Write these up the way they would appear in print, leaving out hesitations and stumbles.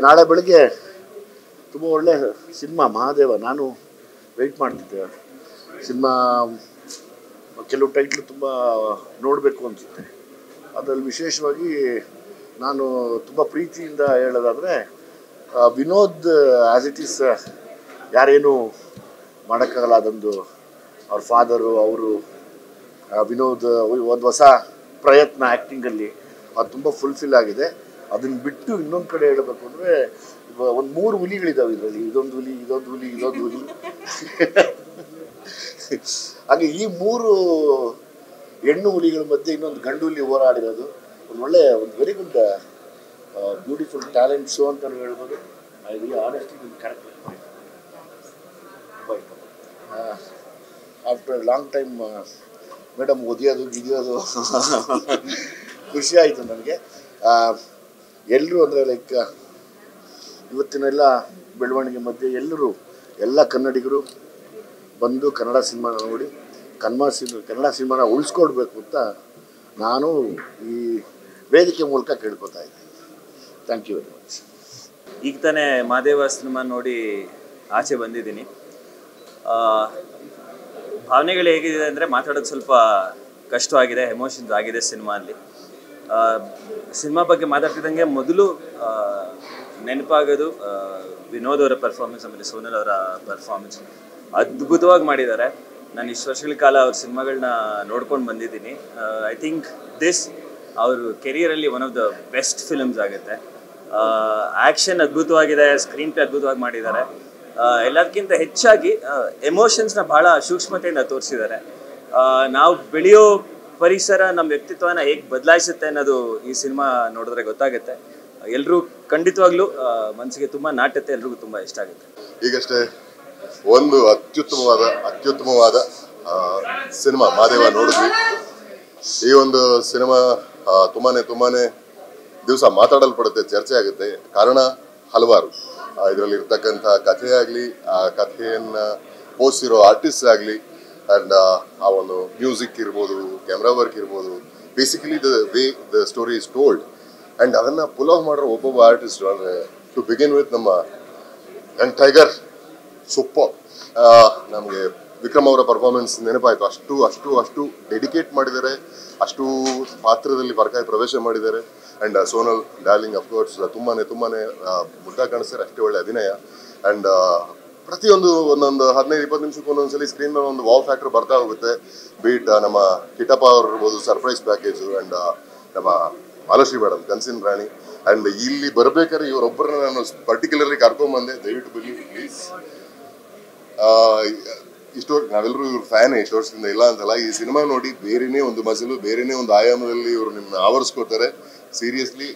ನಾಳೆ ಬೆಳಗ್ಗೆ ತುಂಬ ಒಳ್ಳೆ ಸಿನಿಮಾ ಮಹಾದೇವ. ನಾನು ವೆಯ್ಟ್ ಮಾಡ್ತಿದ್ದೆ. ಸಿನಿಮಾ ಕೆಲವು ಟೈಟ್ಲು ತುಂಬ ನೋಡಬೇಕು ಅನಿಸುತ್ತೆ. ಅದರಲ್ಲಿ ವಿಶೇಷವಾಗಿ ನಾನು ತುಂಬ ಪ್ರೀತಿಯಿಂದ ಹೇಳೋದಾದರೆ ವಿನೋದ್ ಆ್ಯಸ್ ಇಟ್ ಈಸ್ ಯಾರೇನು ಮಾಡೋಕ್ಕಾಗಲ್ಲ. ಅದೊಂದು ಅವ್ರ ಫಾದರು ಅವರು ವಿನೋದ್ ಒಂದು ಹೊಸ ಪ್ರಯತ್ನ ಆ್ಯಕ್ಟಿಂಗಲ್ಲಿ ಅದು ತುಂಬ ಫುಲ್ಫಿಲ್ ಆಗಿದೆ. ಅದನ್ನು ಬಿಟ್ಟು ಇನ್ನೊಂದು ಕಡೆ ಹೇಳಬೇಕು ಅಂದರೆ ಒಂದು 3 ಹುಲಿಗಳಿದ್ದಾವೆ ಇದರಲ್ಲಿ. ಇದೊಂದು ಹುಲಿ. ಹಾಗೆ ಈ 3 ಹೆಣ್ಣು ಹುಲಿಗಳ ಮಧ್ಯೆ ಇನ್ನೊಂದು ಗಂಡು ಹುಲಿ ಹೋರಾಡಿರೋದು ಒಂದು very good beautiful talent show ಅಂತ ಹೇಳ್ಬೋದು. ಇದು ಆನೆಸ್ಟ್ಲಿ ನಿಮ್ಮ character after long time madam ಗಿದಿಯೋದು ಖುಷಿ ಆಯಿತು ನನಗೆ. ಎಲ್ಲರೂ ಅಂದರೆ ಲೈಕ್ ಇವತ್ತಿನೆಲ್ಲ ಬೆಳವಣಿಗೆ ಮಧ್ಯೆ ಎಲ್ಲ ಕನ್ನಡಿಗರು ಬಂದು ಕನ್ನಡ ಸಿನಿಮಾ ನೋಡಿ ಕನ್ನಡ ಸಿನಿಮಾನ ಉಳಿಸ್ಕೊಡ್ಬೇಕು ಅಂತ ನಾನು ಈ ವೇದಿಕೆ ಮೂಲಕ ಕೇಳ್ಕೊತಾ ಇದ್ದೀನಿ. Thank you very much. ಈಗ ತಾನೇ ಮಹಾದೇವ ಸಿನಿಮಾ ನೋಡಿ ಆಚೆ ಬಂದಿದ್ದೀನಿ. ಭಾವನೆಗಳು ಹೇಗಿದೆ ಅಂದರೆ ಮಾತಾಡೋಕ್ಕೆ ಸ್ವಲ್ಪ ಕಷ್ಟವಾಗಿದೆ, ಎಮೋಷನ್ಸ್ ಆಗಿದೆ ಸಿನಿಮಾಲ್ಲಿ. ಸಿನಿಮಾ ಬಗ್ಗೆ ಮಾತಾಡ್ತಿದ್ದಂಗೆ ಮೊದಲು ನೆನಪಾಗೋದು ವಿನೋದ್ ಅವರ ಪರ್ಫಾರ್ಮೆನ್ಸ್, ಆಮೇಲೆ ಸೋನಲ್ ಅವರ ಪರ್ಫಾರ್ಮೆನ್ಸ್ ಅದ್ಭುತವಾಗಿ ಮಾಡಿದ್ದಾರೆ. ನಾನು ಇಷ್ಟು ವರ್ಷಗಳ ಕಾಲ ಅವ್ರ ಸಿನಿಮಾಗಳನ್ನ ನೋಡ್ಕೊಂಡು ಬಂದಿದ್ದೀನಿ. ಐ ಥಿಂಕ್ ದಿಸ್ ಅವ್ರ ಕೆರಿಯರಲ್ಲಿ one of the best films ಆಗುತ್ತೆ. ಆ್ಯಕ್ಷನ್ ಅದ್ಭುತವಾಗಿದೆ, ಸ್ಕ್ರೀನ್ ಪ್ಲೇ ಅದ್ಭುತವಾಗಿ ಮಾಡಿದ್ದಾರೆ. ಎಲ್ಲದಕ್ಕಿಂತ ಹೆಚ್ಚಾಗಿ ಎಮೋಷನ್ಸ್ನ ಭಾಳ ಸೂಕ್ಷ್ಮತೆಯಿಂದ ತೋರಿಸಿದ್ದಾರೆ. ನಾವು ಬೆಳೆಯೋ ಪರಿಸರ ನಮ್ಮ ವ್ಯಕ್ತಿತ್ವನ ಹೇಗೆ ಬದಲಾಯಿಸುತ್ತೆ ಅನ್ನೋದು ಈ ಸಿನಿಮಾ ನೋಡಿದ್ರೆ ಗೊತ್ತಾಗುತ್ತೆ. ಎಲ್ಲರೂ ಖಂಡಿತವಾಗ್ಲೂ ಮನಸ್ಸಿಗೆ ತುಂಬ ನಾಟುತ್ತೆ, ಎಲ್ರಿಗೂ ತುಂಬ ಇಷ್ಟ ಆಗುತ್ತೆ. ಈಗಷ್ಟೇ ಒಂದು ಅತ್ಯುತ್ತಮವಾದ ಸಿನಿಮಾ ಮಹಾದೇವ ನೋಡಿದ್ವಿ. ಈ ಒಂದು ಸಿನಿಮಾ ತುಂಬಾನೇ ದಿವಸ ಮಾತಾಡಲ್ಪಡುತ್ತೆ, ಚರ್ಚೆ ಆಗುತ್ತೆ. ಕಾರಣ ಹಲವಾರು. ಇದರಲ್ಲಿ ಇರ್ತಕ್ಕಂಥ ಕಥೆ ಆಗಲಿ, ಆ ಕಥೆಯನ್ನ ಓದಿಸಿರೋ ಆರ್ಟಿಸ್ಟ್ ಆಗಲಿ, ಆ್ಯಂಡ್ ಆ ಒಂದು ಮ್ಯೂಸಿಕ್ ಇರ್ಬೋದು, ಕ್ಯಾಮ್ರಾ ವರ್ಕ್ ಇರ್ಬೋದು, basically the way the story is told. And ಅದನ್ನು ಪುಲ್ ಆಫ್ ಮಾಡಿರೋ ಒಬ್ಬೊಬ್ಬ ಆರ್ಟಿಸ್ಟ್ ಅಂದರೆ ಟು ಬಿಗಿನ್ ವಿತ್ ನಮ್ಮ ಯಂಗ್ ಟೈಗರ್ ಸೂಪರ್. ನಮಗೆ ವಿಕ್ರಮ್ ಅವರ ಪರ್ಫಾರ್ಮೆನ್ಸ್ ನೆನಪಾಯಿತು. ಅಷ್ಟು ಡೆಡಿಕೇಟ್ ಮಾಡಿದ್ದಾರೆ, ಅಷ್ಟು ಪಾತ್ರದಲ್ಲಿ ಬರ್ಕಾಯಿ ಪ್ರವೇಶ ಮಾಡಿದ್ದಾರೆ. ಆ್ಯಂಡ್ ಸೋನಲ್ ಡಾರ್ಲಿಂಗ್ ಅಫ್ಕೋರ್ಸ್ ತುಂಬಾನೇ ಮುದ್ದ ಕಾಣಿಸ್ತಾರೆ, ಅಷ್ಟೇ ಒಳ್ಳೆ ಅಭಿನಯ. ಆ್ಯಂಡ್ ಪ್ರತಿಯೊಂದು ಒಂದೊಂದು 15-20 ನಿಮಿಷಕ್ಕೆ ಒಂದೊಂದ್ಸಲಿ ಸ್ಕ್ರೀನ್ ಮೇಲೆ ಒಂದು ವಾವ್ ಫ್ಯಾಕ್ಟರ್ ಬರ್ತಾ ಹೋಗುತ್ತೆ. ಬೀಟ್ ನಮ್ಮ ಕಿಟಪ್ಪ ಅವ್ರು ಇರ್ಬೋದು, ಸರ್ಪ್ರೈಸ್ ಪ್ಯಾಕೇಜು, ಆ್ಯಂಡ್ ನಮ್ಮ ಮಾಲಶ್ರೀ ಮೇಡಮ್ ಕನ್ಸಿನ್ ರಾಣಿ. ಆ್ಯಂಡ್ ಇಲ್ಲಿ ಬರ್ಬೇಕಾದ್ರೆ ಇವರೊಬ್ಬರನ್ನ ನಾನು ಪರ್ಟಿಕ್ಯುಲರ್ಲಿ ಕರ್ಕೊಂಬಂದೆ. ದಯವಿಟ್ಟು ಬನ್ನಿ ಪ್ಲೀಸ್. ನಾವೆಲ್ಲರೂ ಇವ್ರ ಫ್ಯಾನ್ ಇಷ್ಟು ವರ್ಷದಿಂದ, ಇಲ್ಲ ಅಂತಲ್ಲ. ಈ ಸಿನಿಮಾ ನೋಡಿ ಬೇರೆನೇ ಒಂದು ಮಜಲು, ಬೇರೆನೇ ಒಂದು ಆಯಾಮದಲ್ಲಿ ಇವರು ನಿಮ್ಮನ್ನ ಆವರಿಸ್ಕೋತಾರೆ. ಸೀರಿಯಸ್ಲಿ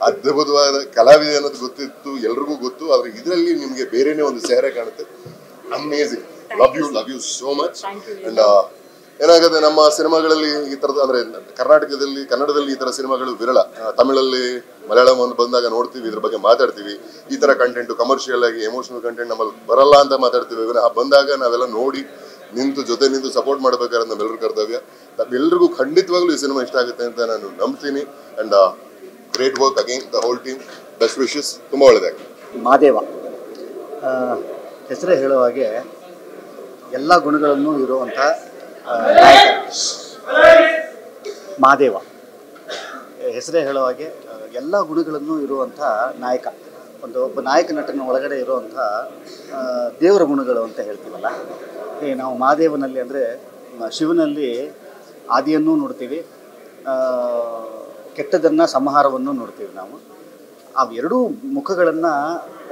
ಅದ್ಭುತವಾದ ಕಲಾವಿದ ಅನ್ನೋದು ಗೊತ್ತಿತ್ತು, ಎಲ್ರಿಗೂ ಗೊತ್ತು. ಆದ್ರೆ ಇದರಲ್ಲಿ ನಿಮ್ಗೆ ಬೇರೆನೇ ಒಂದು ಚೇಹರೆ ಕಾಣುತ್ತೆ. Amazing. Love you so much. And ಏನಾಗುತ್ತೆ, ನಮ್ಮ ಸಿನಿಮಾಗಳಲ್ಲಿ ಈ ಥರದ ಅಂದ್ರೆ ಕನ್ನಡದಲ್ಲಿ ಈ ಥರ ಸಿನಿಮಾಗಳು ವಿರಳ. ತಮಿಳಲ್ಲಿ, ಮಲಯಾಳಂ ಒಂದು ಬಂದಾಗ ನೋಡ್ತೀವಿ, ಇದ್ರ ಬಗ್ಗೆ ಮಾತಾಡ್ತೀವಿ. ಈ ಥರ ಕಂಟೆಂಟ್ ಕಮರ್ಷಿಯಲ್ ಆಗಿ ಎಮೋಷನಲ್ ಕಂಟೆಂಟ್ ನಮ್ಮಲ್ಲಿ ಬರಲ್ಲ ಅಂತ ಮಾತಾಡ್ತೀವಿ. ಬಂದಾಗ ನಾವೆಲ್ಲ ನೋಡಿ ಜೊತೆ ನಿಂತು ಸಪೋರ್ಟ್ ಮಾಡಬೇಕಾದ್ರೆ ನಮ್ಮೆಲ್ಲರೂ ಕರ್ತವ್ಯ. ನಮ್ಮೆಲ್ಲರಿಗೂ ಖಂಡಿತವಾಗ್ಲೂ ಈ ಸಿನಿಮಾ ಇಷ್ಟ ಆಗುತ್ತೆ ಅಂತ ನಾನು ನಂಬ್ತೀನಿ. And great work again the whole team. Best wishes. ತುಂಬ ಒಳ್ಳೆಯದಾಗಿದೆ. ಮಹಾದೇವ ಹೆಸರೇ ಹೇಳೋ ಹಾಗೆ ಎಲ್ಲ ಗುಣಗಳನ್ನು ಇರುವಂಥ ನಾಯಕ. ಮಹಾದೇವ ಹೆಸರೇ ಹೇಳೋ ಹಾಗೆ ಎಲ್ಲ ಗುಣಗಳನ್ನು ಇರುವಂಥ ನಾಯಕ. ಒಬ್ಬ ನಾಯಕ ನಟನ ಒಳಗಡೆ ಇರುವಂಥ ದೇವರ ಗುಣಗಳು ಅಂತ ಹೇಳ್ತೀವಲ್ಲ. ನಾವು ಮಹಾದೇವನಲ್ಲಿ ಅಂದರೆ ಶಿವನಲ್ಲಿ ಆದಿಯನ್ನು ನೋಡ್ತೀವಿ, ಕೆಟ್ಟದನ್ನು ಸಂಹಾರವನ್ನು ನೋಡ್ತೀವಿ. ನಾವು ಅವೆರಡೂ ಮುಖಗಳನ್ನು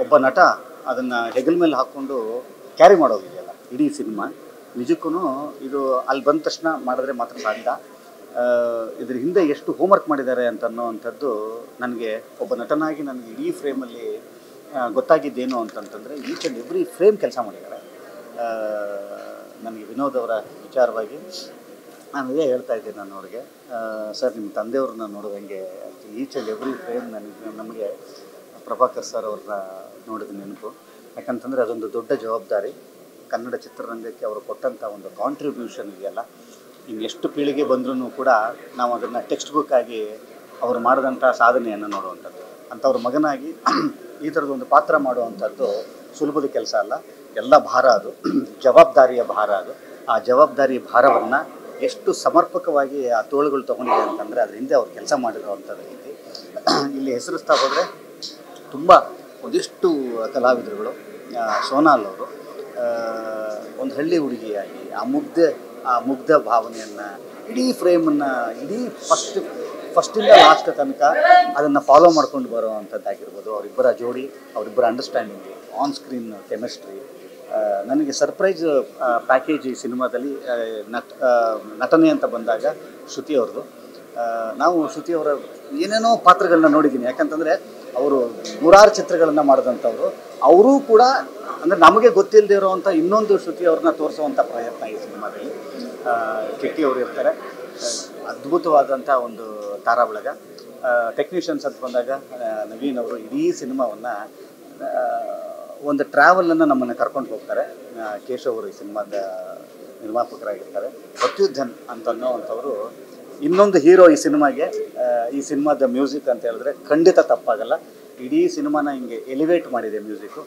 ಒಬ್ಬ ನಟ ಅದನ್ನು ಹೆಗಲ ಮೇಲೆ ಹಾಕ್ಕೊಂಡು ಕ್ಯಾರಿ ಮಾಡೋದಿದೆಯಲ್ಲ ಇಡೀ ಸಿನಿಮಾ. ನಿಜಕ್ಕೂ ಇದು ಅಲ್ಲಿ ಬಂದ ತಕ್ಷಣ ಮಾಡಿದ್ರೆ ಮಾತ್ರ ಸಾಧ್ಯ. ಇದ್ರ ಹಿಂದೆ ಎಷ್ಟು ಹೋಮ್ವರ್ಕ್ ಮಾಡಿದ್ದಾರೆ ಅನ್ನೋವಂಥದ್ದು ನನಗೆ ಒಬ್ಬ ನಟನಾಗಿ ನನಗೆ ಇಡೀ ಫ್ರೇಮಲ್ಲಿ ಗೊತ್ತಾಗಿದ್ದೇನು ಅಂತಂತಂದರೆ ಈಚ್ ಆ್ಯಂಡ್ ಎವ್ರಿ ಫ್ರೇಮ್ ಕೆಲಸ ಮಾಡಿದ್ದಾರೆ. ನನಗೆ ವಿನೋದ್ ಅವರ ವಿಚಾರವಾಗಿ ನಾನು ಇದೇ ಹೇಳ್ತಾ ಇದ್ದೀನಿ ನಾನು ಅವ್ರಿಗೆ, ಸರ್ ನಿಮ್ಮ ತಂದೆಯವ್ರನ್ನ ನೋಡಿದಂಗೆ ಈಚ್ ಆ್ಯಂಡ್ ಎವ್ರಿ ಫ್ರೇಮ್ ನಮಗೆ ಪ್ರಭಾಕರ್ ಸರ್ ಅವ್ರನ್ನ ನೋಡಿದ ನೆನಪು. ಯಾಕಂತಂದರೆ ಅದೊಂದು ದೊಡ್ಡ ಜವಾಬ್ದಾರಿ. ಕನ್ನಡ ಚಿತ್ರರಂಗಕ್ಕೆ ಅವರು ಕೊಟ್ಟಂಥ ಒಂದು ಕಾಂಟ್ರಿಬ್ಯೂಷನ್ ಇದೆಯಲ್ಲ, ಇನ್ನು ಎಷ್ಟು ಪೀಳಿಗೆ ಬಂದ್ರೂ ಕೂಡ ನಾವು ಅದನ್ನು ಟೆಕ್ಸ್ಟ್ ಬುಕ್ ಆಗಿ ಅವರು ಮಾಡಿದಂಥ ಸಾಧನೆಯನ್ನು ನೋಡುವಂಥದ್ದು. ಅಂಥವ್ರ ಮಗನಾಗಿ ಈ ಥರದೊಂದು ಪಾತ್ರ ಮಾಡುವಂಥದ್ದು ಸುಲಭದ ಕೆಲಸ ಅಲ್ಲ, ಎಲ್ಲ ಭಾರ ಅದು, ಜವಾಬ್ದಾರಿಯ ಭಾರ ಅದು. ಆ ಜವಾಬ್ದಾರಿ ಭಾರವನ್ನು ಎಷ್ಟು ಸಮರ್ಪಕವಾಗಿ ಆ ತೋಳುಗಳು ತೊಗೊಂಡಿದೆ ಅಂತಂದರೆ ಅದ್ರ ಹಿಂದೆ ಅವ್ರು ಕೆಲಸ ಮಾಡಿರೋವಂಥದ್ದು ರೀತಿ. ಇಲ್ಲಿ ಹೆಸರಿಸ್ತಾ ಹೋದರೆ ತುಂಬ ಒಂದಿಷ್ಟು ಕಲಾವಿದರುಗಳು, ಸೋನಾಲ್ ಅವರು ಒಂದು ಹಳ್ಳಿ ಹುಡುಗಿಯಾಗಿ ಆ ಮುಗ್ಧ ಭಾವನೆಯನ್ನು ಇಡೀ ಫ್ರೇಮನ್ನು ಇಡೀ ಫಸ್ಟಿಂದ ಲಾಸ್ಟ್ ತನಕ ಅದನ್ನು ಫಾಲೋ ಮಾಡ್ಕೊಂಡು ಬರೋವಂಥದ್ದಾಗಿರ್ಬೋದು. ಅವರಿಬ್ಬರ ಜೋಡಿ, ಅವರಿಬ್ಬರ ಅಂಡರ್ಸ್ಟ್ಯಾಂಡಿಂಗ್, ಆನ್ ಸ್ಕ್ರೀನ್ ಕೆಮಿಸ್ಟ್ರಿ. ನನಗೆ ಸರ್ಪ್ರೈಸ್ ಪ್ಯಾಕೇಜ್ ಈ ಸಿನಿಮಾದಲ್ಲಿ ನಟನೆ ಅಂತ ಬಂದಾಗ ಶ್ರುತಿ ಅವ್ರದ್ದು. ನಾವು ಶ್ರುತಿಯವರ ಏನೇನೋ ಪಾತ್ರಗಳನ್ನ ನೋಡಿದ್ದೀನಿ, ಯಾಕಂತಂದರೆ ಅವರು ನೂರಾರು ಚಿತ್ರಗಳನ್ನು ಮಾಡಿದಂಥವ್ರು. ಅವರೂ ಕೂಡ ಅಂದರೆ ನಮಗೆ ಗೊತ್ತಿಲ್ಲದೆ ಇರೋವಂಥ ಇನ್ನೊಂದು ಶ್ರುತಿ ಅವ್ರನ್ನ ತೋರಿಸುವಂಥ ಪ್ರಯತ್ನ ಈ ಸಿನಿಮಾದಲ್ಲಿ. ಕಿಟ್ಟಿ ಅವರು ಇರ್ತಾರೆ, ಅದ್ಭುತವಾದಂಥ ಒಂದು ತಾರಾಬಳಗ. ಟೆಕ್ನಿಷಿಯನ್ಸ್ ಅಂತ ಬಂದಾಗ ನವೀನ್ ಅವರು ಇಡೀ ಸಿನಿಮಾವನ್ನು ಒಂದು ಟ್ರಾವೆಲನ್ನು ನಮ್ಮನ್ನು ಕರ್ಕೊಂಡು ಹೋಗ್ತಾರೆ. ಕೇಶವ್ ಅವರು ಈ ಸಿನಿಮಾದ ನಿರ್ಮಾಪಕರಾಗಿರ್ತಾರೆ. ಪ್ರತ್ಯುಧನ್ ಅಂತನ್ನೋವಂಥವರು ಇನ್ನೊಂದು ಹೀರೋ ಈ ಸಿನಿಮಾಗೆ. ಈ ಸಿನಿಮಾದ ಮ್ಯೂಸಿಕ್ ಅಂತ ಹೇಳಿದ್ರೆ ಖಂಡಿತ ತಪ್ಪಾಗಲ್ಲ, ಇಡೀ ಸಿನಿಮಾನ ಹಿಂಗೆ ಎಲಿವೇಟ್ ಮಾಡಿದೆ ಮ್ಯೂಸಿಕ್ಕು.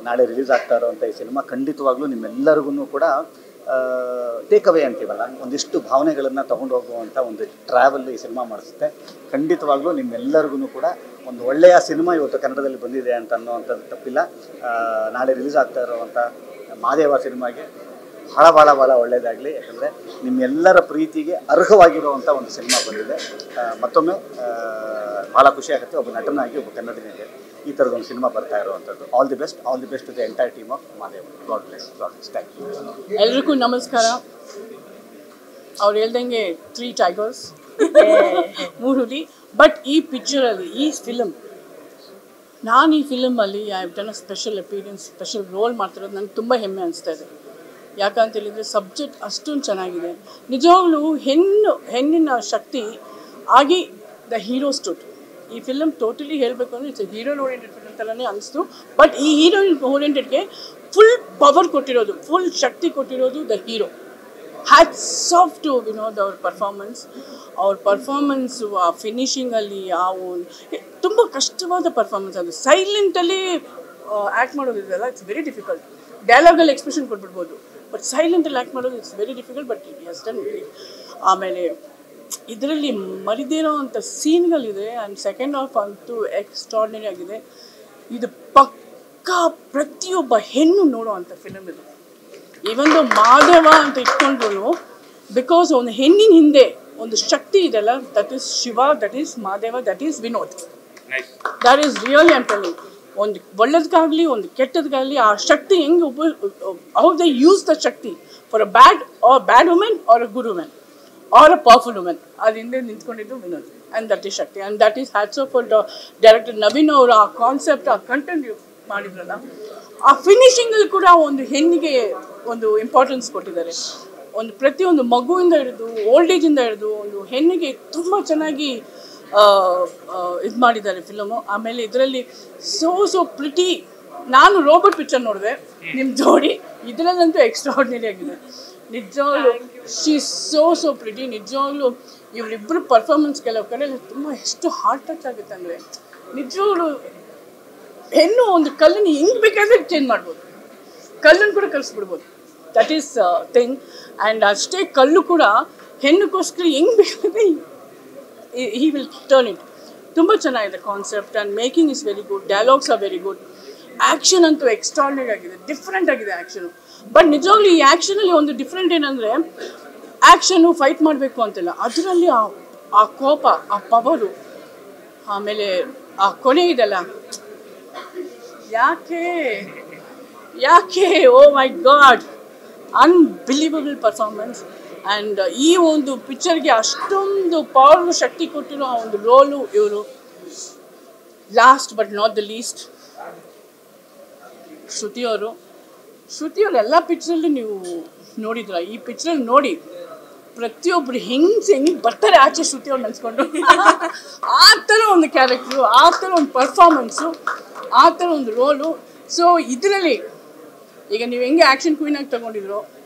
ನಾಳೆ ರಿಲೀಸ್ ಆಗ್ತಾ ಇರೋವಂಥ ಈ ಸಿನಿಮಾ ಖಂಡಿತವಾಗ್ಲೂ ನಿಮ್ಮೆಲ್ಲರಿಗೂ ಕೂಡ ಟೇಕ್ ಅವೇ ಅಂತೀವಲ್ಲ, ಒಂದಿಷ್ಟು ಭಾವನೆಗಳನ್ನು ತೊಗೊಂಡು ಹೋಗುವಂಥ ಒಂದು ಟ್ರಾವೆಲ್ ಈ ಸಿನಿಮಾ ಮಾಡಿಸುತ್ತೆ. ಖಂಡಿತವಾಗ್ಲೂ ನಿಮ್ಮೆಲ್ಲರಿಗೂ ಕೂಡ ಒಂದು ಒಳ್ಳೆಯ ಸಿನಿಮಾ ಇವತ್ತು ಕನ್ನಡದಲ್ಲಿ ಬಂದಿದೆ ಅಂತ ಅನ್ನೋವಂಥದ್ದು ತಪ್ಪಿಲ್ಲ. ನಾಳೆ ರಿಲೀಸ್ ಆಗ್ತಾ ಇರೋವಂಥ ಮಾದೇವ ಸಿನಿಮಾಗೆ ಭಾಳ ಒಳ್ಳೆಯದಾಗಲಿ. ಯಾಕಂದರೆ ನಿಮ್ಮೆಲ್ಲರ ಪ್ರೀತಿಗೆ ಅರ್ಹವಾಗಿರುವಂಥ ಒಂದು ಸಿನಿಮಾ ಬಂದಿದೆ. ಮತ್ತೊಮ್ಮೆ ಭಾಳ ಖುಷಿ ಆಗುತ್ತೆ ಒಬ್ಬ ನಟನಾಗಿ, ಒಬ್ಬ ಕನ್ನಡಿಗನಿಗೆ ಈ ಥರದೊಂದು ಸಿನಿಮಾ ಬರ್ತಾ ಇರುವಂಥದ್ದು. All the best to the entire team of Madeva. God bless. Thank you. ಎಲ್ರಿಗೂ ನಮಸ್ಕಾರ. ಅವ್ರು ಹೇಳ್ದಂಗೆ 3 ಟೈಗರ್ಸ್ 3 ಹುಲಿ. ಬಟ್ ಈ ಪಿಕ್ಚರಲ್ಲಿ, ಈ ಫಿಲಮ್, ನಾನು ಈ ಫಿಲಮಲ್ಲಿ I have done a special appearance, special role ಮಾಡ್ತಿರೋದು ನನಗೆ ತುಂಬ ಹೆಮ್ಮೆ ಅನಿಸ್ತಾ ಇದೆ. ಯಾಕಂತ ಹೇಳಿದರೆ ಸಬ್ಜೆಕ್ಟ್ ಅಷ್ಟೊಂದು ಚೆನ್ನಾಗಿದೆ. ನಿಜವಾಗ್ಲೂ ಹೆಣ್ಣಿನ ಶಕ್ತಿ ಆಗಿ ದ ಹೀರೋ ಸ್ಟುಡ್. ಈ ಫಿಲಮ್ ಟೋಟಲಿ ಹೇಳಬೇಕು ಅಂದರೆ ಇಟ್ಸ್ ಹೀರೋಯಿನ್ ಓರಿಯೆಂಟೆಡ್ ಫಿಲಮ್ ಥರನೇ ಅನಿಸ್ತು. ಬಟ್ ಈ ಹೀರೋಯಿನ್ ಓರಿಯೆಂಟೆಡ್ಗೆ ಫುಲ್ ಪವರ್ ಕೊಟ್ಟಿರೋದು, ಫುಲ್ ಶಕ್ತಿ ಕೊಟ್ಟಿರೋದು the hero. Hats off to Vinod ಅವ್ರ ಪರ್ಫಾರ್ಮೆನ್ಸು, ಆ ಫಿನಿಷಿಂಗಲ್ಲಿ ತುಂಬ ಕಷ್ಟವಾದ ಪರ್ಫಾರ್ಮೆನ್ಸ್. ಅದು ಸೈಲೆಂಟಲ್ಲಿ ಆ್ಯಕ್ಟ್ ಮಾಡೋದಿದೆಯಲ್ಲ, ಇಟ್ಸ್ ವೆರಿ ಡಿಫಿಕಲ್ಟ್. ಡೈಲಾಗಲ್ಲಿ ಎಕ್ಸ್ಪ್ರೆಷನ್ ಕೊಟ್ಬಿಡ್ಬೋದು, ಬಟ್ ಸೈಲೆಂಟಲ್ಲಿ ಆ್ಯಕ್ಟ್ ಮಾಡೋದು it's very difficult. But it has done very. ಆಮೇಲೆ ಇದರಲ್ಲಿ ಮರಿದಿರೋ ಅಂಥ ಸೀನ್ಗಳಿದೆ. ಆ್ಯಂಡ್ ಸೆಕೆಂಡ್ ಹಾಫ್ ಅಂತೂ ಎಕ್ಸ್ಟ್ರಾರ್ಡಿನರಿ ಆಗಿದೆ. ಇದು ಪಕ್ಕಾ ಪ್ರತಿಯೊಬ್ಬ ಹೆಣ್ಣು ನೋಡೋ ಅಂಥ ಫಿಲಮ್ ಇದು. ಇವೊಂದು ಮಾದೇವ ಅಂತ ಇಟ್ಕೊಂಡ್ರು, ಬಿಕಾಸ್ ಒಂದು ಹೆಣ್ಣಿನ ಹಿಂದೆ ಒಂದು ಶಕ್ತಿ ಇದೆಲ್ಲ, that is Shiva, that is Madeva, that is Vinod. That is really I am telling. ಒಂದು ಒಳ್ಳೇದಕ್ಕಾಗಲಿ ಒಂದು ಕೆಟ್ಟದಕ್ಕಾಗಲಿ ಆ ಶಕ್ತಿ ಹೆಂಗೆ how they use the shakti for a bad women or a good women or a powerful women. ಅದು ಹಿಂದೆ ನಿಂತ್ಕೊಂಡಿದ್ದು Vinod. And that is shakti. And that is hats off for director Naveen ಅವರು. ಆ ಕಾನ್ಸೆಪ್ಟ್, ಆ ಕಂಟೆಂಟ್ ಮಾಡಿದ್ರಲ್ಲ, ಆ ಫಿನಿಷಿಂಗಲ್ಲಿ ಕೂಡ ಒಂದು ಹೆಣ್ಣಿಗೆ ಒಂದು ಇಂಪಾರ್ಟೆನ್ಸ್ ಕೊಟ್ಟಿದ್ದಾರೆ. ಒಂದು ಪ್ರತಿಯೊಂದು ಮಗುವಿಂದ ಹಿಡಿದು ಓಲ್ಡ್ ಏಜಿಂದ ಹಿಡಿದು ಒಂದು ಹೆಣ್ಣಿಗೆ ತುಂಬ ಚೆನ್ನಾಗಿ ಇದು ಮಾಡಿದ್ದಾರೆ ಫಿಲಮು. ಆಮೇಲೆ ಇದರಲ್ಲಿ ಸೋ ಪ್ರಿಟಿ. ನಾನು ರೋಬೋಟ್ ಪಿಕ್ಚರ್ ನೋಡಿದೆ, ನಿಮ್ಮ ಜೋಡಿ ಇದರಲ್ಲಂತೂ ಎಕ್ಸ್ಟ್ರಾರ್ಡಿನರಿ ಆಗಿದೆ ನಿಜವಾಗ್ಲೂ. She so pretty. ನಿಜವಾಗ್ಲೂ ಇವರಿಬ್ಬರು ಪರ್ಫಾರ್ಮೆನ್ಸ್ ಕೆಲವು ಕಡೆ ತುಂಬ ಎಷ್ಟು ಹಾರ್ಟ್ ಟಚ್ ಆಗುತ್ತೆ ಅಂದರೆ, ನಿಜವಾಗ್ಲೂ ಹೆಣ್ಣು ಒಂದು ಕಲ್ಲನ್ನು ಹೆಂಗೆ ಬೇಕಾದರೆ ಚೇಂಜ್ ಮಾಡ್ಬೋದು, ಕಲ್ಲನ್ನು ಕೂಡ ಕಲಿಸ್ಬಿಡ್ಬೋದು. That is thing. ಆ್ಯಂಡ್ ಅಷ್ಟೇ ಕಲ್ಲು ಕೂಡ ಹೆಣ್ಣುಗೋಸ್ಕರ ಹೆಂಗೆ ಬೇಕಾದರೆ he will turn it. ತುಂಬ ಚೆನ್ನಾಗಿದೆ concept. And making is very good, dialogues are very good. Action ಅಂತೂ ಎಕ್ಸ್ಟ್ರಾರ್ಡಿನರಿ ಆಗಿದೆ, ಡಿಫ್ರೆಂಟ್ ಆಗಿದೆ ಆ್ಯಕ್ಷನು. ಬಟ್ ನಿಜವಾಗ್ಲೂ ಈ ಆ್ಯಕ್ಷನಲ್ಲಿ ಒಂದು ಡಿಫ್ರೆಂಟ್ ಏನಂದರೆ, ಆ್ಯಕ್ಷನು ಫೈಟ್ ಮಾಡಬೇಕು ಅಂತಿಲ್ಲ, ಅದರಲ್ಲಿ ಆ ಕೋಪ, ಆ ಪವರು, ಆಮೇಲೆ ಆ ಕೊನೆ ಇದೆಲ್ಲ, ಯಾಕೆ ಓ ಮೈ ಗಾಡ್, ಅನ್ಬಿಲೀವಬಲ್ ಪರ್ಫಾರ್ಮೆನ್ಸ್. ಆ್ಯಂಡ್ ಈ ಒಂದು ಪಿಕ್ಚರ್ಗೆ ಅಷ್ಟೊಂದು ಪವರ್ಫುಲ್ ಶಕ್ತಿ ಕೊಟ್ಟಿರೋ ಆ ಒಂದು ರೋಲು ಇವರು. Last but not the least ಶ್ರುತಿಯವರು ಎಲ್ಲ ಪಿಕ್ಚರಲ್ಲಿ ನೀವು ನೋಡಿದ್ರ, ಈ ಪಿಕ್ಚರಲ್ಲಿ ನೋಡಿ ಪ್ರತಿಯೊಬ್ಬರು ಹೆಂಗೆ ಬರ್ತಾರೆ ಆಚೆ ಶ್ರುತಿಯವ್ರು ನೆನೆಸ್ಕೊಂಡು. ಆ ಥರ ಒಂದು ಕ್ಯಾರೆಕ್ಟ್ರು, ಆ ಥರ ಒಂದು ಪರ್ಫಾರ್ಮೆನ್ಸು, ಆ ಥರ ಒಂದು ರೋಲು. ಸೊ ಇದರಲ್ಲಿ ಈಗ ನೀವು ಹೆಂಗೆ ಆ್ಯಕ್ಷನ್ ಕ್ವೀನಾಗಿ ತೊಗೊಂಡಿದ್ರು,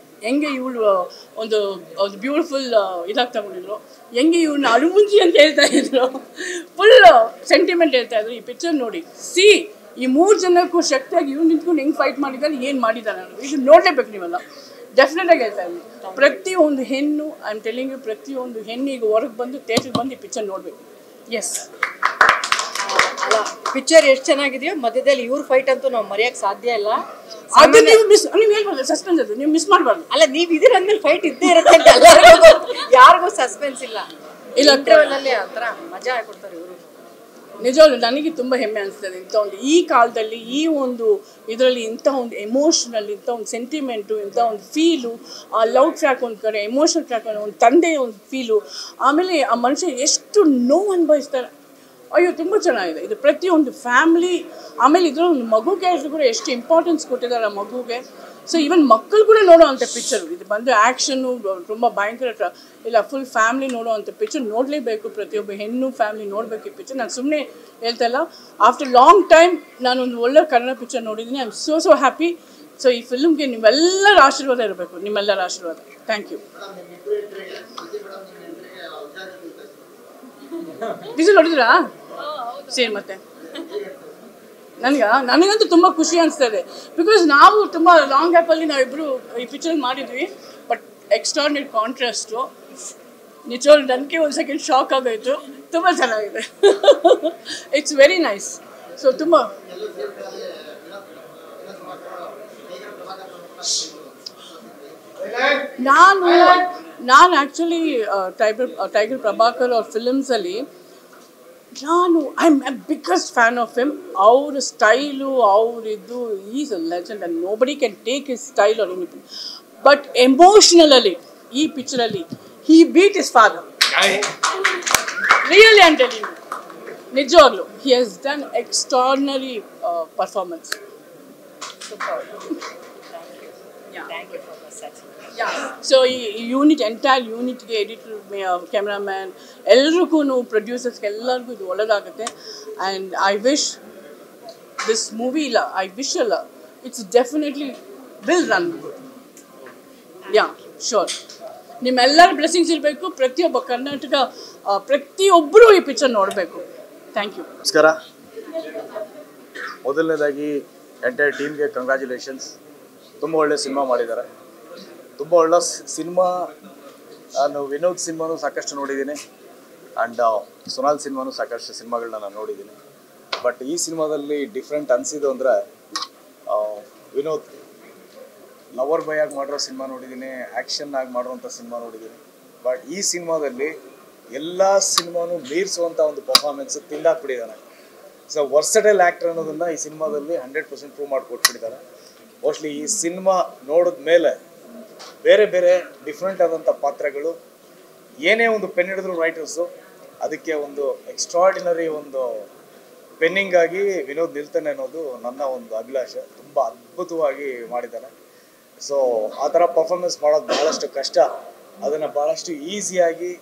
ಹೆಂಗೆ ಇವಳು ಒಂದು ಒಂದು ಬ್ಯೂಟಿಫುಲ್ ಇದಾಗಿ ತಗೊಂಡಿದ್ರು, ಹೆಂಗೆ ಇವ್ನ ಅಳುಮುಂಜಿ ಅಂತ ಹೇಳ್ತಾ ಇದ್ರು, ಫುಲ್ ಸೆಂಟಿಮೆಂಟ್ ಹೇಳ್ತಾ ಇದ್ರು. ಈ ಪಿಕ್ಚರ್ ನೋಡಿ, ಈ 3 ಜನಕ್ಕೂ ಶಕ್ತಿಯಾಗಿ ಇವ್ನು ನಿಂತ್ಕೊಂಡು ಹೆಂಗೆ ಫೈಟ್ ಮಾಡಿದ್ದಾರೆ, ಏನು ಮಾಡಿದ್ದಾರೆ ಅನ್ನೋದು ಇದು ನೋಡಲೇಬೇಕು ನೀವೆಲ್ಲ. ಡೆಫಿನೆಟಾಗಿ ಹೇಳ್ತಾ ಇದ್ದೀನಿ, ಪ್ರತಿಯೊಂದು ಹೆಣ್ಣು ಐ ಆಮ್ ಟೆಲ್ಲಿಂಗ್ ಯು, ಪ್ರತಿಯೊಂದು ಹೆಣ್ಣಿಗೆ ಹೊರಗೆ ಬಂದು ಥಿಯೇಟ್ರಿಗೆ ಬಂದು ಈ ಪಿಕ್ಚರ್ ನೋಡಬೇಕು. ಎಸ್, ಅಲ್ಲ ಪಿಕ್ಚರ್ ಎಷ್ಟು ಚೆನ್ನಾಗಿದೆಯೋ ಮಧ್ಯದಲ್ಲಿ ಇವ್ರ ಫೈಟ್ ಅಂತೂ ನಾವು ಮರೆಯೋಕ್ಕೆ ಸಾಧ್ಯ ಇಲ್ಲ. ಅದು ನೀವು ಹೇಳ್ಬಾರ್ದು, ಸಸ್ಪೆನ್ಸ್ ಅದು ನೀವು ಮಿಸ್ ಮಾಡಬಾರ್ದು. ಅಲ್ಲ, ನೀವು ಇದೀರ ಅಂದ್ಮೇಲೆ ಫೈಟ್ ಇದ್ದೇ ಇರುತ್ತೆ ಅಂತ ಎಲ್ಲರಿಗೂ ಯಾರಿಗೂ ಸಸ್ಪೆನ್ಸ್ ಇಲ್ಲ. ಇಂಟರ್ವಲಲ್ಲಿ ಒಂಥರ ಮಜಾ ಹಾಕೊಡ್ತಾರೆ ಇವರು. ನಿಜವಾಗ್ಲೂ ನನಗೆ ತುಂಬ ಹೆಮ್ಮೆ ಅನಿಸ್ತದೆ. ಇಂಥ ಒಂದು ಈ ಕಾಲದಲ್ಲಿ ಈ ಒಂದು ಇದರಲ್ಲಿ ಇಂಥ ಒಂದು ಎಮೋಷ್ನಲ್, ಇಂಥ ಒಂದು ಸೆಂಟಿಮೆಂಟು, ಇಂಥ ಒಂದು ಫೀಲು, ಆ ಲವ್ ಟ್ರ್ಯಾಕ್ ಒಂದು ಕಡೆ, ಎಮೋಷನಲ್ ಟ್ರ್ಯಾಕ್ ಒಂದು ತಂದೆಯ ಒಂದು ಫೀಲು, ಆಮೇಲೆ ಆ ಮನುಷ್ಯ ಎಷ್ಟು ನೋವು ಅನುಭವಿಸ್ತಾರೆ. ಅಯ್ಯೋ ತುಂಬ ಚೆನ್ನಾಗಿದೆ ಇದು. ಪ್ರತಿಯೊಂದು ಫ್ಯಾಮ್ಲಿ, ಆಮೇಲೆ ಇದರ ಒಂದು ಮಗು ಕ್ಯಾರೆಕ್ಟರ್ ಕೂಡ ಎಷ್ಟು ಇಂಪಾರ್ಟೆನ್ಸ್ ಕೊಟ್ಟಿದ್ದಾರೆ ಆ ಮಗುಗೆ. ಸೊ ಈವನ್ ಮಕ್ಕಳು ಕೂಡ ನೋಡೋ ಅಂಥ ಪಿಕ್ಚರು ಇದು. ಬಂದು ಆ್ಯಕ್ಷನ್ನು ತುಂಬ ಭಯಂಕರ ಇಲ್ಲ, ಫುಲ್ ಫ್ಯಾಮ್ಲಿ ನೋಡೋ ಅಂಥ ಪಿಕ್ಚರ್ ನೋಡಲೇಬೇಕು. ಪ್ರತಿಯೊಬ್ಬ ಹೆಣ್ಣು ಫ್ಯಾಮ್ಲಿ ನೋಡಬೇಕು ಈ ಪಿಕ್ಚರ್. ನಾನು ಸುಮ್ಮನೆ ಹೇಳ್ತಾ ಇಲ್ಲ, ಆಫ್ಟರ್ ಲಾಂಗ್ ಟೈಮ್ ನಾನೊಂದು ಒಳ್ಳೆ ಕನ್ನಡ ಪಿಕ್ಚರ್ ನೋಡಿದ್ದೀನಿ. I am so happy. So ಈ ಫಿಲ್ಮ್ಗೆ ನಿಮ್ಮೆಲ್ಲರ ಆಶೀರ್ವಾದ ಇರಬೇಕು, ನಿಮ್ಮೆಲ್ಲರ ಆಶೀರ್ವಾದ. Thank you. ವಿಸಿಲ್ ಹೊಡೆದ್ರಾ? ಸೇರಿ ಮತ್ತೆ ನನಗಂತೂ ತುಂಬ ಖುಷಿ ಅನಿಸ್ತದೆ. ಬಿಕಾಸ್ ನಾವು ತುಂಬ ಲಾಂಗ್ ಗ್ಯಾಪಲ್ಲಿ ನಾವಿಬ್ಬರು ಈ ಪಿಕ್ಚರ್ ಮಾಡಿದ್ವಿ. ಬಟ್ ಎಕ್ಸ್ಟ್ರಾರ್ಡಿನರಿ ಕಾಂಟ್ರಾಸ್ಟು, ನಿಜವಾಗ್ಲೂ ನನಗೆ ಒಂದು ಸೆಕೆಂಡ್ ಶಾಕ್ ಆಗೋಯಿತು. ತುಂಬ ಚೆನ್ನಾಗಿದೆ. It's very nice. ಸೊ ತುಂಬ ನಾನು ಆ್ಯಕ್ಚುಲಿ ಟೈಗರ್ ಪ್ರಭಾಕರ್ ಅವ್ರ ಫಿಲಮ್ಸಲ್ಲಿ I am a biggest fan of him. ಅವ್ರ ಸ್ಟೈಲು, ಅವರಿದ್ದು is a legend and nobody can take his style or anything. But ಎಮೋಷ್ನಲಲ್ಲಿ ಈ ಪಿಕ್ಚರಲ್ಲಿ he beat his father. Really and telling you, ನಿಜವಾಗ್ಲೂ he has done extraordinary performance. So ಈ entire ಯೂನಿಟ್ಗೆ, editor, cameraman ಎಲ್ರಿಗೂ, ಪ್ರೊಡ್ಯೂಸರ್ಸ್ಗೆ ಎಲ್ಲರಿಗೂ ಇದು ಒಳ್ಳೆಯದಾಗುತ್ತೆ. And I wish this movie it's definitely will run good. Sure. ನಿಮ್ಮೆಲ್ಲರ ಬ್ಲೆಸ್ಸಿಂಗ್ಸ್ ಇರಬೇಕು. ಪ್ರತಿಯೊಬ್ಬ ಕರ್ನಾಟಕ ಪ್ರತಿಯೊಬ್ಬರು ಈ ಪಿಕ್ಚರ್ ನೋಡಬೇಕು. Thank you. ನಮಸ್ಕಾರ. ಮೊದಲನೇದಾಗಿ ಎಂಟೈರ್ ಟೀಮ್ಗೆ ಕಂಗ್ರ್ಯಾಚುಲೇಷನ್ಸ್. ತುಂಬ ಒಳ್ಳೆ ಸಿನಿಮಾ ಮಾಡಿದ್ದಾರೆ. ತುಂಬ ಒಳ್ಳೆ ಸಿನಿಮಾ. ನಾನು ವಿನೋದ್ ಸಿನಿಮಾನು ಸಾಕಷ್ಟು ನೋಡಿದ್ದೀನಿ, ಆ್ಯಂಡ್ ಸುನಾಲ್ ಸಿನಿಮಾನು ಸಾಕಷ್ಟು ಸಿನಿಮಾಗಳನ್ನ ನಾನು ನೋಡಿದ್ದೀನಿ. ಬಟ್ ಈ ಸಿನಿಮಾದಲ್ಲಿ ಡಿಫ್ರೆಂಟ್ ಅನಿಸಿದ್ದು ಅಂದರೆ, ವಿನೋದ್ ಲವರ್ ಬಾಯ್ ಆಗಿ ಮಾಡಿರೋ ಸಿನಿಮಾ ನೋಡಿದ್ದೀನಿ, ಆ್ಯಕ್ಷನ್ ಆಗಿ ಮಾಡಿರೋಂಥ ಸಿನಿಮಾ ನೋಡಿದ್ದೀನಿ. ಬಟ್ ಈ ಸಿನಿಮಾದಲ್ಲಿ ಎಲ್ಲ ಸಿನಿಮಾನು ಮೀರಿಸುವಂಥ ಒಂದು ಪರ್ಫಾರ್ಮೆನ್ಸ್ ತಿಂದಾಕ್ಬಿಟ್ಟಿದ್ದಾನೆ. ಸೊ ವರ್ಸಟೈಲ್ ಆ್ಯಕ್ಟರ್ ಅನ್ನೋದನ್ನು ಈ ಸಿನಿಮಾದಲ್ಲಿ 100% ಪ್ರೂವ್ ಮಾಡಿಕೊಟ್ಬಿಟ್ಟಿದ್ದಾರೆ. ಮೋಸ್ಟ್ಲಿ ಈ ಸಿನಿಮಾ ನೋಡಿದ ಮೇಲೆ ಬೇರೆ ಬೇರೆ ಡಿಫ್ರೆಂಟ್ ಆದಂಥ ಪಾತ್ರಗಳು, ಏನೇ ಒಂದು ಪೆನ್ ಹಿಡಿದ್ರು ರೈಟರ್ಸು ಅದಕ್ಕೆ ಒಂದು ಎಕ್ಸ್ಟ್ರಾರ್ಡಿನರಿ ಒಂದು ಪೆನ್ನಿಂಗ್ ಆಗಿ ವಿನೋದ್ ನಿಲ್ತಾನೆ ಅನ್ನೋದು ನನ್ನ ಒಂದು ಅಭಿಲಾಷೆ. ತುಂಬ ಅದ್ಭುತವಾಗಿ ಮಾಡಿದ್ದಾನೆ. ಸೊ ಆ ಥರ ಪರ್ಫಾರ್ಮೆನ್ಸ್ ಮಾಡೋದು ಭಾಳಷ್ಟು ಕಷ್ಟ. ಅದನ್ನು ಭಾಳಷ್ಟು ಈಸಿಯಾಗಿ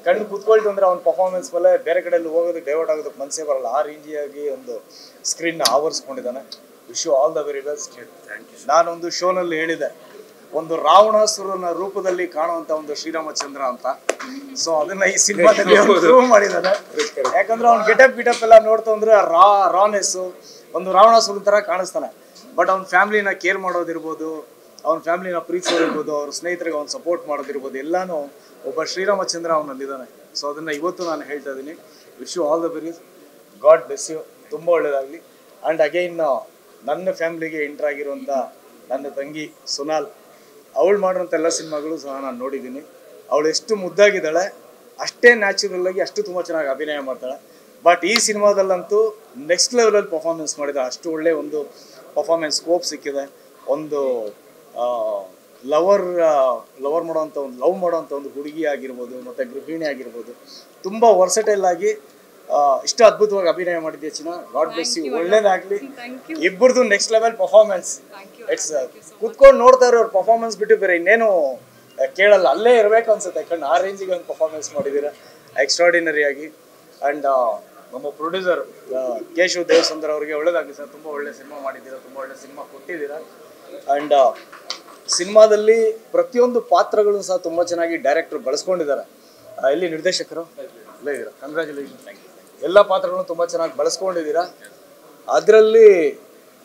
ಕಣ್ಣು ಕೂತ್ಕೊಳ್ತು ಅಂದರೆ ಅವ್ನ ಪರ್ಫಾರ್ಮೆನ್ಸ್ ಮೇಲೆ ಬೇರೆ ಕಡೆಯಲ್ಲಿ ಹೋಗೋದಕ್ಕೆ ಡೈವರ್ಟ್ ಆಗೋದಕ್ಕೆ ಮನಸ್ಸೇ ಬರಲ್ಲ. ಆ ರೇಂಜಿಯಾಗಿ ಒಂದು ಸ್ಕ್ರೀನ್ನ ಆವರಿಸ್ಕೊಂಡಿದ್ದಾನೆ. Wish you all the very best. ನಾನೊಂದು ಶೋನಲ್ಲಿ ಹೇಳಿದೆ, ಒಂದು ರಾವಣಾಸುರನ ರೂಪದಲ್ಲಿ ಕಾಣುವಂಥ ಒಂದು ಶ್ರೀರಾಮಚಂದ್ರ ಅಂತ. ಸೊ ಅದನ್ನ ಈ ಸಿನಿಮಾದಲ್ಲಿ ಪ್ರೂವ್ ಮಾಡಿದ್ದಾನೆ. ಯಾಕಂದ್ರೆ ಅವ್ನ ಗೆಟಪ್ ಎಲ್ಲ ನೋಡ್ತಾ ಅಂದ್ರೆ ರಾನೆಸ್ಸು ಒಂದು ರಾವಣಾಸುರನ ಥರ ಕಾಣಿಸ್ತಾನೆ. ಬಟ್ ಅವ್ನ ಫ್ಯಾಮಿಲಿನ ಕೇರ್ ಮಾಡೋದಿರ್ಬೋದು, ಅವ್ನ ಫ್ಯಾಮಿಲಿನ ಪ್ರೀತಿಸೋದಿರ್ಬೋದು, ಅವ್ರ ಸ್ನೇಹಿತರಿಗೆ ಅವ್ನು ಸಪೋರ್ಟ್ ಮಾಡೋದಿರ್ಬೋದು, ಎಲ್ಲಾನು ಒಬ್ಬ ಶ್ರೀರಾಮಚಂದ್ರ ಅವನಲ್ಲಿದ್ದಾನೆ. ಸೊ ಅದನ್ನು ಇವತ್ತು ನಾನು ಹೇಳ್ತಾ ಇದ್ದೀನಿ. Wish you all the very, god bless you. ತುಂಬ ಒಳ್ಳೆಯದಾಗಲಿ. ಆ್ಯಂಡ್ ಅಗೈನ್ ನನ್ನ ಫ್ಯಾಮಿಲಿಗೆ ಎಂಟ್ರ್ ಆಗಿರುವಂಥ ನನ್ನ ತಂಗಿ ಸುನಾಲ್, ಅವಳು ಮಾಡಿರೋಂಥ ಎಲ್ಲ ಸಿನಿಮಾಗಳು ಸಹ ನಾನು ನೋಡಿದ್ದೀನಿ. ಅವಳು ಎಷ್ಟು ಮುದ್ದಾಗಿದ್ದಾಳೆ, ಅಷ್ಟೇ ನ್ಯಾಚುರಲ್ ಆಗಿ ಅಷ್ಟು ತುಂಬ ಚೆನ್ನಾಗಿ ಅಭಿನಯ ಮಾಡ್ತಾಳೆ. ಬಟ್ ಈ ಸಿನಿಮಾದಲ್ಲಂತೂ ನೆಕ್ಸ್ಟ್ ಲೆವೆಲಲ್ಲಿ ಪರ್ಫಾರ್ಮೆನ್ಸ್ ಮಾಡಿದ್ದಾಳೆ. ಅಷ್ಟು ಒಳ್ಳೆ ಒಂದು ಪರ್ಫಾರ್ಮೆನ್ಸ್ ಸ್ಕೋಪ್ ಸಿಕ್ಕಿದೆ. ಒಂದು ಲವರ್ ಮಾಡೋವಂಥ ಒಂದು ಲವ್ ಮಾಡೋವಂಥ ಒಂದು ಹುಡುಗಿ ಆಗಿರ್ಬೋದು, ಮತ್ತು ಗೃಹಿಣಿ ಆಗಿರ್ಬೋದು, ತುಂಬ ವರ್ಸಟೈಲ್ ಆಗಿ ಇಷ್ಟು ಅದ್ಭುತವಾಗಿ ಅಭಿನಯ ಮಾಡಿದ್ದೆ ಚಿನ್ನ. God bless you. ಒಳ್ಳೇದಾಗಲಿ. ಇಬ್ಬರದು ನೆಕ್ಸ್ಟ್ ಲೆವೆಲ್ ಪರ್ಫಾರ್ಮೆನ್ಸ್. ಇಟ್ಸ್ ಕುತ್ಕೊಂಡು ನೋಡ್ತಾ ಇರೋ ಪರ್ಫಾರ್ಮೆನ್ಸ್ ಬಿಟ್ಟು ಬೇರೆ ಇನ್ನೇನು ಕೇಳಲ್ಲ, ಅಲ್ಲೇ ಇರಬೇಕು ಅನ್ಸುತ್ತೆ. ಯಾಕಂದ್ರೆ ಆ ರೇಂಜಿಗೆ ಒಂದು ಪರ್ಫಾರ್ಮೆನ್ಸ್ ಮಾಡಿದ್ದೀರಾ ಎಕ್ಸ್ಟ್ರಾರ್ಡಿನರಿ ಆಗಿ. ಆ್ಯಂಡ್ ನಮ್ಮ ಪ್ರೊಡ್ಯೂಸರ್ ಕೇಶವ್ ದೇವಸುಂದರ್ ಅವರಿಗೆ ಒಳ್ಳೇದಾಗಲಿ ಸರ್. ತುಂಬ ಒಳ್ಳೆ ಸಿನಿಮಾ ಮಾಡಿದ್ದೀರಾ, ತುಂಬ ಒಳ್ಳೆ ಸಿನಿಮಾ ಕೊಟ್ಟಿದ್ದೀರಾ. ಆ್ಯಂಡ್ ಸಿನಿಮಾದಲ್ಲಿ ಪ್ರತಿಯೊಂದು ಪಾತ್ರಗಳು ಸಹ ತುಂಬ ಚೆನ್ನಾಗಿ ಡೈರೆಕ್ಟರ್ ಬಳಸ್ಕೊಂಡಿದ್ದಾರೆ. ಎಲ್ಲಿ ನಿರ್ದೇಶಕರು ಅಲ್ಲೇ ಇದ್ದೀರಾ, ಕಂಗ್ರ್ಯಾಚುಲೇಷನ್. ಎಲ್ಲ ಪಾತ್ರಗಳನ್ನು ತುಂಬ ಚೆನ್ನಾಗಿ ಬಳಸ್ಕೊಂಡಿದ್ದೀರಾ. ಅದರಲ್ಲಿ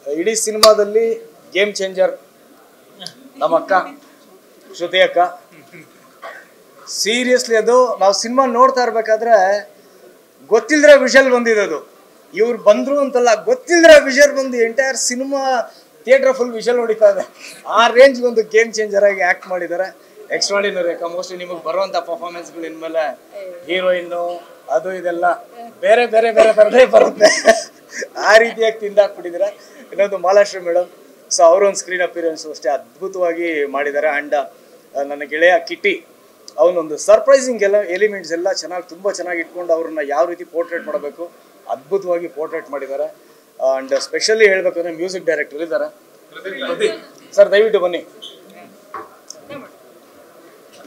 ಇಡೀ ಸಿನಿಮಾದಲ್ಲಿ ಗೇಮ್ ಚೇಂಜರ್ ನಮ್ಮ ಅಕ್ಕ ಶ್ರುತಿ ಅಕ್ಕ. ಸೀರಿಯಸ್ಲಿ ಅದು ನಾವು ಸಿನಿಮಾ ನೋಡ್ತಾ ಇರ್ಬೇಕಾದ್ರೆ ಗೊತ್ತಿಲ್ಲದ್ರೆ ವಿಷಲ್ ಬಂದಿದ್ದು. ಇವ್ರು ಬಂದ್ರು ಅಂತಲ್ಲ, ಗೊತ್ತಿಲ್ಲದ್ರೆ ವಿಷಲ್ ಬಂದು entire cinema theatre full whistle ಹೊಡಿತಾ ಇದೆ. ಆ ರೇಂಜ್ ಒಂದು ಗೇಮ್ ಚೇಂಜರ್ ಆಗಿ ಆ್ಯಕ್ಟ್ ಮಾಡಿದ್ದಾರೆ. ಎಕ್ಸ್ಟ್ರಾಡಿನರಿ ಅಕ್ಕ. ಮೋಸ್ಟ್ಲಿ ನಿಮಗೆ ಬರುವಂಥ ಪರ್ಫಾರ್ಮೆನ್ಸ್ಗಳು ಇನ್ಮೇಲೆ ಹೀರೋಯಿನ್ನು ಅದು ಇದೆಲ್ಲ ಬೇರೆ ಬೇರೆ ಬೇರೆ ಬರದೇ ಬರುತ್ತೆ. ಆ ರೀತಿಯಾಗಿ ತಿಂದಾಕ್ಬಿಟ್ಟಿದ್ದಾರೆ. ಇನ್ನೊಂದು ಮಾಲಾಶ್ರೀ ಮೇಡಮ್, ಸೊ ಅವರೊಂದು ಸ್ಕ್ರೀನ್ ಅಪಿಯರೆನ್ಸ್ ಅಷ್ಟೇ ಅದ್ಭುತವಾಗಿ ಮಾಡಿದ್ದಾರೆ. ಆ್ಯಂಡ್ ನನ್ನ ಗೆಳೆಯ ಕಿಟ್ಟಿ, ಅವನೊಂದು ಸರ್ಪ್ರೈಸಿಂಗ್ ಎಲಿಮೆಂಟ್ಸ್ ಎಲ್ಲ ಚೆನ್ನಾಗಿ ತುಂಬ ಚೆನ್ನಾಗಿ ಇಟ್ಕೊಂಡು ಅವ್ರನ್ನ ಯಾವ ರೀತಿ ಪೋರ್ಟ್ರೇಟ್ ಮಾಡಬೇಕು ಅದ್ಭುತವಾಗಿ ಪೋರ್ಟ್ರೇಟ್ ಮಾಡಿದ್ದಾರೆ. ಆ್ಯಂಡ್ ಸ್ಪೆಷಲಿ ಹೇಳ್ಬೇಕಂದ್ರೆ ಮ್ಯೂಸಿಕ್ ಡೈರೆಕ್ಟರ್ ಇದ್ದಾರೆ ಸರ್, ದಯವಿಟ್ಟು ಬನ್ನಿ.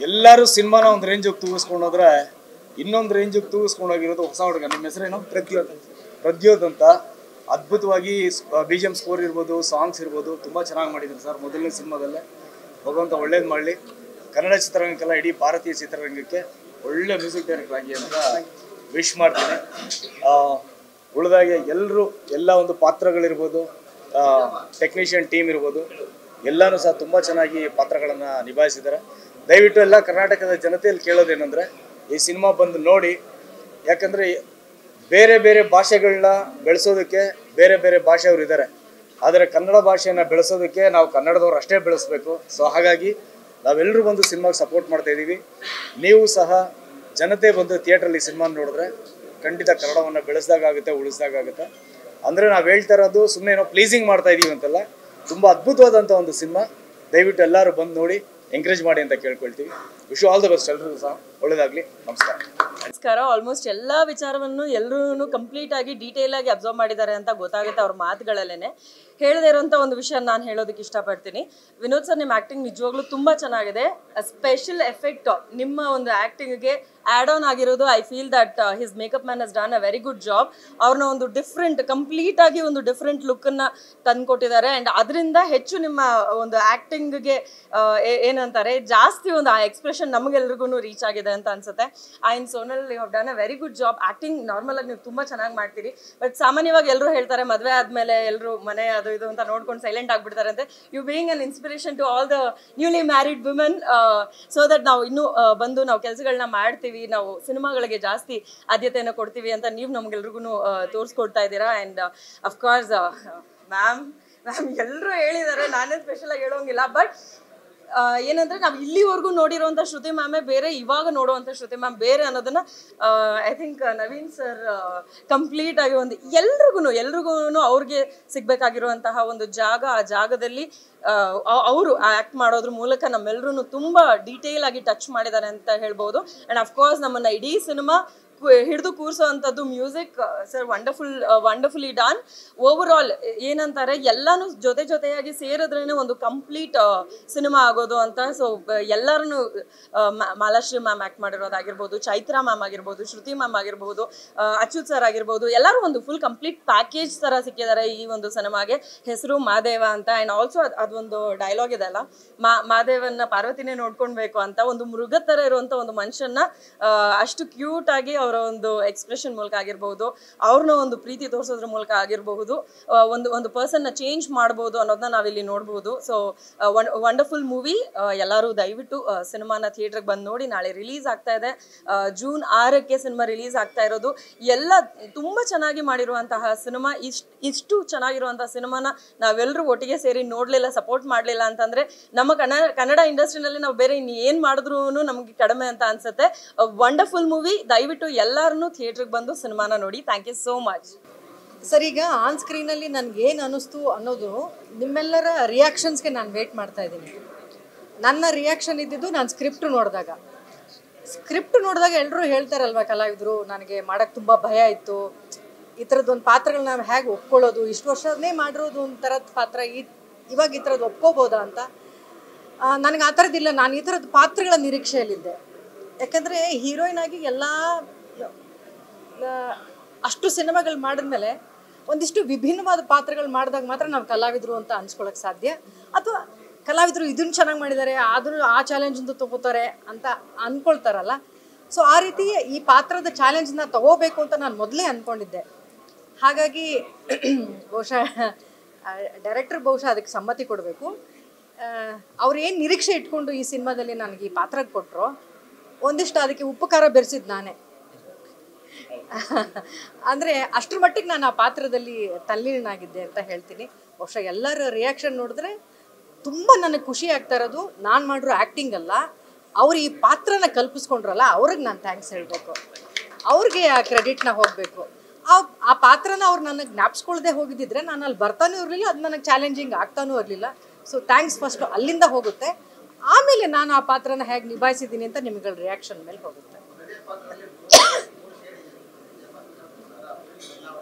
ಎಲ್ಲರೂ ಸಿನಿಮಾನ ಒಂದು ರೇಂಜಿಗೆ ತೂಗಿಸ್ಕೊಂಡೋದ್ರೆ ಇನ್ನೊಂದು ರೇಂಜಿಗೆ ತೂಗಿಸ್ಕೊಂಡೋಗಿರೋದು ಹೊಸ ಹುಡುಗ. ನಿಮ್ಮ ಹೆಸರೇನು? ಪ್ರದ್ಯೋತ್ ಅಂತ. ಅದ್ಭುತವಾಗಿ BGM ಸ್ಕೋರ್ ಇರ್ಬೋದು, ಸಾಂಗ್ಸ್ ಇರ್ಬೋದು ತುಂಬ ಚೆನ್ನಾಗಿ ಮಾಡಿದ್ದಾರೆ ಸರ್. ಮೊದಲನೇ ಸಿನಿಮಾದಲ್ಲೇ ಭಗವಂತ ಒಳ್ಳೇದು ಮಾಡಲಿ. ಕನ್ನಡ ಚಿತ್ರರಂಗಕ್ಕೆಲ್ಲ ಇಡೀ ಭಾರತೀಯ ಚಿತ್ರರಂಗಕ್ಕೆ ಒಳ್ಳೆ ಮ್ಯೂಸಿಕ್ ಡೈರೆಕ್ಟರ್ ಆಗಿ ಅಂತ ವಿಶ್ ಮಾಡ್ತೀನಿ. ಉಳಿದಾಗೆ ಎಲ್ಲರೂ ಎಲ್ಲ ಒಂದು ಪಾತ್ರಗಳಿರ್ಬೋದು, ಟೆಕ್ನಿಷಿಯನ್ ಟೀಮ್ ಇರ್ಬೋದು, ಎಲ್ಲನೂ ಸಹ ತುಂಬ ಚೆನ್ನಾಗಿ ಪಾತ್ರಗಳನ್ನು ನಿಭಾಯಿಸಿದ್ದಾರೆ. ದಯವಿಟ್ಟು ಎಲ್ಲ ಕರ್ನಾಟಕದ ಜನತೆಯಲ್ಲಿ ಕೇಳೋದೇನೆಂದರೆ ಈ ಸಿನಿಮಾ ಬಂದು ನೋಡಿ. ಯಾಕಂದರೆ ಬೇರೆ ಬೇರೆ ಭಾಷೆಗಳನ್ನ ಬೆಳೆಸೋದಕ್ಕೆ ಬೇರೆ ಬೇರೆ ಭಾಷೆಯವರು ಇದ್ದಾರೆ, ಆದರೆ ಕನ್ನಡ ಭಾಷೆಯನ್ನು ಬೆಳೆಸೋದಕ್ಕೆ ನಾವು ಕನ್ನಡದವ್ರು ಅಷ್ಟೇ ಬೆಳೆಸಬೇಕು. ಸೊ ಹಾಗಾಗಿ ನಾವೆಲ್ಲರೂ ಬಂದು ಸಿನಿಮಾಗೆ ಸಪೋರ್ಟ್ ಮಾಡ್ತಾಯಿದ್ದೀವಿ. ನೀವು ಸಹ ಜನತೆ ಬಂದು ಥಿಯೇಟ್ರಲ್ಲಿ ಸಿನಿಮಾ ನೋಡಿದ್ರೆ ಖಂಡಿತ ಕನ್ನಡವನ್ನು ಬೆಳೆಸ್ದಾಗುತ್ತೆ, ಉಳಿಸ್ದಾಗುತ್ತೆ. ಅಂದರೆ ನಾವು ಹೇಳ್ತಾ ಇರೋದು ಸುಮ್ಮನೆ ಏನೋ ಪ್ಲೀಸಿಂಗ್ ಮಾಡ್ತಾ ಇದ್ದೀವಿ ಅಂತಲ್ಲ, ತುಂಬ ಅದ್ಭುತವಾದಂಥ ಒಂದು ಸಿನಿಮಾ. ದಯವಿಟ್ಟು ಎಲ್ಲರೂ ಬಂದು ನೋಡಿ ಎಂಕರೇಜ್ ಮಾಡಿ ಅಂತ ಕೇಳ್ಕೊಳ್ತೀವಿ. Wish all the best. ಎಲ್ಲರೂ ಸಹ ಒಳ್ಳೆಯದಾಗಲಿ. ನಮಸ್ಕಾರ. ನಮಸ್ಕಾರ. ಆಲ್ಮೋಸ್ಟ್ ಎಲ್ಲ ವಿಚಾರವನ್ನು ಎಲ್ಲರೂ ಕಂಪ್ಲೀಟ್ ಆಗಿ ಡೀಟೇಲ್ ಆಗಿ ಅಬ್ಸರ್ವ್ ಮಾಡಿದ್ದಾರೆ ಅಂತ ಗೊತ್ತಾಗುತ್ತೆ ಅವ್ರ ಮಾತುಗಳಲ್ಲೇ. ಹೇಳದೇ ಇರೋಂಥ ಒಂದು ವಿಷಯ ನಾನು ಹೇಳೋದಕ್ಕೆ ಇಷ್ಟಪಡ್ತೀನಿ. ವಿನೋದ್ ಸರ್, ನಿಮ್ಮ ಆ್ಯಕ್ಟಿಂಗ್ ನಿಜವಾಗ್ಲೂ ತುಂಬ ಚೆನ್ನಾಗಿದೆ. ಸ್ಪೆಷಲ್ ಎಫೆಕ್ಟ್ ನಿಮ್ಮ ಒಂದು ಆ್ಯಕ್ಟಿಂಗ್ಗೆ ಆ್ಯಡ್ ಆನ್ ಆಗಿರೋದು. I feel that his makeup man has done a very good job. ಅವ್ರನ್ನ ಒಂದು ಕಂಪ್ಲೀಟಾಗಿ ಒಂದು ಡಿಫ್ರೆಂಟ್ ಲುಕ್ಕನ್ನು ತಂದುಕೊಟ್ಟಿದ್ದಾರೆ. ಆ್ಯಂಡ್ ಅದರಿಂದ ಹೆಚ್ಚು ನಿಮ್ಮ ಒಂದು ಆ್ಯಕ್ಟಿಂಗ್ಗೆ ಏನಂತಾರೆ ಜಾಸ್ತಿ ಒಂದು ಆ ಎಕ್ಸ್ಪ್ರೆಷನ್ ನಮಗೆಲ್ರಿಗೂ ರೀಚ್ ಆಗಿದೆ ಅಂತ ಅನ್ಸುತ್ತೆ. And Sonal, you have done a very good job. Acting normal ಆಗಿ ನೀವು ತುಂಬ ಚೆನ್ನಾಗಿ ಮಾಡ್ತೀರಿ. ಬಟ್ ಸಾಮಾನ್ಯವಾಗಿ ಎಲ್ಲರೂ ಹೇಳ್ತಾರೆ ಮದುವೆ ಆದಮೇಲೆ ಎಲ್ಲರೂ ಮನೆ ಅದು ಇದು ಅಂತ ನೋಡ್ಕೊಂಡು ಸೈಲೆಂಟ್ ಆಗಿಬಿಡ್ತಾರೆ ಅಂತೆ. You being an inspiration to all the newly married women, so that ನಾವು ಇನ್ನೂ ಬಂದು ನಾವು ಕೆಲಸಗಳನ್ನ ಮಾಡ್ತೀವಿ, ನಾವು ಸಿನಿಮಾಗಳಿಗೆ ಜಾಸ್ತಿ ಆದ್ಯತೆಯನ್ನು ಕೊಡ್ತೀವಿ ಅಂತ ನೀವು ನಮ್ಗೆಲ್ರಿಗೂ ತೋರಿಸ್ಕೊಡ್ತಾ ಇದ್ದೀರಾ. ಆ್ಯಂಡ್ ಅಫ್ಕೋರ್ಸ್ ಮ್ಯಾಮ್ ಎಲ್ಲರೂ ಹೇಳಿದ್ದಾರೆ, ನಾನೇ ಸ್ಪೆಷಲಾಗಿ ಹೇಳೋಂಗಿಲ್ಲ. ಬಟ್ ಏನಂದರೆ ನಾವು ಇಲ್ಲಿವರೆಗೂ ನೋಡಿರೋಂಥ ಶ್ರುತಿ ಮ್ಯಾಮೇ ಬೇರೆ, ಇವಾಗ ನೋಡುವಂಥ ಶ್ರುತಿ ಮ್ಯಾಮ್ ಬೇರೆ ಅನ್ನೋದನ್ನು ಐ ಥಿಂಕ್ ನವೀನ್ ಸರ್ ಕಂಪ್ಲೀಟಾಗಿ ಒಂದು ಎಲ್ರಿಗೂ ಅವ್ರಿಗೆ ಸಿಗಬೇಕಾಗಿರುವಂತಹ ಒಂದು ಜಾಗ, ಆ ಜಾಗದಲ್ಲಿ ಅವರು ಆ್ಯಕ್ಟ್ ಮಾಡೋದ್ರ ಮೂಲಕ ನಮ್ಮೆಲ್ಲರೂ ತುಂಬ ಡೀಟೇಲ್ ಆಗಿ ಟಚ್ ಮಾಡಿದ್ದಾರೆ ಅಂತ ಹೇಳ್ಬೋದು. ಆ್ಯಂಡ್ ಅಫ್ಕೋರ್ಸ್ ನಮ್ಮನ್ನು ಇಡೀ ಸಿನಿಮಾ ಹಿಡಿದು ಕೂರಿಸೋ ಅಂಥದ್ದು music sir wonderfully Don. Over all ಏನಂತಾರೆ ಎಲ್ಲನೂ ಜೊತೆಯಾಗಿ ಸೇರಿದ್ರೇ ಒಂದು ಕಂಪ್ಲೀಟ್ ಸಿನಿಮಾ ಆಗೋದು ಅಂತ. ಸೊ ಎಲ್ಲರೂ ಮಾಲಾಶ್ರೀ ಮ್ಯಾಮ್ ಆ್ಯಕ್ಟ್ ಮಾಡಿರೋದಾಗಿರ್ಬೋದು, ಚೈತ್ರಾ ಮ್ಯಾಮ್ ಆಗಿರ್ಬೋದು, ಶ್ರುತಿ ಮ್ಯಾಮ್ ಆಗಿರ್ಬೋದು, ಅಚ್ಯುತ್ ಸರ್ ಆಗಿರ್ಬೋದು, ಎಲ್ಲರೂ ಒಂದು ಫುಲ್ ಕಂಪ್ಲೀಟ್ ಪ್ಯಾಕೇಜ್ ಥರ ಸಿಕ್ಕಿದ್ದಾರೆ ಈ ಒಂದು ಸಿನಿಮಾಗೆ. ಹೆಸರು ಮಾದೇವ ಅಂತ. ಆ್ಯಂಡ್ ಆಲ್ಸೋ ಅದೊಂದು ಡೈಲಾಗ್ ಇದೆ ಅಲ್ಲ, ಮಾದೇವನ್ನ ಪಾರ್ವತಿನೇ ನೋಡ್ಕೊಳ್ಬೇಕು ಅಂತ. ಒಂದು ಮೃಗ ಥರ ಇರುವಂಥ ಒಂದು ಮನುಷ್ಯನ ಅಷ್ಟು ಕ್ಯೂಟಾಗಿ ಅವರ ಒಂದು ಎಕ್ಸ್ಪ್ರೆಷನ್ ಮೂಲಕ ಆಗಿರ್ಬೋದು, ಅವ್ರನ್ನ ಒಂದು ಪ್ರೀತಿ ತೋರಿಸೋದ್ರ ಮೂಲಕ ಆಗಿರಬಹುದು, ಒಂದು ಪರ್ಸನ್ನ ಚೇಂಜ್ ಮಾಡ್ಬೋದು ಅನ್ನೋದನ್ನ ನಾವಿಲ್ಲಿ ನೋಡ್ಬೋದು. So wonderful movie. ಎಲ್ಲರೂ ದಯವಿಟ್ಟು ಸಿನಿಮಾನ ಥಿಯೇಟ್ರಿಗೆ ಬಂದು ನೋಡಿ. ನಾಳೆ ರಿಲೀಸ್ ಆಗ್ತಾ ಇದೆ, ಜೂನ್ 6ಕ್ಕೆ ಸಿನಿಮಾ ರಿಲೀಸ್ ಆಗ್ತಾ ಇರೋದು. ಎಲ್ಲ ತುಂಬ ಚೆನ್ನಾಗಿ ಮಾಡಿರುವಂತಹ ಸಿನಿಮಾ. ಇಷ್ಟು ಚೆನ್ನಾಗಿರುವಂತಹ ಸಿನಿಮಾನ ನಾವೆಲ್ಲರೂ ಒಟ್ಟಿಗೆ ಸೇರಿ ನೋಡಲಿಲ್ಲ, ಸಪೋರ್ಟ್ ಮಾಡಲಿಲ್ಲ ಅಂತಂದರೆ ನಮ್ಮ ಕನ್ನಡ ಇಂಡಸ್ಟ್ರಿನಲ್ಲಿ ನಾವು ಬೇರೆ ಏನು ಮಾಡಿದ್ರೂ ನಮಗೆ ಕಡಿಮೆ ಅಂತ ಅನ್ಸುತ್ತೆ. Wonderful movie. ದಯವಿಟ್ಟು ಎಲ್ಲರೂ ಥಿಯೇಟ್ರಿಗೆ ಬಂದು ಸಿನಿಮಾನ ನೋಡಿ. Thank you so much. Sir, ಈಗ ಆನ್ ಸ್ಕ್ರೀನಲ್ಲಿ ನನಗೇನು ಅನ್ನಿಸ್ತು ಅನ್ನೋದು ನಿಮ್ಮೆಲ್ಲರ ರಿಯಾಕ್ಷನ್ಸ್ಗೆ ನಾನು ವೇಟ್ ಮಾಡ್ತಾ ಇದ್ದೀನಿ. ನನ್ನ ರಿಯಾಕ್ಷನ್ ಇದ್ದಿದ್ದು ನಾನು ಸ್ಕ್ರಿಪ್ಟ್ ನೋಡಿದಾಗ ಎಲ್ಲರೂ ಹೇಳ್ತಾರಲ್ವ ಕಲಾವಿದರು, ನನಗೆ ಮಾಡೋಕ್ಕೆ ತುಂಬ ಭಯ ಇತ್ತು, ಈ ಥರದ್ದೊಂದು ಪಾತ್ರಗಳನ್ನ ನಾವು ಹೇಗೆ ಒಪ್ಕೊಳ್ಳೋದು, ಇಷ್ಟು ವರ್ಷನೇ ಮಾಡಿರೋದು ಒಂದು ಥರದ ಪಾತ್ರ, ಇವಾಗ ಈ ಥರದ್ದು ಒಪ್ಕೋಬೋದಾ ಅಂತ. ನನಗೆ ಆ ಥರದ್ದಿಲ್ಲ. ನಾನು ಈ ಥರದ ಪಾತ್ರಗಳ ನಿರೀಕ್ಷೆಯಲ್ಲಿದ್ದೆ. ಯಾಕಂದರೆ ಹೀರೋಯಿನ್ ಆಗಿ ಎಲ್ಲ ಅಷ್ಟು ಸಿನಿಮಾಗಳು ಮಾಡಿದ್ಮೇಲೆ ಒಂದಿಷ್ಟು ವಿಭಿನ್ನವಾದ ಪಾತ್ರಗಳು ಮಾಡಿದಾಗ ಮಾತ್ರ ನಾವು ಕಲಾವಿದರು ಅಂತ ಅನ್ಸ್ಕೊಳ್ಳೋಕ್ಕೆ ಸಾಧ್ಯ. ಅಥವಾ ಕಲಾವಿದರು ಇದನ್ನು ಚೆನ್ನಾಗಿ ಮಾಡಿದ್ದಾರೆ ಆದರೂ ಆ ಚಾಲೆಂಜಿಂದ ತಗೋತಾರೆ ಅಂತ ಅಂದ್ಕೊಳ್ತಾರಲ್ಲ. ಸೊ ಆ ರೀತಿ ಈ ಪಾತ್ರದ ಚಾಲೆಂಜ್ನ ತಗೋಬೇಕು ಅಂತ ನಾನು ಮೊದಲೇ ಅಂದ್ಕೊಂಡಿದ್ದೆ. ಹಾಗಾಗಿ ಬಹುಶಃ ಡೈರೆಕ್ಟರ್ ಬಹುಶಃ ಅದಕ್ಕೆ ಸಮ್ಮತಿ ಕೊಡಬೇಕು. ಅವ್ರು ಏನು ನಿರೀಕ್ಷೆ ಇಟ್ಕೊಂಡು ಈ ಸಿನಿಮಾದಲ್ಲಿ ನನಗೆ ಈ ಪಾತ್ರ ಕೊಟ್ಟರು, ಒಂದಿಷ್ಟು ಅದಕ್ಕೆ ಉಪ್ಪು ಖಾರ ಬೆರೆಸಿದ್ದು ನಾನೇ. ಅಂದರೆ ಅಷ್ಟರ ಮಟ್ಟಿಗೆ ನಾನು ಆ ಪಾತ್ರದಲ್ಲಿ ತಲ್ಲೀನಾಗಿದ್ದೆ ಅಂತ ಹೇಳ್ತೀನಿ. ಬಹುಶಃ ಎಲ್ಲರ ರಿಯಾಕ್ಷನ್ ನೋಡಿದ್ರೆ ತುಂಬ ನನಗೆ ಖುಷಿ ಆಗ್ತಾ ಇರೋದು ನಾನು ಮಾಡಿರೋ ಆ್ಯಕ್ಟಿಂಗ್ ಅಲ್ಲ, ಅವ್ರು ಈ ಪಾತ್ರನ ಕಲ್ಪಿಸ್ಕೊಂಡ್ರಲ್ಲ ಅವ್ರಿಗೆ ನಾನು ಥ್ಯಾಂಕ್ಸ್ ಹೇಳಬೇಕು, ಅವ್ರಿಗೆ ಆ ಕ್ರೆಡಿಟ್ನ ಹೋಗಬೇಕು. ಆ ಪಾತ್ರನ ಅವ್ರು ನನಗೆ ಜ್ಞಾಪಿಸ್ಕೊಳ್ಳದೆ ಹೋಗಿದ್ದಿದ್ರೆ ನಾನು ಅಲ್ಲಿ ಬರ್ತಾನೂ ಇರಲಿಲ್ಲ, ಅದು ನನಗೆ ಚಾಲೆಂಜಿಂಗ್ ಆಗ್ತಾನೂ ಇರಲಿಲ್ಲ. ಸೊ ಥ್ಯಾಂಕ್ಸ್ ಫಸ್ಟು ಅಲ್ಲಿಂದ ಹೋಗುತ್ತೆ, ಆಮೇಲೆ ನಾನು ಆ ಪಾತ್ರನ ಹೇಗೆ ನಿಭಾಯಿಸಿದ್ದೀನಿ ಅಂತ ನಿಮ್ಗಳ ರಿಯಾಕ್ಷನ್ ಮೇಲೆ ಹೋಗುತ್ತೆ.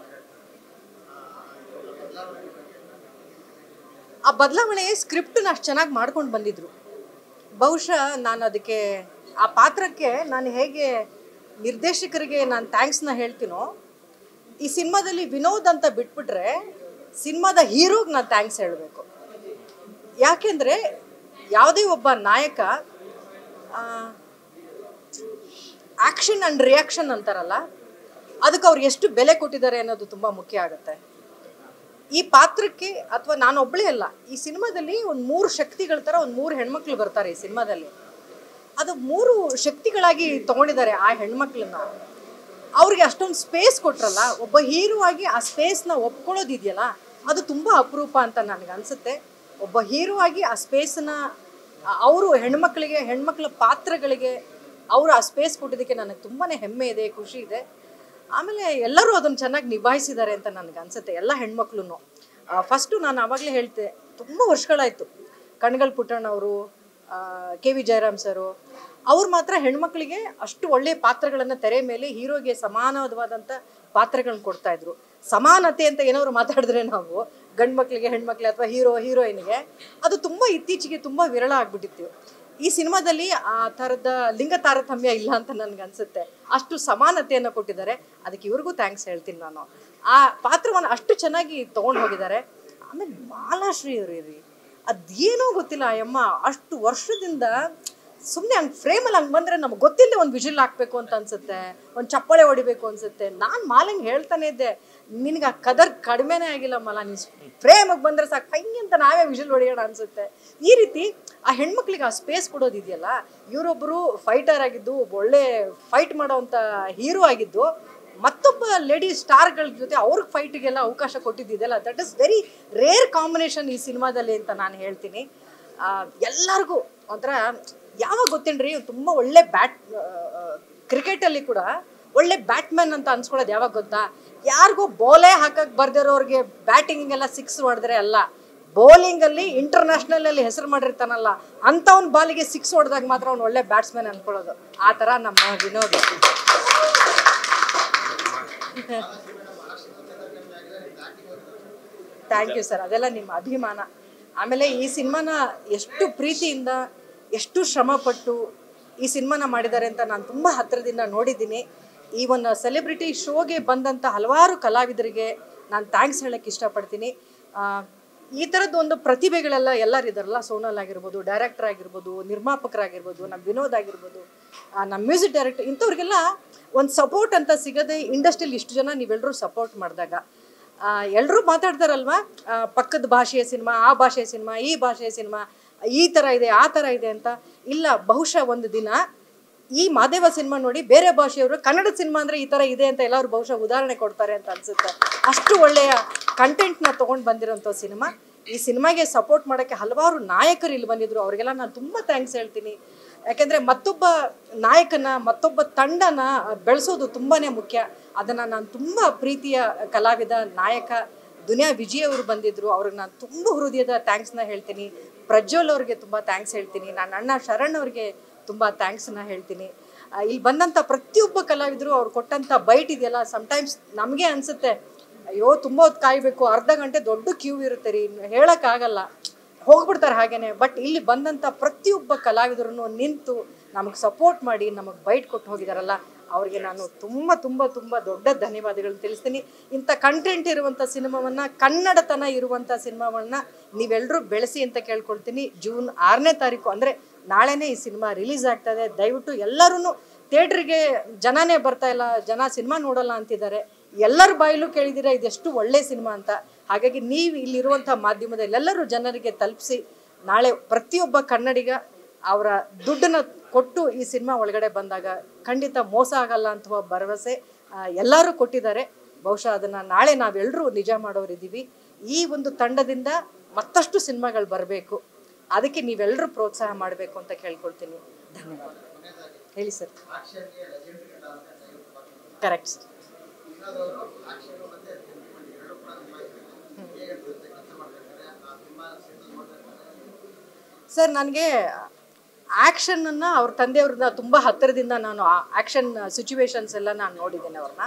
ಆ ಬದಲಾವಣೆ ಸ್ಕ್ರಿಪ್ಟನ್ನ ಅಷ್ಟು ಚೆನ್ನಾಗಿ ಮಾಡ್ಕೊಂಡು ಬಂದಿದ್ರು. ಬಹುಶಃ ನಾನು ಅದಕ್ಕೆ ಆ ಪಾತ್ರಕ್ಕೆ ನಾನು ಹೇಗೆ ನಿರ್ದೇಶಕರಿಗೆ ನಾನು ಥ್ಯಾಂಕ್ಸ್ನ ಹೇಳ್ತೀನೋ, ಈ ಸಿನಿಮಾದಲ್ಲಿ ವಿನೋದ್ ಅಂತ ಬಿಟ್ಬಿಟ್ರೆ ಸಿನಿಮಾದ ಹೀರೋಗೆ ನಾನು ಥ್ಯಾಂಕ್ಸ್ ಹೇಳಬೇಕು. ಯಾಕೆಂದರೆ ಯಾವುದೇ ಒಬ್ಬ ನಾಯಕ ಆ್ಯಕ್ಷನ್ ಆ್ಯಂಡ್ ರಿಯಾಕ್ಷನ್ ಅಂತಾರಲ್ಲ, ಅದಕ್ಕೆ ಅವ್ರು ಎಷ್ಟು ಬೆಲೆ ಕೊಟ್ಟಿದ್ದಾರೆ ಅನ್ನೋದು ತುಂಬ ಮುಖ್ಯ ಆಗುತ್ತೆ. ಈ ಪಾತ್ರಕ್ಕೆ ಅಥವಾ ನಾನೊಬ್ಬಳೇ ಅಲ್ಲ, ಈ ಸಿನಿಮಾದಲ್ಲಿ ಒಂದು 3 ಶಕ್ತಿಗಳ ಥರ ಒಂದು 3 ಹೆಣ್ಮಕ್ಳು ಬರ್ತಾರೆ ಈ ಸಿನಿಮಾದಲ್ಲಿ. ಅದು 3 ಶಕ್ತಿಗಳಾಗಿ ತೊಗೊಂಡಿದ್ದಾರೆ ಆ ಹೆಣ್ಮಕ್ಳನ್ನ. ಅವ್ರಿಗೆ ಅಷ್ಟೊಂದು ಸ್ಪೇಸ್ ಕೊಟ್ರಲ್ಲ, ಒಬ್ಬ ಹೀರೋ ಆಗಿ ಆ ಸ್ಪೇಸ್ನ ಒಪ್ಕೊಳ್ಳೋದಿದೆಯಲ್ಲ ಅದು ತುಂಬ ಅಪರೂಪ ಅಂತ ನನಗೆ ಅನಿಸುತ್ತೆ. ಒಬ್ಬ ಹೀರೋ ಆಗಿ ಆ ಸ್ಪೇಸನ್ನ ಅವರು ಹೆಣ್ಮಕ್ಳ ಪಾತ್ರಗಳಿಗೆ ಅವರು ಆ ಸ್ಪೇಸ್ ಕೊಟ್ಟಿದ್ದಕ್ಕೆ ನನಗೆ ತುಂಬಾ ಹೆಮ್ಮೆ ಇದೆ, ಖುಷಿ ಇದೆ. ಆಮೇಲೆ ಎಲ್ಲರೂ ಅದನ್ನು ಚೆನ್ನಾಗಿ ನಿಭಾಯಿಸಿದ್ದಾರೆ ಅಂತ ನನಗೆ ಅನಿಸುತ್ತೆ, ಎಲ್ಲ ಹೆಣ್ಮಕ್ಳು. ಫಸ್ಟು ನಾನು ಆವಾಗಲೇ ಹೇಳ್ತೆ, ತುಂಬ ವರ್ಷಗಳಾಯಿತು ಕಣ್ಗಲ್ ಪುಟ್ಟಣ್ಣವರು, ಕೆ ವಿ ಜಯರಾಮ್ ಸರು, ಅವ್ರು ಮಾತ್ರ ಹೆಣ್ಮಕ್ಳಿಗೆ ಅಷ್ಟು ಒಳ್ಳೆಯ ಪಾತ್ರಗಳನ್ನು ತೆರೆ ಮೇಲೆ ಹೀರೋಗೆ ಸಮಾನವಾದಂಥ ಪಾತ್ರಗಳನ್ನ ಕೊಡ್ತಾಯಿದ್ರು. ಸಮಾನತೆ ಅಂತ ಏನಾದ್ರು ಮಾತಾಡಿದ್ರೆ ನಾವು ಗಂಡು ಮಕ್ಕಳಿಗೆ ಹೆಣ್ಮಕ್ಳಿಗೆ ಅಥವಾ ಹೀರೋಯಿನ್ಗೆ ಅದು ತುಂಬ ಇತ್ತೀಚೆಗೆ ತುಂಬ ವಿರಳ ಆಗ್ಬಿಟ್ಟಿತ್ತು. ಈ ಸಿನಿಮಾದಲ್ಲಿ ಆ ಥರದ ಲಿಂಗ ತಾರತಮ್ಯ ಇಲ್ಲ ಅಂತ ನನಗೆ ಅನಿಸುತ್ತೆ, ಅಷ್ಟು ಸಮಾನತೆಯನ್ನು ಕೊಟ್ಟಿದ್ದಾರೆ. ಅದಕ್ಕೆ ಇವ್ರಿಗೂ ಥ್ಯಾಂಕ್ಸ್ ಹೇಳ್ತೀನಿ ನಾನು. ಆ ಪಾತ್ರವನ್ನು ಅಷ್ಟು ಚೆನ್ನಾಗಿ ತೊಗೊಂಡು ಹೋಗಿದ್ದಾರೆ. ಆಮೇಲೆ ಮಾಲಾಶ್ರೀ ಅವ್ರಿ, ಅದೇನೋ ಗೊತ್ತಿಲ್ಲ, ಅಯ್ಯಮ್ಮ ಅಷ್ಟು ವರ್ಷದಿಂದ ಸುಮ್ಮನೆ ಹಂಗೆ ಫ್ರೇಮಲ್ಲಿ ಹಂಗೆ ಬಂದರೆ ನಮ್ಗೆ ಗೊತ್ತಿಲ್ಲದೆ ಒಂದು ವಿಜಿಲ್ ಹಾಕಬೇಕು ಅಂತ ಅನಿಸುತ್ತೆ, ಒಂದು ಚಪ್ಪಾಳೆ ಹೊಡಿಬೇಕು ಅನಿಸುತ್ತೆ. ನಾನು ಮಾಲಂಗೆ ಹೇಳ್ತಾನೆ ಇದ್ದೆ, ನಿನಗೆ ಆ ಕದರ್ ಕಡಿಮೆನೇ ಆಗಿಲ್ಲ ಮಾಲ, ನೀನು ಫ್ರೇಮಿಗೆ ಬಂದರೆ ಸಾಕು ಕೈಗೆ ಅಂತ ನಾವೇ ವಿಜಿಲ್ ಹೊಡಿಯೋಣ ಅನಿಸುತ್ತೆ. ಈ ರೀತಿ ಆ ಹೆಣ್ಮಕ್ಳಿಗೆ ಆ ಸ್ಪೇಸ್ ಕೊಡೋದಿದೆಯಲ್ಲ, ಇವರೊಬ್ಬರು ಫೈಟರ್ ಆಗಿದ್ದು, ಒಳ್ಳೆ ಫೈಟ್ ಮಾಡೋವಂಥ ಹೀರೋ ಆಗಿದ್ದು, ಮತ್ತೊಬ್ಬ ಲೇಡಿ ಸ್ಟಾರ್ಗಳ ಜೊತೆ ಅವ್ರಿಗೆ ಫೈಟಿಗೆಲ್ಲ ಅವಕಾಶ ಕೊಟ್ಟಿದ್ದಿದೆಯಲ್ಲ, that is very rare combination ಈ ಸಿನಿಮಾದಲ್ಲಿ ಅಂತ ನಾನು ಹೇಳ್ತೀನಿ. ಎಲ್ಲರಿಗೂ ಒಂಥರ ಯಾವಾಗ ಗೊತ್ತೇನ್ರಿ, ತುಂಬ ಒಳ್ಳೆ ಕ್ರಿಕೆಟಲ್ಲಿ ಕೂಡ ಒಳ್ಳೆ ಬ್ಯಾಟ್ಮ್ಯಾನ್ ಅಂತ ಅನ್ಸ್ಕೊಳ್ಳೋದು ಯಾವಾಗ ಗೊತ್ತಾ, ಯಾರಿಗೂ ಬೋಲೇ ಹಾಕಕ್ಕೆ ಬರ್ದಿರೋರಿಗೆ ಬ್ಯಾಟಿಂಗೆಲ್ಲ 6 ಹೊಡೆದ್ರೆ ಅಲ್ಲ, ಬೌಲಿಂಗಲ್ಲಿ ಇಂಟರ್ನ್ಯಾಷನಲಲ್ಲಿ ಹೆಸರು ಮಾಡಿರ್ತಾನಲ್ಲ ಅಂಥವ್ನ ಬಾಲಿಗೆ 6 ಹೊಡೆದಾಗ ಮಾತ್ರ ಅವ್ನು ಒಳ್ಳೆ ಬ್ಯಾಟ್ಸ್ಮನ್ ಅನ್ಕೊಳ್ಳೋದು. ಆ ಥರ ನಮ್ಮ ವಿನೋದ್. ಥ್ಯಾಂಕ್ ಯು ಸರ್, ಅದೆಲ್ಲ ನಿಮ್ಮ ಅಭಿಮಾನ. ಆಮೇಲೆ ಈ ಸಿನಿಮಾನ ಎಷ್ಟು ಪ್ರೀತಿಯಿಂದ ಎಷ್ಟು ಶ್ರಮಪಟ್ಟು ಈ ಸಿನಿಮಾನ ಮಾಡಿದ್ದಾರೆ ಅಂತ ನಾನು ತುಂಬ ಹತ್ತಿರದಿಂದ ನೋಡಿದ್ದೀನಿ. ಈ ಒಂದು ಸೆಲೆಬ್ರಿಟಿ ಶೋಗೆ ಬಂದಂಥ ಹಲವಾರು ಕಲಾವಿದರಿಗೆ ನಾನು ಥ್ಯಾಂಕ್ಸ್ ಹೇಳೋಕ್ಕೆ ಇಷ್ಟಪಡ್ತೀನಿ. ಈ ಥರದ್ದು ಒಂದು ಪ್ರತಿಭೆಗಳೆಲ್ಲ ಎಲ್ಲರಿದ್ದಾರಲ್ಲ, ಸೋನಲ್ ಆಗಿರ್ಬೋದು, ಡೈರೆಕ್ಟರ್ ಆಗಿರ್ಬೋದು, ನಿರ್ಮಾಪಕರಾಗಿರ್ಬೋದು, ನಮ್ಮ ವಿನೋದ್ ಆಗಿರ್ಬೋದು, ನಮ್ಮ ಮ್ಯೂಸಿಕ್ ಡೈರೆಕ್ಟರ್, ಇಂಥವ್ರಿಗೆಲ್ಲ ಒಂದು ಸಪೋರ್ಟ್ ಅಂತ ಸಿಗದೆ ಇಂಡಸ್ಟ್ರಿಯಲ್ಲಿ ಇಷ್ಟು ಜನ ನೀವೆಲ್ಲರೂ ಸಪೋರ್ಟ್ ಮಾಡಿದಾಗ ಎಲ್ಲರೂ ಮಾತಾಡ್ತಾರಲ್ವ, ಪಕ್ಕದ ಭಾಷೆಯ ಸಿನಿಮಾ, ಆ ಭಾಷೆಯ ಸಿನಿಮಾ, ಈ ಭಾಷೆಯ ಸಿನಿಮಾ, ಈ ಥರ ಇದೆ ಆ ಥರ ಇದೆ ಅಂತ. ಇಲ್ಲ, ಬಹುಶಃ ಒಂದು ದಿನ ಈ ಮಾದೇವ ಸಿನಿಮಾ ನೋಡಿ ಬೇರೆ ಭಾಷೆಯವರು ಕನ್ನಡ ಸಿನಿಮಾ ಅಂದರೆ ಈ ಥರ ಇದೆ ಅಂತ ಎಲ್ಲರೂ ಬಹುಶಃ ಉದಾಹರಣೆ ಕೊಡ್ತಾರೆ ಅಂತ ಅನಿಸುತ್ತೆ. ಅಷ್ಟು ಒಳ್ಳೆಯ ಕಂಟೆಂಟ್ನ ತೊಗೊಂಡು ಬಂದಿರೋಂಥ ಸಿನಿಮಾ. ಈ ಸಿನಿಮಾಗೆ ಸಪೋರ್ಟ್ ಮಾಡೋಕ್ಕೆ ಹಲವಾರು ನಾಯಕರು ಇಲ್ಲಿ ಬಂದಿದ್ರು, ಅವರಿಗೆಲ್ಲ ನಾನು ತುಂಬ ಥ್ಯಾಂಕ್ಸ್ ಹೇಳ್ತೀನಿ. ಯಾಕೆಂದರೆ ಮತ್ತೊಬ್ಬ ನಾಯಕನ, ಮತ್ತೊಬ್ಬ ತಂಡನ ಬೆಳೆಸೋದು ತುಂಬಾ ಮುಖ್ಯ. ಅದನ್ನು ನಾನು ತುಂಬ ಪ್ರೀತಿಯ ಕಲಾವಿದ ನಾಯಕ ದುನಿಯಾ ವಿಜಯ್ ಅವರು ಬಂದಿದ್ದರು, ಅವ್ರಿಗೆ ನಾನು ತುಂಬ ಹೃದಯದ ಥ್ಯಾಂಕ್ಸ್ನ ಹೇಳ್ತೀನಿ. ಪ್ರಜ್ವಲ್ ಅವ್ರಿಗೆ ತುಂಬ ಥ್ಯಾಂಕ್ಸ್ ಹೇಳ್ತೀನಿ. ನನ್ನ ಅಣ್ಣ ಶರಣ್ ಅವ್ರಿಗೆ ತುಂಬ ಥ್ಯಾಂಕ್ಸನ್ನ ಹೇಳ್ತೀನಿ. ಇಲ್ಲಿ ಬಂದಂಥ ಪ್ರತಿಯೊಬ್ಬ ಕಲಾವಿದರು ಅವ್ರು ಕೊಟ್ಟಂಥ ಬೈಟ್ ಇದೆಯಲ್ಲ, ಸಮ್ಟೈಮ್ಸ್ ನಮಗೆ ಅನಿಸುತ್ತೆ ಅಯ್ಯೋ ತುಂಬ ಹೊತ್ತು ಕಾಯಬೇಕು, ಅರ್ಧ ಗಂಟೆ ದೊಡ್ಡ ಕ್ಯೂ ಇರುತ್ತೆ ರೀ, ಹೇಳೋಕ್ಕಾಗಲ್ಲ, ಹೋಗ್ಬಿಡ್ತಾರೆ ಹಾಗೇನೆ. ಬಟ್ ಇಲ್ಲಿ ಬಂದಂಥ ಪ್ರತಿಯೊಬ್ಬ ಕಲಾವಿದರನ್ನು ನಿಂತು ನಮಗೆ ಸಪೋರ್ಟ್ ಮಾಡಿ ನಮಗೆ ಬೈಟ್ ಕೊಟ್ಟು ಹೋಗಿದಾರಲ್ಲ, ಅವರಿಗೆ ನಾನು ತುಂಬ ತುಂಬ ತುಂಬ ದೊಡ್ಡ ಧನ್ಯವಾದಗಳನ್ನು ತಿಳಿಸ್ತೀನಿ. ಇಂಥ ಕಂಟೆಂಟ್ ಇರುವಂಥ ಸಿನಿಮಾವನ್ನು, ಕನ್ನಡತನ ಇರುವಂಥ ಸಿನಿಮಾವನ್ನು ನೀವೆಲ್ಲರೂ ಬೆಳೆಸಿ ಅಂತ ಕೇಳ್ಕೊಳ್ತೀನಿ. ಜೂನ್ 6ನೇ ತಾರೀಕು ಅಂದರೆ ನಾಳೆನೇ ಈ ಸಿನಿಮಾ ರಿಲೀಸ್ ಆಗ್ತಾಯಿದೆ. ದಯವಿಟ್ಟು ಎಲ್ಲರೂ ಥಿಯೇಟ್ರಿಗೆ ಜನನೇ ಬರ್ತಾ ಇಲ್ಲ, ಜನ ಸಿನಿಮಾ ನೋಡೋಲ್ಲ ಅಂತಿದ್ದಾರೆ. ಎಲ್ಲರ ಬಾಯಲ್ಲೂ ಕೇಳಿದ್ದೀರಾ ಇದೆಷ್ಟು ಒಳ್ಳೆ ಸಿನಿಮಾ ಅಂತ. ಹಾಗಾಗಿ ನೀವು ಇಲ್ಲಿರುವಂಥ ಮಾಧ್ಯಮದಲ್ಲಿ ಎಲ್ಲರೂ ಜನರಿಗೆ ತಲುಪಿಸಿ, ನಾಳೆ ಪ್ರತಿಯೊಬ್ಬ ಕನ್ನಡಿಗ ಅವರ ದುಡ್ಡನ್ನು ಕೊಟ್ಟು ಈ ಸಿನಿಮಾ ಒಳಗಡೆ ಬಂದಾಗ ಖಂಡಿತ ಮೋಸ ಆಗಲ್ಲ ಅಂತ ಭರವಸೆ ಎಲ್ಲರೂ ಕೊಟ್ಟಿದ್ದಾರೆ. ಬಹುಶಃ ಅದನ್ನು ನಾಳೆ ನಾವೆಲ್ಲರೂ ನಿಜ ಮಾಡೋರಿದ್ದೀವಿ. ಈ ಒಂದು ತಂಡದಿಂದ ಮತ್ತಷ್ಟು ಸಿನಿಮಾಗಳು ಬರಬೇಕು, ಅದಕ್ಕೆ ನೀವೆಲ್ಲರೂ ಪ್ರೋತ್ಸಾಹ ಮಾಡಬೇಕು ಅಂತ ಕೇಳ್ಕೊಳ್ತೀನಿ. ಧನ್ಯವಾದ. ಹೇಳಿ ಸರ್. Correct sir. ಸರ್, ನನಗೆ ಆ್ಯಕ್ಷನನ್ನು ಅವ್ರ ತಂದೆಯವ್ರನ್ನ ತುಂಬ ಹತ್ತಿರದಿಂದ ನಾನು ಆ್ಯಕ್ಷನ್ ಸಿಚುವೇಶನ್ಸ್ ಎಲ್ಲ ನಾನು ನೋಡಿದ್ದೇನೆ ಅವ್ರನ್ನ.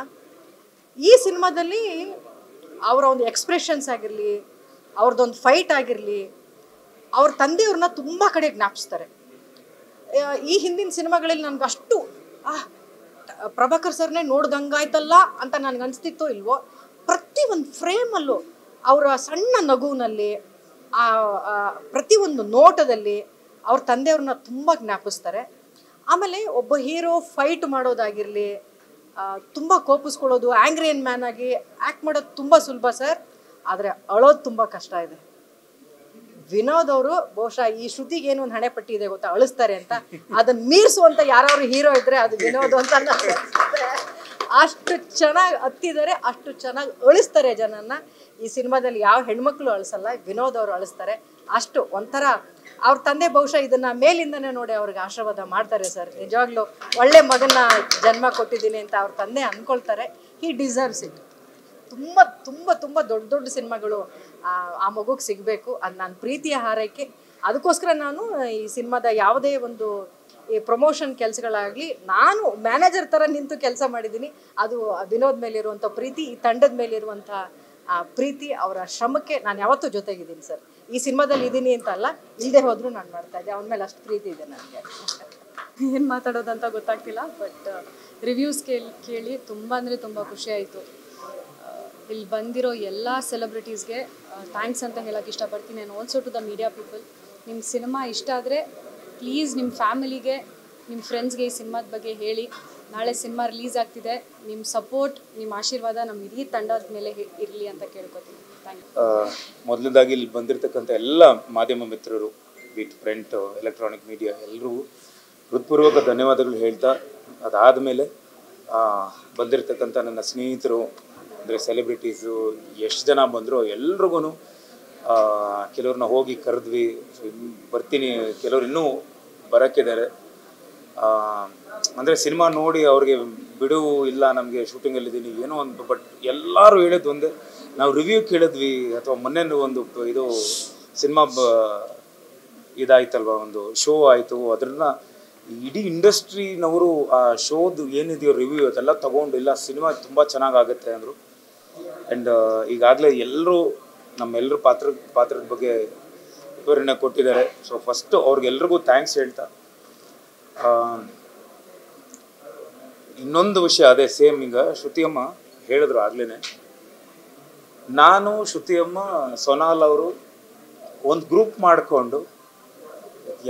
ಈ ಸಿನಿಮಾದಲ್ಲಿ ಅವರ ಒಂದು ಎಕ್ಸ್ಪ್ರೆಷನ್ಸ್ ಆಗಿರಲಿ, ಅವ್ರದ್ದೊಂದು ಫೈಟ್ ಆಗಿರಲಿ, ಅವ್ರ ತಂದೆಯವ್ರನ್ನ ತುಂಬ ಕಡೆ ಜ್ಞಾಪಿಸ್ತಾರೆ. ಈ ಹಿಂದಿನ ಸಿನಿಮಾಗಳಲ್ಲಿ ನನಗೆ ಅಷ್ಟು ಪ್ರಭಾಕರ್ ಸರ್ನೇ ನೋಡ್ದಂಗಾಯ್ತಲ್ಲ ಅಂತ ನನಗೆ ಅನಿಸ್ತಿತ್ತೋ ಇಲ್ವೋ, ಪ್ರತಿಯೊಂದು ಫ್ರೇಮಲ್ಲೂ ಅವರ ಸಣ್ಣ ನಗುವಿನಲ್ಲಿ, ಪ್ರತಿಯೊಂದು ನೋಟದಲ್ಲಿ ಅವ್ರ ತಂದೆಯವ್ರನ್ನ ತುಂಬ ಜ್ಞಾಪಿಸ್ತಾರೆ. ಆಮೇಲೆ ಒಬ್ಬ ಹೀರೋ ಫೈಟ್ ಮಾಡೋದಾಗಿರಲಿ, ತುಂಬ ಕೋಪಿಸ್ಕೊಳ್ಳೋದು, ಆ್ಯಂಗ್ರಿಯನ್ ಮ್ಯಾನ್ ಆಗಿ ಆ್ಯಕ್ಟ್ ಮಾಡೋದು ತುಂಬ ಸುಲಭ ಸರ್, ಆದರೆ ಅಳೋದು ತುಂಬ ಕಷ್ಟ ಇದೆ. ವಿನೋದ್ ಅವರು ಬಹುಶಃ ಈ ಶ್ರುತಿಗೆ ಏನು ಒಂದು ಹಣೆ ಪಟ್ಟಿ ಇದೆ ಗೊತ್ತಾ, ಅಳಿಸ್ತಾರೆ ಅಂತ. ಅದನ್ನು ಮೀರಿಸುವಂಥ ಯಾರಾದ್ರು ಹೀರೋ ಇದ್ದರೆ ಅದು ವಿನೋದ್ ಅಂತ. ಅಷ್ಟು ಚೆನ್ನಾಗಿ ಹತ್ತಿದ್ದಾರೆ, ಅಷ್ಟು ಚೆನ್ನಾಗಿ ಅಳಿಸ್ತಾರೆ ಜನನ್ನ. ಈ ಸಿನಿಮಾದಲ್ಲಿ ಯಾವ ಹೆಣ್ಮಕ್ಳು ಅಳಿಸಲ್ಲ, ವಿನೋದ್ ಅವರು ಅಳಿಸ್ತಾರೆ. ಅಷ್ಟು ಒಂಥರ ಅವ್ರ ತಂದೆ ಬಹುಶಃ ಇದನ್ನು ಮೇಲಿಂದನೇ ನೋಡಿ ಅವ್ರಿಗೆ ಆಶೀರ್ವಾದ ಮಾಡ್ತಾರೆ ಸರ್. ನಿಜವಾಗ್ಲೂ ಒಳ್ಳೆ ಮಗನ ಜನ್ಮ ಕೊಟ್ಟಿದ್ದೀನಿ ಅಂತ ಅವ್ರ ತಂದೆ ಅಂದ್ಕೊಳ್ತಾರೆ. ಹಿ ಡಿಸರ್ವ್ಸ್ ಇಟ್. ತುಂಬ ತುಂಬ ತುಂಬ ದೊಡ್ಡ ದೊಡ್ಡ ಸಿನಿಮಾಗಳು ಆ ಮಗುಗೆ ಸಿಗಬೇಕು, ಅದು ನನ್ನ ಪ್ರೀತಿಯ ಹಾರೈಕೆ. ಅದಕ್ಕೋಸ್ಕರ ನಾನು ಈ ಸಿನಿಮಾದ ಯಾವುದೇ ಒಂದು ಈ ಪ್ರಮೋಷನ್ ಕೆಲಸಗಳಾಗಲಿ ನಾನು ಮ್ಯಾನೇಜರ್ ಥರ ನಿಂತು ಕೆಲಸ ಮಾಡಿದ್ದೀನಿ. ಅದು ವಿನೋದ್ ಮೇಲಿರುವಂಥ ಪ್ರೀತಿ, ಈ ತಂಡದ ಮೇಲಿರುವಂಥ ಪ್ರೀತಿ, ಅವರ ಶ್ರಮಕ್ಕೆ ನಾನು ಯಾವತ್ತೂ ಜೊತೆಗಿದ್ದೀನಿ ಸರ್. ಈ ಸಿನಿಮಾದಲ್ಲಿ ಇದ್ದೀನಿ ಅಂತ ಅಲ್ಲ, ಇಲ್ಲದೆ ಹೋದರೂ ನಾನು ಮಾಡ್ತಾ ಇದ್ದೆ. ಅವನ ಮೇಲೆ ಅಷ್ಟು ಪ್ರೀತಿ ಇದೆ ನನಗೆ. ಏನು ಮಾತಾಡೋದಂತ ಗೊತ್ತಾಗ್ತಿಲ್ಲ. ಬಟ್ ರಿವ್ಯೂಸ್ ಕೇಳಿ ತುಂಬ ಅಂದರೆ ತುಂಬ ಖುಷಿ ಆಯಿತು. ಇಲ್ಲಿ ಬಂದಿರೋ ಎಲ್ಲ ಸೆಲೆಬ್ರಿಟೀಸ್ಗೆ ಥ್ಯಾಂಕ್ಸ್ ಅಂತ ಹೇಳೋಕ್ಕೆ ಇಷ್ಟಪಡ್ತೀನಿ. And also to the media people. ನಿಮ್ಮ ಸಿನಿಮಾ ಇಷ್ಟ ಆದರೆ ಪ್ಲೀಸ್ ನಿಮ್ಮ ಫ್ಯಾಮಿಲಿಗೆ, ನಿಮ್ಮ ಫ್ರೆಂಡ್ಸ್ಗೆ ಈ ಸಿನಿಮಾದ ಬಗ್ಗೆ ಹೇಳಿ. ನಾಳೆ ಸಿನಿಮಾ ರಿಲೀಸ್ ಆಗ್ತಿದೆ. ನಿಮ್ಮ ಸಪೋರ್ಟ್, ನಿಮ್ಮ ಆಶೀರ್ವಾದ ನಮ್ಮ ಇಡೀ ತಂಡದ ಮೇಲೆ ಇರಲಿ ಅಂತ ಕೇಳ್ಕೊತೀನಿ. Thank you. ಮೊದಲದಾಗಿ ಇಲ್ಲಿ ಬಂದಿರತಕ್ಕಂಥ ಎಲ್ಲ ಮಾಧ್ಯಮ ಮಿತ್ರರು, ವಿತ್ ಪ್ರಿಂಟ್, ಎಲೆಕ್ಟ್ರಾನಿಕ್ ಮೀಡಿಯಾ, ಎಲ್ಲರಿಗೂ ಹೃತ್ಪೂರ್ವಕ ಧನ್ಯವಾದಗಳು ಹೇಳ್ತಾ, ಅದಾದಮೇಲೆ ಬಂದಿರತಕ್ಕಂಥ ನನ್ನ ಸ್ನೇಹಿತರು ಅಂದರೆ ಸೆಲೆಬ್ರಿಟೀಸು ಎಷ್ಟು ಜನ ಬಂದರು ಎಲ್ರಿಗೂ, ಕೆಲವ್ರನ್ನ ಹೋಗಿ ಕರೆದ್ವಿ, ಬರ್ತೀನಿ, ಕೆಲವ್ರು ಇನ್ನೂ ಬರೋಕ್ಕಿದ್ದಾರೆ. ಅಂದರೆ ಸಿನಿಮಾ ನೋಡಿ ಅವ್ರಿಗೆ ಬಿಡುವು ಇಲ್ಲ, ನಮಗೆ ಶೂಟಿಂಗಲ್ಲಿದ್ದೀನಿ ಏನೋ ಒಂದು. ಬಟ್ ಎಲ್ಲರೂ ಹೇಳಿದ್ದು ಒಂದೇ, ನಾವು ರಿವ್ಯೂ ಕೇಳಿದ್ವಿ, ಅಥವಾ ಮೊನ್ನೆ ಒಂದು ಇದು ಸಿನಿಮಾ ಇದಾಯ್ತಲ್ವ, ಒಂದು ಶೋ ಆಯಿತು, ಅದನ್ನ ಇಡೀ ಇಂಡಸ್ಟ್ರಿನವರು ಆ ಶೋದು ಏನಿದೆಯೋ ರಿವ್ಯೂ ಅದೆಲ್ಲ ತೊಗೊಂಡು, ಇಲ್ಲ ಸಿನಿಮಾ ತುಂಬ ಚೆನ್ನಾಗಾಗುತ್ತೆ ಅಂದರು. ಆ್ಯಂಡ್ ಈಗಾಗಲೇ ಎಲ್ಲರೂ ನಮ್ಮೆಲ್ಲರೂ ಪಾತ್ರದ ಬಗ್ಗೆ ವಿವರಣೆ ಕೊಟ್ಟಿದ್ದಾರೆ. ಸೊ ಫಸ್ಟು ಅವ್ರಿಗೆಲ್ರಿಗೂ ಥ್ಯಾಂಕ್ಸ್ ಹೇಳ್ತಾ, ಇನ್ನೊಂದು ವಿಷಯ ಅದೇ ಸೇಮ್, ಈಗ ಶ್ರುತಿಯಮ್ಮ ಹೇಳಿದ್ರು ಆಗ್ಲೇ, ನಾನು ಶ್ರುತಿಯಮ್ಮ ಸೊನಾಲ್ ಅವರು ಒಂದು ಗ್ರೂಪ್ ಮಾಡಿಕೊಂಡು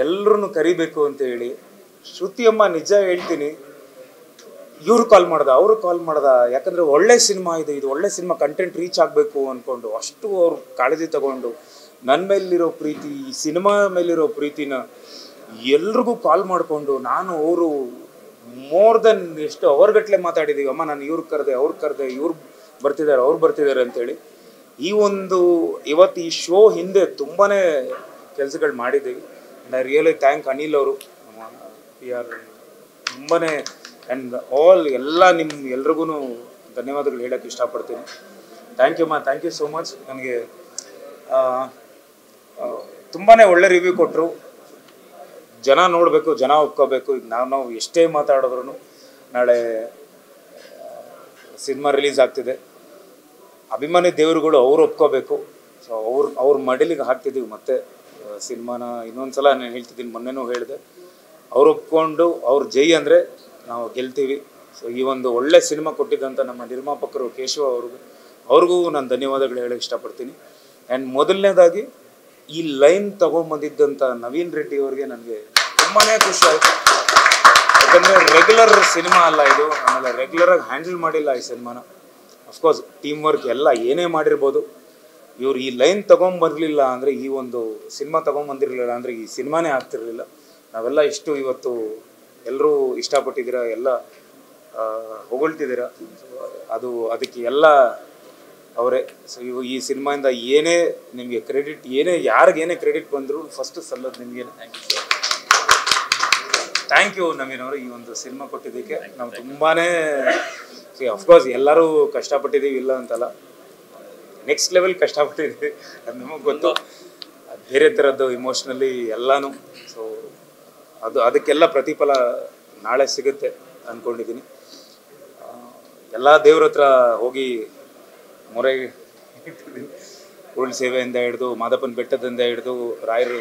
ಎಲ್ಲರೂ ಕರಿಬೇಕು ಅಂತ ಹೇಳಿ, ಶ್ರುತಿಯಮ್ಮ ನಿಜ ಹೇಳ್ತೀನಿ, ಇವ್ರು ಕಾಲ್ ಮಾಡ್ದ, ಅವರು ಕಾಲ್ ಮಾಡ್ದ, ಯಾಕಂದರೆ ಒಳ್ಳೆ ಸಿನಿಮಾ ಇದು ಒಳ್ಳೆ ಸಿನಿಮಾ, ಕಂಟೆಂಟ್ ರೀಚ್ ಆಗಬೇಕು ಅಂದ್ಕೊಂಡು ಅಷ್ಟು ಅವ್ರು ಕಾಳಜಿ ತಗೊಂಡು ನನ್ನ ಮೇಲಿರೋ ಪ್ರೀತಿ, ಈ ಸಿನಿಮಾ ಮೇಲಿರೋ ಪ್ರೀತಿನ ಎಲ್ರಿಗೂ ಕಾಲ್ ಮಾಡಿಕೊಂಡು, ನಾನು ಅವರು ಮೋರ್ ದೆನ್ ಎಷ್ಟು ಅವರ್ಗಟ್ಲೆ ಮಾತಾಡಿದ್ದೀವಿ. ಅಮ್ಮ ನಾನು ಇವ್ರು ಕರೆದೆ, ಅವ್ರು ಕರೆದೆ, ಇವ್ರು ಬರ್ತಿದ್ದಾರೆ ಅಂತೇಳಿ. ಈ ಒಂದು ಇವತ್ತು ಈ ಶೋ ಹಿಂದೆ ತುಂಬಾ ಕೆಲಸಗಳು ಮಾಡಿದ್ದೀವಿ. And I really thank Anil ಅವರು, PR ತುಂಬಾ. ಆ್ಯಂಡ್ ಎಲ್ಲ ಎಲ್ರಿಗೂ ಧನ್ಯವಾದಗಳು ಹೇಳೋಕ್ಕೆ ಇಷ್ಟಪಡ್ತೀನಿ. Thank you thank you so much. ನನಗೆ ತುಂಬಾ ಒಳ್ಳೆ ರಿವ್ಯೂ ಕೊಟ್ಟರು. ಜನ ನೋಡಬೇಕು, ಜನ ಒಪ್ಕೋಬೇಕು. ಈಗ ನಾವು ಎಷ್ಟೇ ಮಾತಾಡಿದ್ರು ನಾಳೆ ಸಿನಿಮಾ ರಿಲೀಸ್ ಆಗ್ತಿದೆ, ಅಭಿಮಾನಿ ದೇವರುಗಳು ಅವ್ರು ಒಪ್ಕೋಬೇಕು. ಸೊ ಅವ್ರ ಮಡಿಲಿಗೆ ಹಾಕ್ತಿದ್ದೀವಿ ಮತ್ತೆ ಸಿನಿಮಾನ. ಇನ್ನೊಂದು ಸಲ ನಾನು ಹೇಳ್ತಿದ್ದೀನಿ, ಮೊನ್ನೆನೂ ಹೇಳಿದೆ, ಅವ್ರು ಒಪ್ಕೊಂಡು ಅವ್ರು ಜೈ ಅಂದರೆ ನಾವು ಗೆಲ್ತೀವಿ. ಸೊ ಈ ಒಂದು ಒಳ್ಳೆ ಸಿನಿಮಾ ಕೊಟ್ಟಿದ್ದಂಥ ನಮ್ಮ ನಿರ್ಮಾಪಕರು ಕೇಶವ ಅವ್ರಿಗೂ ನಾನು ಧನ್ಯವಾದಗಳು ಹೇಳಕ್ಕೆ ಇಷ್ಟಪಡ್ತೀನಿ. ಆ್ಯಂಡ್ ಮೊದಲನೇದಾಗಿ ಈ ಲೈನ್ ತೊಗೊಂಬಂದಿದ್ದಂಥ ನವೀನ್ ರೆಡ್ಡಿ ಅವ್ರಿಗೆ ನನಗೆ ತುಂಬಾ ಖುಷಿ ಆಯಿತು. ಯಾಕಂದರೆ ರೆಗ್ಯುಲರ್ ಸಿನಿಮಾ ಅಲ್ಲ ಇದು, ಆಮೇಲೆ ರೆಗ್ಯುಲರಾಗಿ ಹ್ಯಾಂಡಲ್ ಮಾಡಿಲ್ಲ ಈ ಸಿನಿಮಾನ. ಅಫ್ಕೋರ್ಸ್ ಟೀಮ್ ವರ್ಕ್ ಎಲ್ಲ ಏನೇ ಮಾಡಿರ್ಬೋದು, ಇವ್ರು ಈ ಲೈನ್ ತೊಗೊಂಬರಲಿಲ್ಲ ಅಂದರೆ, ಈ ಒಂದು ಸಿನಿಮಾ ತೊಗೊಂಬಂದಿರಲಿಲ್ಲ ಅಂದರೆ ಈ ಸಿನಿಮಾನೇ ಆಗ್ತಿರಲಿಲ್ಲ. ನಾವೆಲ್ಲ ಇಷ್ಟು ಇವತ್ತು ಎಲ್ಲರೂ ಇಷ್ಟಪಟ್ಟಿದ್ದೀರಾ, ಎಲ್ಲ ಹೊಗಳ್ತಿದ್ದೀರಾ. ಅದಕ್ಕೆ ಎಲ್ಲ ಅವರೇ. ಸೊ ಈ ಸಿನಿಮಾಯಿಂದ ಏನೇ ನಿಮಗೆ ಕ್ರೆಡಿಟ್, ಯಾರಿಗೇನೇ ಕ್ರೆಡಿಟ್ ಬಂದರೂ ಫಸ್ಟ್ ಸಲ್ಲೋದು ನಿಮಗೆ. ಥ್ಯಾಂಕ್ ಯು ನವೀನ್ ಅವರು, ಈ ಒಂದು ಸಿನಿಮಾ ಕೊಟ್ಟಿದ್ದಕ್ಕೆ. ನಾವು ತುಂಬಾ ಅಫ್ಕೋರ್ಸ್ ಎಲ್ಲರೂ ಕಷ್ಟಪಟ್ಟಿದ್ದೀವಿ, ಇಲ್ಲ ಅಂತಲ್ಲ, ನೆಕ್ಸ್ಟ್ ಲೆವೆಲ್ ಕಷ್ಟಪಟ್ಟಿದ್ದೀವಿ, ಅದು ನಮಗೆ ಗೊತ್ತು. ಬೇರೆ ಥರದ್ದು ಇಮೋಷ್ನಲಿ ಎಲ್ಲನೂ. ಸೊ ಅದಕ್ಕೆಲ್ಲ ಪ್ರತಿಫಲ ನಾಳೆ ಸಿಗುತ್ತೆ ಅಂದ್ಕೊಂಡಿದ್ದೀನಿ. ಎಲ್ಲ ದೇವ್ರ ಹತ್ರ ಹೋಗಿ ಮೊರೆ ಉರುಳು ಸೇವೆಯಿಂದ ಹಿಡಿದು, ಮಾದಪ್ಪನ ಬೆಟ್ಟದಿಂದ ಹಿಡಿದು, ರಾಯರು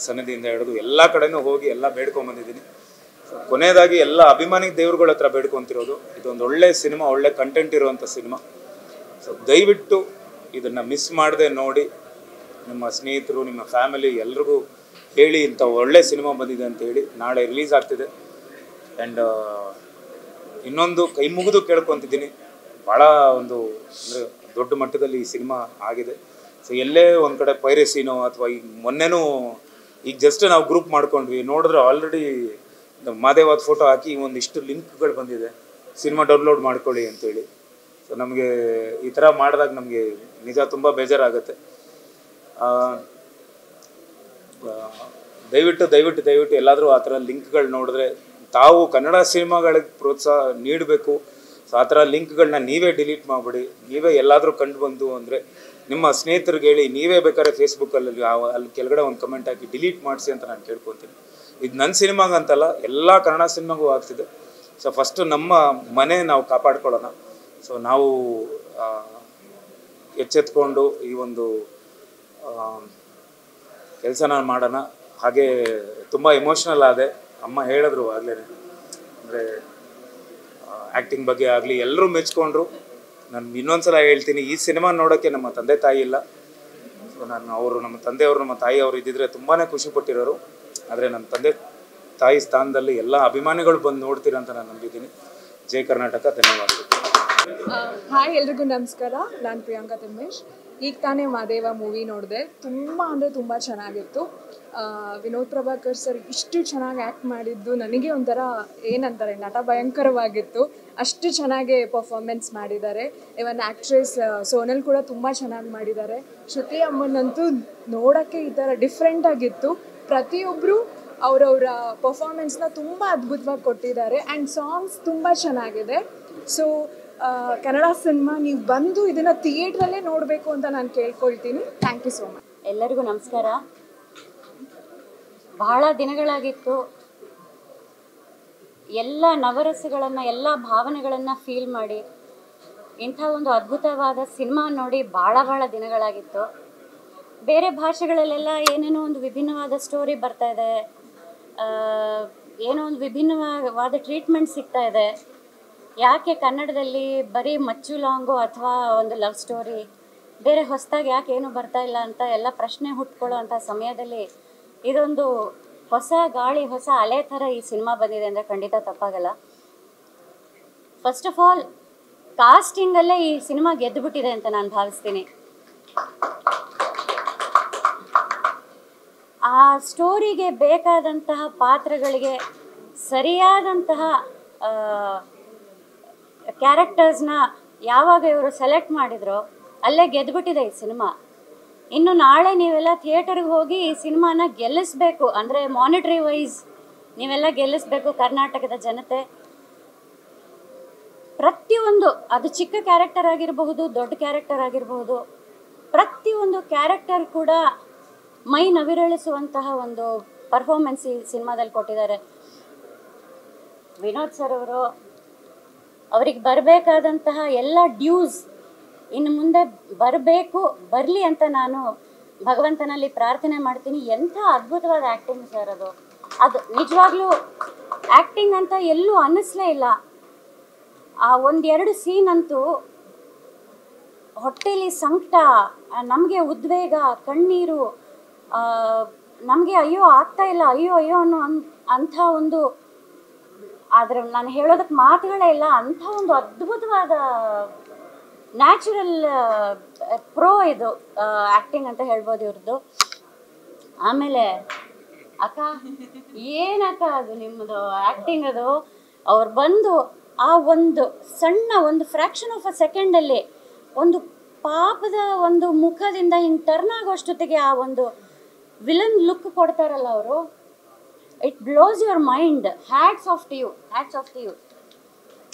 ಸನ್ನಿಧಿಯಿಂದ ಹಿಡಿದು ಎಲ್ಲ ಕಡೆನೂ ಹೋಗಿ ಎಲ್ಲ ಬೇಡ್ಕೊಂಬಂದಿದ್ದೀನಿ. ಕೊನೆಯದಾಗಿ ಎಲ್ಲ ಅಭಿಮಾನಿ ದೇವ್ರುಗಳ ಹತ್ರ ಬೇಡ್ಕೊತಿರೋದು, ಇದೊಂದು ಒಳ್ಳೆ ಸಿನಿಮಾ, ಒಳ್ಳೆ ಕಂಟೆಂಟ್ ಇರುವಂಥ ಸಿನಿಮಾ. ಸೊ ದಯವಿಟ್ಟು ಇದನ್ನು ಮಿಸ್ ಮಾಡದೆ ನೋಡಿ, ನಿಮ್ಮ ಸ್ನೇಹಿತರು, ನಿಮ್ಮ ಫ್ಯಾಮಿಲಿ ಎಲ್ರಿಗೂ ಹೇಳಿ ಇಂಥ ಒಳ್ಳೆ ಸಿನಿಮಾ ಬಂದಿದೆ ಅಂತ ಹೇಳಿ. ನಾಳೆ ರಿಲೀಸ್ ಆಗ್ತಿದೆ. ಆ್ಯಂಡ್ ಇನ್ನೊಂದು ಕೈ ಮುಗಿದು ಕೇಳ್ಕೊತಿದ್ದೀನಿ, ಭಾಳ ಒಂದು ಅಂದರೆ ದೊಡ್ಡ ಮಟ್ಟದಲ್ಲಿ ಈ ಸಿನಿಮಾ ಆಗಿದೆ. ಸೊ ಎಲ್ಲೇ ಒಂದು ಕಡೆ ಪೈರಸಿನೋ ಅಥವಾ ಈಗ ಮೊನ್ನೆನೂ ಈಗ ಜಸ್ಟ್ ನಾವು ಗ್ರೂಪ್ ಮಾಡ್ಕೊಂಡ್ವಿ, ನೋಡಿದ್ರೆ ಆಲ್ರೆಡಿ ಮಾದೇವಾದ ಫೋಟೋ ಹಾಕಿ ಒಂದಿಷ್ಟು ಲಿಂಕ್ಗಳು ಬಂದಿದೆ, ಸಿನಿಮಾ ಡೌನ್ಲೋಡ್ ಮಾಡ್ಕೊಳ್ಳಿ ಅಂತೇಳಿ. ಸೊ ನಮಗೆ ಈ ಥರ ಮಾಡಿದಾಗ ನಮಗೆ ನಿಜ ತುಂಬ ಬೇಜಾರಾಗುತ್ತೆ. ದಯವಿಟ್ಟು ಎಲ್ಲಾದರೂ ಆ ಥರ ಲಿಂಕ್ಗಳು ನೋಡಿದ್ರೆ ತಾವು ಕನ್ನಡ ಸಿನಿಮಾಗಳಿಗೆ ಪ್ರೋತ್ಸಾಹ ನೀಡಬೇಕು. ಸೊ ಆ ಥರ ಲಿಂಕ್ಗಳನ್ನ ನೀವೇ ಡಿಲೀಟ್ ಮಾಡಿಬಿಡಿ. ನೀವೇ ಎಲ್ಲಾದರೂ ಕಂಡು ಬಂದು ಅಂದರೆ ನಿಮ್ಮ ಸ್ನೇಹಿತರಿಗೆ ಹೇಳಿ, ನೀವೇ ಬೇಕಾದ್ರೆ ಫೇಸ್ಬುಕ್ಕಲ್ಲಿ ಅಲ್ಲಿ ಕೆಳಗಡೆ ಒಂದು ಕಮೆಂಟ್ ಹಾಕಿ ಡಿಲೀಟ್ ಮಾಡಿಸಿ ಅಂತ ನಾನು ಕೇಳ್ಕೊತೀನಿ. ಇದು ನನ್ನ ಸಿನಿಮಾಗಂತಲ್ಲ, ಎಲ್ಲ ಕನ್ನಡ ಸಿನಿಮಾಗೂ ಆಗ್ತಿದೆ. ಸೊ ಫಸ್ಟು ನಮ್ಮ ಮನೆ ನಾವು ಕಾಪಾಡ್ಕೊಳ್ಳೋಣ. ಸೊ ನಾವು ಎಚ್ಚೆತ್ಕೊಂಡು ಈ ಒಂದು ಕೆಲಸನ ಮಾಡೋಣ. ಹಾಗೆ ತುಂಬ ಎಮೋಷ್ನಲ್ ಆದೆ, ಅಮ್ಮ ಹೇಳಿದ್ರು ಆಗಲೇ, ಅಂದರೆ ಆ್ಯಕ್ಟಿಂಗ್ ಬಗ್ಗೆ ಆಗಲಿ ಎಲ್ಲರೂ ಮೆಚ್ಕೊಂಡ್ರು. ನಾನು ಇನ್ನೊಂದ್ಸಲ ಹೇಳ್ತೀನಿ, ಈ ಸಿನಿಮಾ ನೋಡೋಕ್ಕೆ ನಮ್ಮ ತಂದೆ ತಾಯಿ ಇಲ್ಲ. ಸೊ ನಮ್ಮ ತಂದೆಯವರು ನಮ್ಮ ತಾಯಿಯವರು ಇದ್ದಿದ್ರೆ ತುಂಬಾ ಖುಷಿಪಟ್ಟಿರೋರು. ಆದರೆ ನಮ್ಮ ತಂದೆ ತಾಯಿ ಸ್ಥಾನದಲ್ಲಿ ಎಲ್ಲ ಅಭಿಮಾನಿಗಳು ಬಂದು ನೋಡ್ತೀರ ಅಂತ ನಾನು ನಂಬಿದ್ದೀನಿ. ಜೈ ಕರ್ನಾಟಕ, ಧನ್ಯವಾದಗಳು. ಹಾಯ್, ಎಲ್ರಿಗೂ ನಮಸ್ಕಾರ. ನಾನು ಪ್ರಿಯಾಂಕಾ ತಿಮ್ಮೇಶ್. ಈಗ ತಾನೇ ಮಾದೇವ ಮೂವಿ ನೋಡಿದೆ. ತುಂಬ ಅಂದರೆ ತುಂಬ ಚೆನ್ನಾಗಿತ್ತು. ವಿನೋದ್ ಪ್ರಭಾಕರ್ ಸರ್ ಇಷ್ಟು ಚೆನ್ನಾಗಿ ಆ್ಯಕ್ಟ್ ಮಾಡಿದ್ದು ನನಗೆ ಒಂಥರ ಏನಂತಾರೆ, ನಟ ಭಯಂಕರವಾಗಿತ್ತು. ಅಷ್ಟು ಚೆನ್ನಾಗಿ ಪರ್ಫಾರ್ಮೆನ್ಸ್ ಮಾಡಿದ್ದಾರೆ. ಇವನ್ ಆ್ಯಕ್ಟ್ರೆಸ್ ಸೋನಲ್ ಕೂಡ ತುಂಬ ಚೆನ್ನಾಗಿ ಮಾಡಿದ್ದಾರೆ. ಶ್ರುತಿ ಅಮ್ಮನಂತೂ ನೋಡೋಕ್ಕೆ ಈ ಥರ ಡಿಫ್ರೆಂಟಾಗಿತ್ತು. ಪ್ರತಿಯೊಬ್ಬರು ಅವರವರ ಪರ್ಫಾರ್ಮೆನ್ಸ್ನ ತುಂಬ ಅದ್ಭುತವಾಗಿ ಕೊಟ್ಟಿದ್ದಾರೆ. ಆ್ಯಂಡ್ ಸಾಂಗ್ಸ್ ತುಂಬ ಚೆನ್ನಾಗಿದೆ. ಸೊ ಕನ್ನಡ ಸಿನಿಮಾ ನೀವು ಬಂದು ಇದನ್ನು ಥಿಯೇಟ್ರಲ್ಲೇ ನೋಡಬೇಕು ಅಂತ ನಾನು ಕೇಳ್ಕೊಳ್ತೀನಿ. Thank you so much. ಎಲ್ಲರಿಗೂ ನಮಸ್ಕಾರ. ಬಹಳ ದಿನಗಳಾಗಿತ್ತು ಎಲ್ಲ ನವರಸಗಳನ್ನು, ಎಲ್ಲ ಭಾವನೆಗಳನ್ನು ಫೀಲ್ ಮಾಡಿ ಇಂಥ ಒಂದು ಅದ್ಭುತವಾದ ಸಿನಿಮಾ ನೋಡಿ ಭಾಳ ದಿನಗಳಾಗಿತ್ತು. ಬೇರೆ ಭಾಷೆಗಳಲ್ಲೆಲ್ಲ ಏನೇನೋ ಒಂದು ವಿಭಿನ್ನವಾದ ಸ್ಟೋರಿ ಬರ್ತಾ ಇದೆ, ಏನೋ ಒಂದು ವಿಭಿನ್ನವಾದ ಟ್ರೀಟ್ಮೆಂಟ್ ಸಿಗ್ತಾ ಇದೆ. ಯಾಕೆ ಕನ್ನಡದಲ್ಲಿ ಬರೀ ಮಚ್ಚು ಲಾಂಗು ಅಥವಾ ಒಂದು ಲವ್ ಸ್ಟೋರಿ, ಬೇರೆ ಹೊಸದಾಗಿ ಯಾಕೆ ಏನು ಬರ್ತಾ ಇಲ್ಲ ಅಂತ ಎಲ್ಲ ಪ್ರಶ್ನೆ ಹುಟ್ಕೊಳ್ಳೋ ಅಂಥ ಸಮಯದಲ್ಲಿ ಇದೊಂದು ಹೊಸ ಗಾಳಿ, ಹೊಸ ಅಲೆ ಥರ ಈ ಸಿನಿಮಾ ಬಂದಿದೆ ಅಂದರೆ ಖಂಡಿತ ತಪ್ಪಾಗಲ್ಲ. ಫಸ್ಟ್ ಆಫ್ ಆಲ್ ಕಾಸ್ಟಿಂಗಲ್ಲೇ ಈ ಸಿನಿಮಾ ಗೆದ್ದುಬಿಟ್ಟಿದೆ ಅಂತ ನಾನು ಭಾವಿಸ್ತೀನಿ. ಆ ಸ್ಟೋರಿಗೆ ಬೇಕಾದಂತಹ ಪಾತ್ರಗಳಿಗೆ ಸರಿಯಾದಂತಹ ಕ್ಯಾರೆಕ್ಟರ್ಸ್ನ ಯಾವಾಗ ಇವರು ಸೆಲೆಕ್ಟ್ ಮಾಡಿದ್ರೋ ಅಲ್ಲೇ ಗೆದ್ದುಬಿಟ್ಟಿದೆ ಈ ಸಿನಿಮಾ. ಇನ್ನು ನಾಳೆ ನೀವೆಲ್ಲ ಥಿಯೇಟರ್ಗೆ ಹೋಗಿ ಈ ಸಿನಿಮಾನ ಗೆಲ್ಲಿಸ್ಬೇಕು, ಅಂದರೆ ಮಾನಿಟ್ರಿ ವೈಸ್ ನೀವೆಲ್ಲ ಗೆಲ್ಲಿಸ್ಬೇಕು ಕರ್ನಾಟಕದ ಜನತೆ. ಪ್ರತಿಯೊಂದು, ಅದು ಚಿಕ್ಕ ಕ್ಯಾರೆಕ್ಟರ್ ಆಗಿರಬಹುದು, ದೊಡ್ಡ ಕ್ಯಾರೆಕ್ಟರ್ ಆಗಿರಬಹುದು, ಪ್ರತಿಯೊಂದು ಕ್ಯಾರೆಕ್ಟರ್ ಕೂಡ ಮೈ ನವಿರಳಿಸುವಂತಹ ಒಂದು ಪರ್ಫಾರ್ಮೆನ್ಸ್ ಈ ಸಿನಿಮಾದಲ್ಲಿ ಕೊಟ್ಟಿದ್ದಾರೆ. ವಿನೋದ್ ಸರ್ ಅವರು ಅವ್ರಿಗೆ ಬರಬೇಕಾದಂತಹ ಎಲ್ಲ ಡ್ಯೂಸ್ ಇನ್ನು ಮುಂದೆ ಬರಲಿ ಅಂತ ನಾನು ಭಗವಂತನಲ್ಲಿ ಪ್ರಾರ್ಥನೆ ಮಾಡ್ತೀನಿ. ಎಂಥ ಅದ್ಭುತವಾದ ಆ್ಯಕ್ಟಿಂಗ್ ಸರ್ ಅದು ನಿಜವಾಗ್ಲೂ ಆ್ಯಕ್ಟಿಂಗ್ ಅಂತ ಎಲ್ಲೂ ಅನ್ನಿಸ್ಲೇ ಇಲ್ಲ. ಆ ಒಂದೆರಡು ಸೀನ್ ಅಂತೂ ಹೊಟ್ಟೆಲಿ ಸಂಕಟ, ನಮಗೆ ಉದ್ವೇಗ, ಕಣ್ಣೀರು, ನಮಗೆ ಅಯ್ಯೋ ಆಗ್ತಾ ಇಲ್ಲ, ಅಯ್ಯೋ ಅಯ್ಯೋ ಅನ್ನೋ ಅಂಥ ಒಂದು, ಆದರೆ ನಾನು ಹೇಳೋದಕ್ಕೆ ಮಾತುಗಳೇ ಇಲ್ಲ, ಅಂಥ ಒಂದು ಅದ್ಭುತವಾದ ನ್ಯಾಚುರಲ್ ಪ್ರೋ ಇದು ಆ್ಯಕ್ಟಿಂಗ್ ಅಂತ ಹೇಳ್ಬೋದು ಇವ್ರದ್ದು. ಆಮೇಲೆ ಅಕ್ಕ, ಏನಕ್ಕ ಅದು ನಿಮ್ಮದು ಆ್ಯಕ್ಟಿಂಗ್, ಅದು ಅವ್ರು ಬಂದು ಆ ಒಂದು ಸಣ್ಣ ಒಂದು ಫ್ರ್ಯಾಕ್ಷನ್ ಆಫ್ ಅ ಸೆಕೆಂಡಲ್ಲಿ ಒಂದು ಪಾಪದ ಒಂದು ಮುಖದಿಂದ ಹಿಂಗೆ ಟರ್ನ್ ಆಗೋಷ್ಟೊತ್ತಿಗೆ ಆ ಒಂದು ವಿಲನ್ ಲುಕ್ ಕೊಡ್ತಾರಲ್ಲ ಅವರು, it blows your mind. Hats off to you, hats off to you.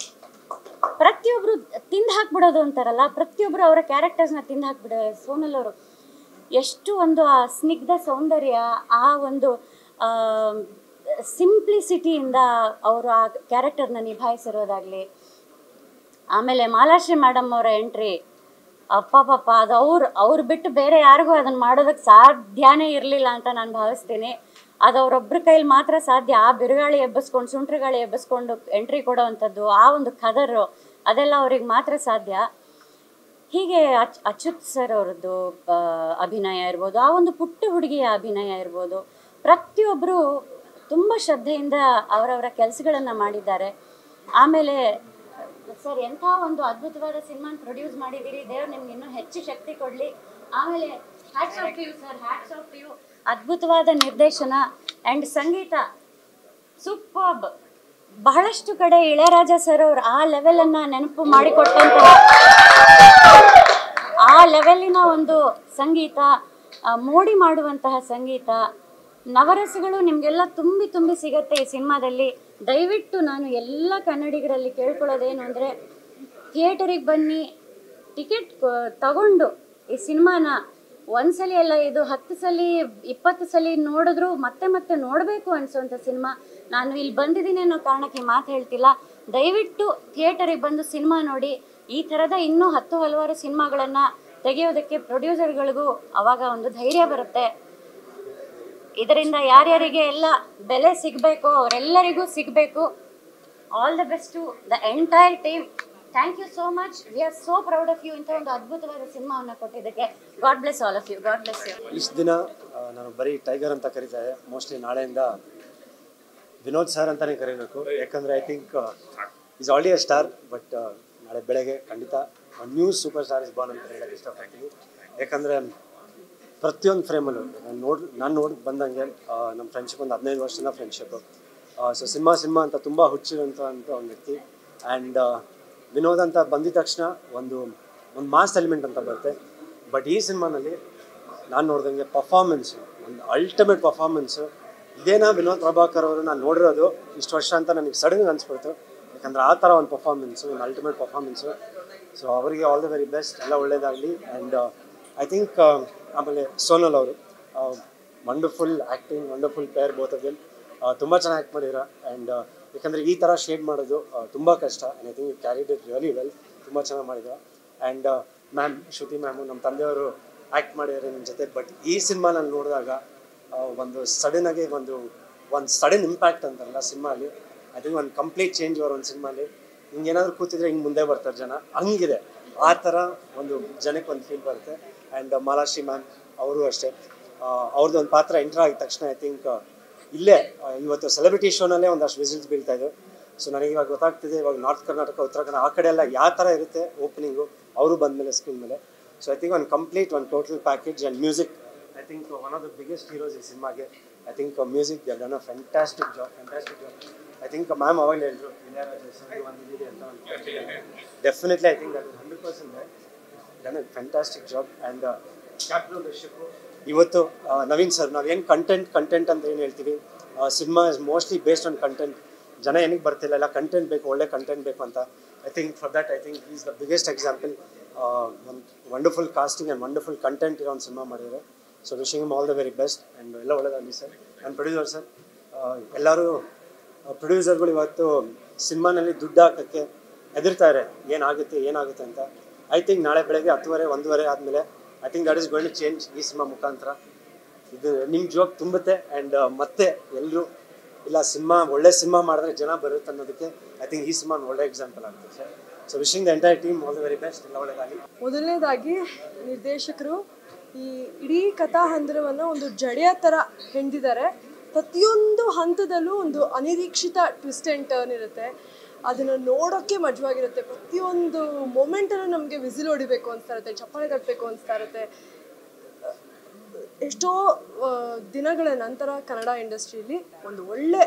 ಪ್ರತಿಯೊಬ್ಬರು ತಿಂದು ಹಾಕ್ಬಿಡೋದು ಅಂತಾರಲ್ಲ, ಪ್ರತಿಯೊಬ್ಬರು ಅವರ ಕ್ಯಾರೆಕ್ಟರ್ಸ್ನ ತಿಂದು ಹಾಕ್ಬಿಡೋದು. ಸೋನಲ್ ಅವರು ಎಷ್ಟು ಒಂದು ಆ ಸ್ನಿಗ್ಧ ಸೌಂದರ್ಯ, ಆ ಒಂದು ಸಿಂಪ್ಲಿಸಿಟಿಯಿಂದ ಅವರು ಆ ಕ್ಯಾರೆಕ್ಟರ್ನ ನಿಭಾಯಿಸಿರೋದಾಗಲಿ. ಆಮೇಲೆ ಮಾಲಾಶ್ರೀ ಮೇಡಮ್ ಅವರ ಎಂಟ್ರಿ, ಅಪ್ಪಪ್ಪ, ಅದು ಅವ್ರು ಬಿಟ್ಟು ಬೇರೆ ಯಾರಿಗೂ ಅದನ್ನು ಮಾಡೋದಕ್ಕೆ ಸಾಧ್ಯನೇ ಇರಲಿಲ್ಲ ಅಂತ ನಾನು ಭಾವಿಸ್ತೀನಿ. ಅದು ಅವರೊಬ್ಬರ ಕೈಲಿ ಮಾತ್ರ ಸಾಧ್ಯ. ಆ ಬಿರುಗಾಳಿ ಎಬ್ಬಿಸ್ಕೊಂಡು, ಸುಂಟ್ರ ಗಾಳಿ ಎಬ್ಬಿಸ್ಕೊಂಡು ಎಂಟ್ರಿ ಕೊಡೋವಂಥದ್ದು, ಆ ಒಂದು ಕದರು, ಅದೆಲ್ಲ ಅವ್ರಿಗೆ ಮಾತ್ರ ಸಾಧ್ಯ. ಹೀಗೆ ಅಚ್ಯುತ್ ಸರ್ ಅವ್ರದ್ದು ಅಭಿನಯ ಇರ್ಬೋದು, ಆ ಒಂದು ಪುಟ್ಟ ಹುಡುಗಿಯ ಅಭಿನಯ ಇರ್ಬೋದು, ಪ್ರತಿಯೊಬ್ಬರು ತುಂಬ ಶ್ರದ್ಧೆಯಿಂದ ಅವರವರ ಕೆಲಸಗಳನ್ನು ಮಾಡಿದ್ದಾರೆ. ಆಮೇಲೆ ಸರ್, ಎಂಥ ಒಂದು ಅದ್ಭುತವಾದ ಸಿನಿಮಾನ ಪ್ರೊಡ್ಯೂಸ್ ಮಾಡಿದ್ದೀರಿ, ದೇವ್ರು ನಿಮ್ಗೆ ಇನ್ನೂ ಹೆಚ್ಚು ಶಕ್ತಿ ಕೊಡಲಿ. ಆಮೇಲೆ hats off to you sir, hats off to you. ಅದ್ಭುತವಾದ ನಿರ್ದೇಶನ ಆ್ಯಂಡ್ ಸಂಗೀತ ಸೂಪರ್ಬ್. ಬಹಳಷ್ಟು ಕಡೆ ಇಳೆಯರಾಜ ಸರ್ ಅವರು ಆ ಲೆವೆಲನ್ನು ನೆನಪು ಮಾಡಿಕೊಟ್ಟಂತಹ, ಆ ಲೆವೆಲಿನ ಒಂದು ಸಂಗೀತ, ಮೋಡಿ ಮಾಡುವಂತಹ ಸಂಗೀತ, ನವರಸಗಳು ನಿಮಗೆಲ್ಲ ತುಂಬಿ ತುಂಬಿ ಸಿಗತ್ತೆ ಈ ಸಿನಿಮಾದಲ್ಲಿ. ದಯವಿಟ್ಟು ನಾನು ಎಲ್ಲ ಕನ್ನಡಿಗರಲ್ಲಿ ಕೇಳ್ಕೊಳ್ಳೋದೇನು ಅಂದರೆ, ಥಿಯೇಟರಿಗೆ ಬನ್ನಿ, ಟಿಕೆಟ್ ತಗೊಂಡು ಈ ಸಿನಿಮಾನ ಒಂದ್ಸಲಿ ಅಲ್ಲ, ಇದು 10 ಸಲ 20 ಸಲ ನೋಡಿದ್ರು ಮತ್ತೆ ಮತ್ತೆ ನೋಡಬೇಕು ಅನಿಸೋಂಥ ಸಿನಿಮಾ. ನಾನು ಇಲ್ಲಿ ಬಂದಿದ್ದೀನಿ ಅನ್ನೋ ಕಾರಣಕ್ಕೆ ಮಾತು ಹೇಳ್ತಿಲ್ಲ. ದಯವಿಟ್ಟು ಥಿಯೇಟರಿಗೆ ಬಂದು ಸಿನಿಮಾ ನೋಡಿ. ಈ ಥರದ ಇನ್ನೂ 10 ಹಲವಾರು ಸಿನಿಮಾಗಳನ್ನು ತೆಗೆಯೋದಕ್ಕೆ ಪ್ರೊಡ್ಯೂಸರ್ಗಳಿಗೂ ಅವಾಗ ಒಂದು ಧೈರ್ಯ ಬರುತ್ತೆ. ಇದರಿಂದ ಯಾರ್ಯಾರಿಗೆ ಎಲ್ಲ ಬೆಲೆ ಸಿಗಬೇಕು ಅವರೆಲ್ಲರಿಗೂ ಸಿಗಬೇಕು. All the best to the entire team. Thank you so much. We are so proud of you. ಇಂಥ ಒಂದು ಅದ್ಭುತವಾದ ಸಿನಿಮಾವನ್ನು ಕೊಟ್ಟಿದ್ದಕ್ಕೆ god bless all of you. God bless you. ಇಷ್ಟು ದಿನ ನಾನು ಬರೀ ಟೈಗರ್ ಅಂತ ಕರೀತಾರೆ. ಮೋಸ್ಟ್ಲಿ ನಾಳೆಯಿಂದ ವಿನೋದ್ ಸರ್ ಅಂತಲೇ ಕರೀಬೇಕು. ಯಾಕಂದರೆ I think is already a star, but ನಾಳೆ ಬೆಳಗ್ಗೆ ಖಂಡಿತ new super star is Born ಅಂತ ಹೇಳೋಕ್ಕೆ ಇಷ್ಟಪಡ್ತೀನಿ. ಯಾಕಂದರೆ ಪ್ರತಿಯೊಂದು ಫ್ರೇಮಲ್ಲೂ ನಾನು ನೋಡಿ ಬಂದಂಗೆ ನಮ್ಮ ಫ್ರೆಂಡ್ಶಿಪ್ ಒಂದು 15 ವರ್ಷದ ಫ್ರೆಂಡ್ಶಿಪ್ಪು. ಸೊ ಸಿನಿಮಾ ಅಂತ ತುಂಬ ಹುಚ್ಚಿರೋಂಥ ಒಂದು ವ್ಯಕ್ತಿ. ಆ್ಯಂಡ್ ವಿನೋದ್ ಅಂತ ಬಂದಿದ ತಕ್ಷಣ ಒಂದು ಮಾಸ್ ಎಲಿಮೆಂಟ್ ಅಂತ ಬರುತ್ತೆ. ಬಟ್ ಈ ಸಿನಿಮಾನಲ್ಲಿ ನಾನು ನೋಡ್ದಂಗೆ ಪರ್ಫಾರ್ಮೆನ್ಸು, ಒಂದು ಅಲ್ಟಿಮೇಟ್ ಪರ್ಫಾರ್ಮೆನ್ಸು. ಇದೇನಾ ವಿನೋದ್ ಪ್ರಭಾಕರ್ ಅವರು ನಾನು ನೋಡಿರೋದು ಇಷ್ಟು ವರ್ಷ ಅಂತ ನನಗೆ ಸಡನ್ ಅನಿಸ್ಬಿಡ್ತು. ಯಾಕಂದರೆ ಆ ಥರ ಒಂದು ಪರ್ಫಾರ್ಮೆನ್ಸು, ಒಂದು ಅಲ್ಟಿಮೇಟ್ ಪರ್ಫಾರ್ಮೆನ್ಸು. ಸೊ ಅವರಿಗೆ ಆಲ್ ದ ವೆರಿ ಬೆಸ್ಟ್, ಎಲ್ಲ ಒಳ್ಳೆಯದಾಗಲಿ. ಆ್ಯಂಡ್ ಐ ಥಿಂಕ್ ಆಮೇಲೆ ಸೋನಲ್ ಅವರು wonderful acting, wonderful pair both of them. ತುಂಬ ಚೆನ್ನಾಗಿ ಆ್ಯಕ್ಟ್ ಮಾಡಿರ. ಆ್ಯಂಡ್ ಯಾಕಂದರೆ ಈ ಥರ ಶೇಡ್ ಮಾಡೋದು ತುಂಬ ಕಷ್ಟ. And I think you carried it really well. ತುಂಬ ಚೆನ್ನಾಗಿ ಮಾಡಿದ್ರು. ಆ್ಯಂಡ್ ಮ್ಯಾಮ್ ಶ್ರುತಿ ಮ್ಯಾಮು, ನಮ್ಮ ತಂದೆಯವರು ಆ್ಯಕ್ಟ್ ಮಾಡಿದ್ದಾರೆ ನಿಮ್ಮ ಜೊತೆ. ಬಟ್ ಈ ಸಿನಿಮಾ ನಾನು ನೋಡಿದಾಗ ಒಂದು ಸಡನ್ನಾಗಿ ಒಂದು ಸಡನ್ ಇಂಪ್ಯಾಕ್ಟ್ ಅಂತಲ್ಲ ಸಿನಿಮಾಲಿ. ಐ ಥಿಂಕ್ ಒಂದು ಕಂಪ್ಲೀಟ್ ಚೇಂಜ್ ಅವರು ಒಂದು ಸಿನಿಮಾಲಿ. ಹಿಂಗೇನಾದರೂ ಕೂತಿದ್ರೆ ಹಿಂಗೆ ಮುಂದೆ ಬರ್ತಾರೆ ಜನ, ಹಂಗಿದೆ. ಆ ಥರ ಒಂದು ಜನಕ್ಕೆ ಒಂದು ಫೀಲ್ ಬರುತ್ತೆ. ಆ್ಯಂಡ್ ಮಾಲಾಶ್ರೀ ಮ್ಯಾಮ್ ಅವರು ಅಷ್ಟೇ, ಅವ್ರದ್ದು ಒಂದು ಪಾತ್ರ ಎಂಟರ್ ಆಗಿದ ತಕ್ಷಣ ಐ ಥಿಂಕ್ ಇಲ್ಲೇ ಇವತ್ತು ಸೆಲೆಬ್ರಿಟಿ ಶೋನಲ್ಲೇ ಒಂದಷ್ಟು ವಿಸಿಲ್ಸ್ ಬೀಳ್ತಾಯಿದ್ದು. ಸೊ ನನಗೆ ಇವಾಗ ಗೊತ್ತಾಗ್ತಿದೆ, ಇವಾಗ ನಾರ್ತ್ ಕರ್ನಾಟಕ, ಉತ್ತರ ಕನ್ನಡ ಆ ಕಡೆ ಎಲ್ಲ ಯಾವ ಥರ ಇರುತ್ತೆ ಓಪನಿಂಗು ಅವರು ಬಂದಮೇಲೆ ಸ್ಕ್ರೀನ್ ಮೇಲೆ. ಸೊ ಐ ಥಿಂಕ್ ಒಂದು ಕಂಪ್ಲೀಟ್ ಒಂದು total package. And music, I think one of the biggest heroes ಈ ಸಿನಿಮಾಗೆ. I think music they done a fantastic job. I think ma'am ಅವಾಗ ಹೇಳಿದ್ರು ಇಳಿಯರಾಜ ಅಂತ definitely I think that 100% done a fantastic job. And captainship ಇವತ್ತು Naveen sir, ನಾವೇನು content ಅಂತ ಏನು ಹೇಳ್ತೀವಿ, cinema is mostly based on content. ಜನ ಏನಕ್ಕೆ ಬರ್ತಿಲ್ಲ, ಎಲ್ಲ ಕಂಟೆಂಟ್ ಬೇಕು, ಒಳ್ಳೆ ಕಂಟೆಂಟ್ ಬೇಕು ಅಂತ. I think for that I think is the biggest example. ಒಂದು wonderful casting and wonderful content ಇರೋ ಒಂದು ಸಿನಿಮಾ ಮಾಡಿದ್ದಾರೆ. So wishing him all the very best. And ಎಲ್ಲ ಒಳ್ಳೆಯದಾಗಲಿ ಸರ್. ಆ್ಯಂಡ್ ಪ್ರೊಡ್ಯೂಸರ್ ಸರ್, ಎಲ್ಲರೂ ಪ್ರೊಡ್ಯೂಸರ್ಗಳು ಇವತ್ತು ಸಿನಿಮಾನಲ್ಲಿ ದುಡ್ಡು ಹಾಕೋಕ್ಕೆ ಹೆದರ್ತಾರೆ, ಏನಾಗುತ್ತೆ ಅಂತ. ಐ ಥಿಂಕ್ ನಾಳೆ ಬೆಳಗ್ಗೆ 10:30 ಆದಮೇಲೆ I think that is going to change. ಈ ಸಿನಿಮಾ ಮುಖಾಂತರ ಇದು ನಿಮ್ಮ ಜೋಕ್ ತುಂಬುತ್ತೆ. ಆ್ಯಂಡ್ ಮತ್ತೆ ಎಲ್ಲರೂ ಇಲ್ಲ ಸಿನಿಮಾ ಒಳ್ಳೆ ಸಿನಿಮಾ ಮಾಡಿದ್ರೆ ಜನ ಬರುತ್ತೆ ಅನ್ನೋದಕ್ಕೆ ಐ ಥಿಂಕ್ ಈ ಸಿನಿಮಾ ಒಳ್ಳೆ ಎಕ್ಸಾಂಪಲ್ ಆಗುತ್ತೆ sir. So wishing the entire team all the very best, ಎಲ್ಲ ಒಳ್ಳೆಯದಾಗಿ. ಮೊದಲನೇದಾಗಿ ನಿರ್ದೇಶಕರು ಈ ಇಡೀ ಕಥಾ ಹಂದರವನ್ನು ಒಂದು ಜಡೆಯ ಥರ ಹೆಣೆದಿದ್ದಾರೆ. ಪ್ರತಿಯೊಂದು ಹಂತದಲ್ಲೂ ಒಂದು ಅನಿರೀಕ್ಷಿತ ಟ್ವಿಸ್ಟ್ ಆ್ಯಂಡ್ ಟರ್ನ್ ಇರುತ್ತೆ. ಅದನ್ನು ನೋಡೋಕ್ಕೆ ಮಜವಾಗಿರುತ್ತೆ. ಪ್ರತಿಯೊಂದು ಮೂಮೆಂಟಲ್ಲೂ ನಮಗೆ ವಿಸಿಲ್ ಹೊಡಿಬೇಕು ಅನಿಸ್ತಾ ಇರುತ್ತೆ, ಚಪ್ಪಾಳೆ ತಟ್ಟಬೇಕು ಅನಿಸ್ತಾ ಇರುತ್ತೆ. ಎಷ್ಟೋ ದಿನಗಳ ನಂತರ ಕನ್ನಡ ಇಂಡಸ್ಟ್ರಿಯಲ್ಲಿ ಒಂದು ಒಳ್ಳೆ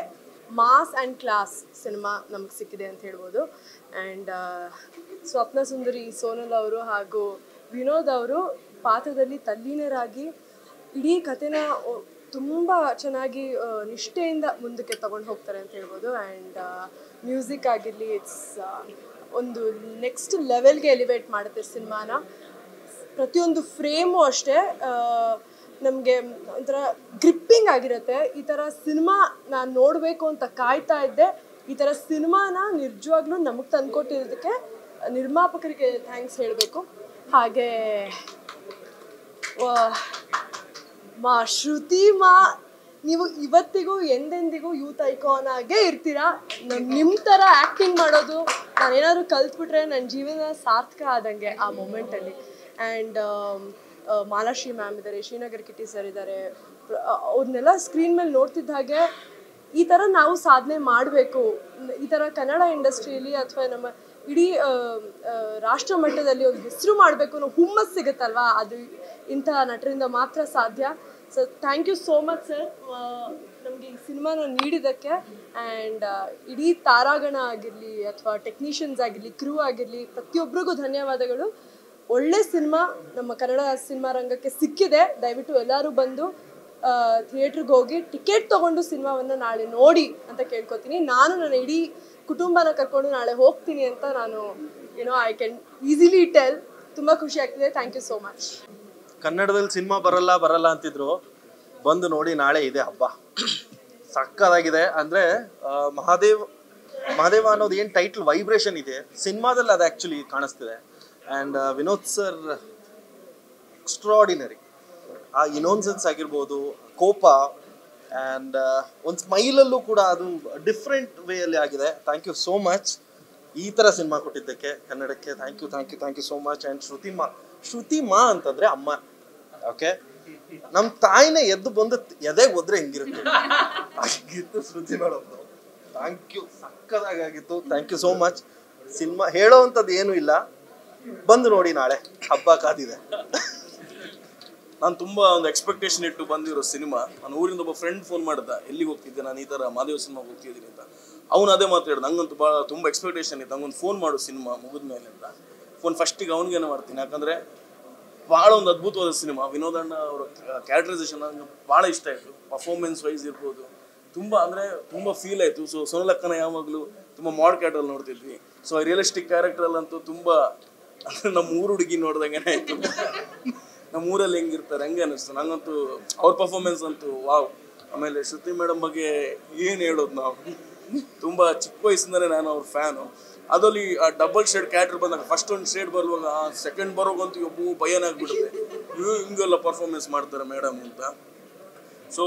ಮಾಸ್ ಆ್ಯಂಡ್ ಕ್ಲಾಸ್ ಸಿನಿಮಾ ನಮಗೆ ಸಿಕ್ಕಿದೆ ಅಂತ ಹೇಳ್ಬೋದು. ಆ್ಯಂಡ್ ಸ್ವಪ್ನ ಸುಂದರಿ ಸೋನಲ್ ಅವರು ಹಾಗೂ ವಿನೋದ್ ಅವರು ಪಾತ್ರದಲ್ಲಿ ತಲ್ಲೀನರಾಗಿ ಇಡೀ ಕಥೆನ ತುಂಬ ಚೆನ್ನಾಗಿ ನಿಷ್ಠೆಯಿಂದ ಮುಂದಕ್ಕೆ ತಗೊಂಡು ಹೋಗ್ತಾರೆ ಅಂತ ಹೇಳ್ಬೋದು. ಆ್ಯಂಡ್ ಮ್ಯೂಸಿಕ್ ಆಗಿರಲಿ, ಇಟ್ಸ್ ಒಂದು ನೆಕ್ಸ್ಟ್ ಲೆವೆಲ್ಗೆ ಎಲಿವೇಟ್ ಮಾಡುತ್ತೆ ಸಿನಿಮಾನ. ಪ್ರತಿಯೊಂದು ಫ್ರೇಮು ಅಷ್ಟೇ ನಮಗೆ ಒಂಥರ ಗ್ರಿಪ್ಪಿಂಗ್ ಆಗಿರುತ್ತೆ. ಈ ಥರ ಸಿನಿಮಾ ನಾನು ನೋಡಬೇಕು ಅಂತ ಕಾಯ್ತಾ ಇದ್ದೆ. ಈ ಥರ ಸಿನಿಮಾನ ನಿಜವಾಗ್ಲೂ ನಮಗೆ ತಂದುಕೊಟ್ಟಿರೋದಕ್ಕೆ ನಿರ್ಮಾಪಕರಿಗೆ ಥ್ಯಾಂಕ್ಸ್ ಹೇಳಬೇಕು. ಹಾಗೆ ಶ್ರುತಿ ನೀವು ಇವತ್ತಿಗೂ ಎಂದೆಂದಿಗೂ ಯೂತ್ ಐಕಾನ್ ಆಗೇ ಇರ್ತೀರಾ. ನಿಮ್ಮ ಥರ ಆ್ಯಕ್ಟಿಂಗ್ ಮಾಡೋದು ನಾನೇನಾದರೂ ಕಲ್ತ್ಬಿಟ್ರೆ ನನ್ನ ಜೀವನ ಸಾರ್ಥಕ ಆದಂಗೆ ಆ ಮೂಮೆಂಟಲ್ಲಿ. ಆ್ಯಂಡ್ ಮಾಲಾಶ್ರೀ ಮ್ಯಾಮ್ ಇದ್ದಾರೆ, ಶ್ರೀನಗರ್ ಕಿಟ್ಟಿ ಸರ್ ಇದ್ದಾರೆ. ಅವ್ರನ್ನೆಲ್ಲ ಸ್ಕ್ರೀನ್ ಮೇಲೆ ನೋಡ್ತಿದ್ದ ಹಾಗೆ ಈ ಥರ ನಾವು ಸಾಧನೆ ಮಾಡಬೇಕು, ಈ ಥರ ಕನ್ನಡ ಇಂಡಸ್ಟ್ರಿಯಲ್ಲಿ ಅಥವಾ ನಮ್ಮ ಇಡೀ ರಾಷ್ಟ್ರ ಮಟ್ಟದಲ್ಲಿ ಒಂದು ಹೆಸರು ಮಾಡಬೇಕು ಅನ್ನೋ ಹುಮ್ಮಸ್ ಸಿಗುತ್ತಲ್ವಾ, ಅದು ಇಂಥ ನಟರಿಂದ ಮಾತ್ರ ಸಾಧ್ಯ. So thank you so much sir ನಮಗೆ ಈ ಸಿನಿಮಾನ ನೀಡಿದ್ದಕ್ಕೆ. ಆ್ಯಂಡ್ ಇಡೀ ತಾರಾಗಣ ಆಗಿರಲಿ ಅಥವಾ ಟೆಕ್ನಿಷಿಯನ್ಸ್ ಆಗಿರಲಿ, ಕ್ರೂ ಆಗಿರಲಿ, ಪ್ರತಿಯೊಬ್ಬರಿಗೂ ಧನ್ಯವಾದಗಳು. ಒಳ್ಳೆ ಸಿನಿಮಾ ನಮ್ಮ ಕನ್ನಡ ಸಿನಿಮಾ ರಂಗಕ್ಕೆ ಸಿಕ್ಕಿದೆ. ದಯವಿಟ್ಟು ಎಲ್ಲರೂ ಬಂದು ಥಿಯೇಟ್ರಿಗೆ ಹೋಗಿ ಟಿಕೆಟ್ ತೊಗೊಂಡು ಸಿನಿಮಾವನ್ನು ನಾಳೆ ನೋಡಿ ಅಂತ ಕೇಳ್ಕೊತೀನಿ. ನಾನು ನನ್ನ ಇಡೀ ಕುಟುಂಬನ ಕರ್ಕೊಂಡು ನಾಳೆ ಹೋಗ್ತೀನಿ ಅಂತ ನಾನು ಐ ಕ್ಯಾನ್ ಈಸಿಲಿ ಟೆಲ್. ತುಂಬ ಖುಷಿ ಆಗ್ತಿದೆ. Thank you so much. ಕನ್ನಡದಲ್ಲಿ ಸಿನಿಮಾ ಬರಲ್ಲ ಅಂತಿದ್ರು, ಬಂದು ನೋಡಿ ನಾಳೆ ಇದೆ ಹಬ್ಬ. ಸಕ್ಕದಾಗಿದೆ. ಅಂದರೆ ಮಹಾದೇವ ಅನ್ನೋದು ಏನು ಟೈಟ್ಲ್ ವೈಬ್ರೇಷನ್ ಇದೆ ಸಿನಿಮಾದಲ್ಲಿ, ಅದು ಆ್ಯಕ್ಚುಲಿ ಕಾಣಿಸ್ತಿದೆ. And Vinod sir extraordinary. ಆ ಇನೋನ್ಸೆನ್ಸ್ ಆಗಿರ್ಬೋದು, ಕೋಪ ಆ್ಯಂಡ್ ಒಂದು ಸ್ಮೈಲಲ್ಲೂ ಕೂಡ ಅದು ಡಿಫ್ರೆಂಟ್ ವೇಯಲ್ಲಿ ಆಗಿದೆ. ಥ್ಯಾಂಕ್ ಯು ಸೋ ಮಚ್ ಈ ಥರ ಸಿನಿಮಾ ಕೊಟ್ಟಿದ್ದಕ್ಕೆ ಕನ್ನಡಕ್ಕೆ. Thank you so much. And Shruti ಮಾ ಅಂತಂದರೆ ಅಮ್ಮ. ಓಕೆ, ನಮ್ಮ ತಾಯಿನೇ ಎದ್ದು ಬಂದು ಎದೆಗೆ ಹೋದ್ರೆ ಹೆಂಗಿರುತ್ತೆ ಆಗಿತ್ತು ಶ್ರುತಿ ಮೇಡಮ್ದು. ಥ್ಯಾಂಕ್ ಯು, ಸಕ್ಕದಾಗಿತ್ತು. Thank you so much. Cinema ಹೇಳೋ ಅಂಥದ್ದು ಏನೂ ಇಲ್ಲ, ಬಂದು ನೋಡಿ ನಾಳೆ ಹಬ್ಬ ಕಾದಿದೆ. ನಾನು ತುಂಬ ಒಂದು ಎಕ್ಸ್ಪೆಕ್ಟೇಷನ್ ಇಟ್ಟು ಬಂದಿರೋ ಸಿನಿಮಾ. ನಾನು ಊರಿಂದ ಒಬ್ಬ ಫ್ರೆಂಡ್ ಫೋನ್ ಮಾಡಿದ, ಎಲ್ಲಿಗೆ ಹೋಗ್ತಿದ್ದೆ, ನಾನು ಈ ಥರ ಮಾದೇವ ಸಿನಿಮಾಗೆ ಹೋಗ್ತಿದ್ದೀನಿ ಅಂತ. ಅವನು ಅದೇ ಮಾತಾಡೋದು, ನಂಗಂತೂ ತುಂಬ ಎಕ್ಸ್ಪೆಕ್ಟೇಷನ್ ಇತ್ತು, ನಂಗೊಂದು ಫೋನ್ ಮಾಡು ಸಿನಿಮಾ ಮುಗಿದ ಮೇಲೆ ಅಂತ. ಫೋನ್ ಫಸ್ಟಿಗೆ ಅವನಿಗೇನೆ ಮಾಡ್ತೀನಿ, ಯಾಕಂದರೆ ಭಾಳ ಒಂದು ಅದ್ಭುತವಾದ ಸಿನಿಮಾ. ವಿನೋದ್ ಅಣ್ಣ ಅವರ ಕ್ಯಾರೆಕ್ಟರೈಸೇಷನ್ ನಂಗೆ ಭಾಳ ಇಷ್ಟ ಆಯಿತು. ಪರ್ಫಾರ್ಮೆನ್ಸ್ ವೈಸ್ ಇರ್ಬೋದು, ತುಂಬ ಫೀಲ್ ಆಯಿತು. ಸೊ ಸೋನಲಕ್ಕನ ಯಾವಾಗಲೂ ತುಂಬ ಮಾಡ್ ಕ್ಯಾರೆಕ್ಟರಲ್ಲಿ ನೋಡ್ತಿದ್ವಿ. ಸೊ ರಿಯಲಿಸ್ಟಿಕ್ ಕ್ಯಾರೆಕ್ಟ್ರಲ್ಲಂತೂ ತುಂಬ ನಮ್ಮ ಊರು ಹುಡುಗಿ ನೋಡ್ದಂಗೆ ಆಯಿತು. ನಮ್ಮ ಊರಲ್ಲಿ ಹೆಂಗಿರ್ತಾರೆ ಹಂಗೆ ಅನ್ನಿಸ್ತು ನಂಗಂತೂ. ಅವ್ರ ಪರ್ಫಾರ್ಮೆನ್ಸ್ ಅಂತೂ ವಾವ್. ಆಮೇಲೆ ಶ್ರುತಿ ಮೇಡಮ್ ಬಗ್ಗೆ ಏನು ಹೇಳೋದು, ನಾವು ತುಂಬ ಚಿಕ್ಕ ವಯಸ್ಸಿಂದಲೇ ನಾನು ಅವ್ರ ಫ್ಯಾನು. ಅದರಲ್ಲಿ ಆ ಡಬಲ್ ಶೇಡ್ ಕ್ಯಾರೆಕ್ಟರ್ ಬಂದಾಗ ಫಸ್ಟ್ ಒಂದು ಶೇಡ್ ಬರುವಾಗ ಸೆಕೆಂಡ್ ಬರೋಗಂತೂ ಒಬ್ಬ ಭಯನೇ ಆಗಿಬಿಡುತ್ತೆ, ಹಿಂಗೆಲ್ಲ ಪರ್ಫಾರ್ಮೆನ್ಸ್ ಮಾಡ್ತಾರೆ ಮೇಡಮ್ ಅಂತ. ಸೊ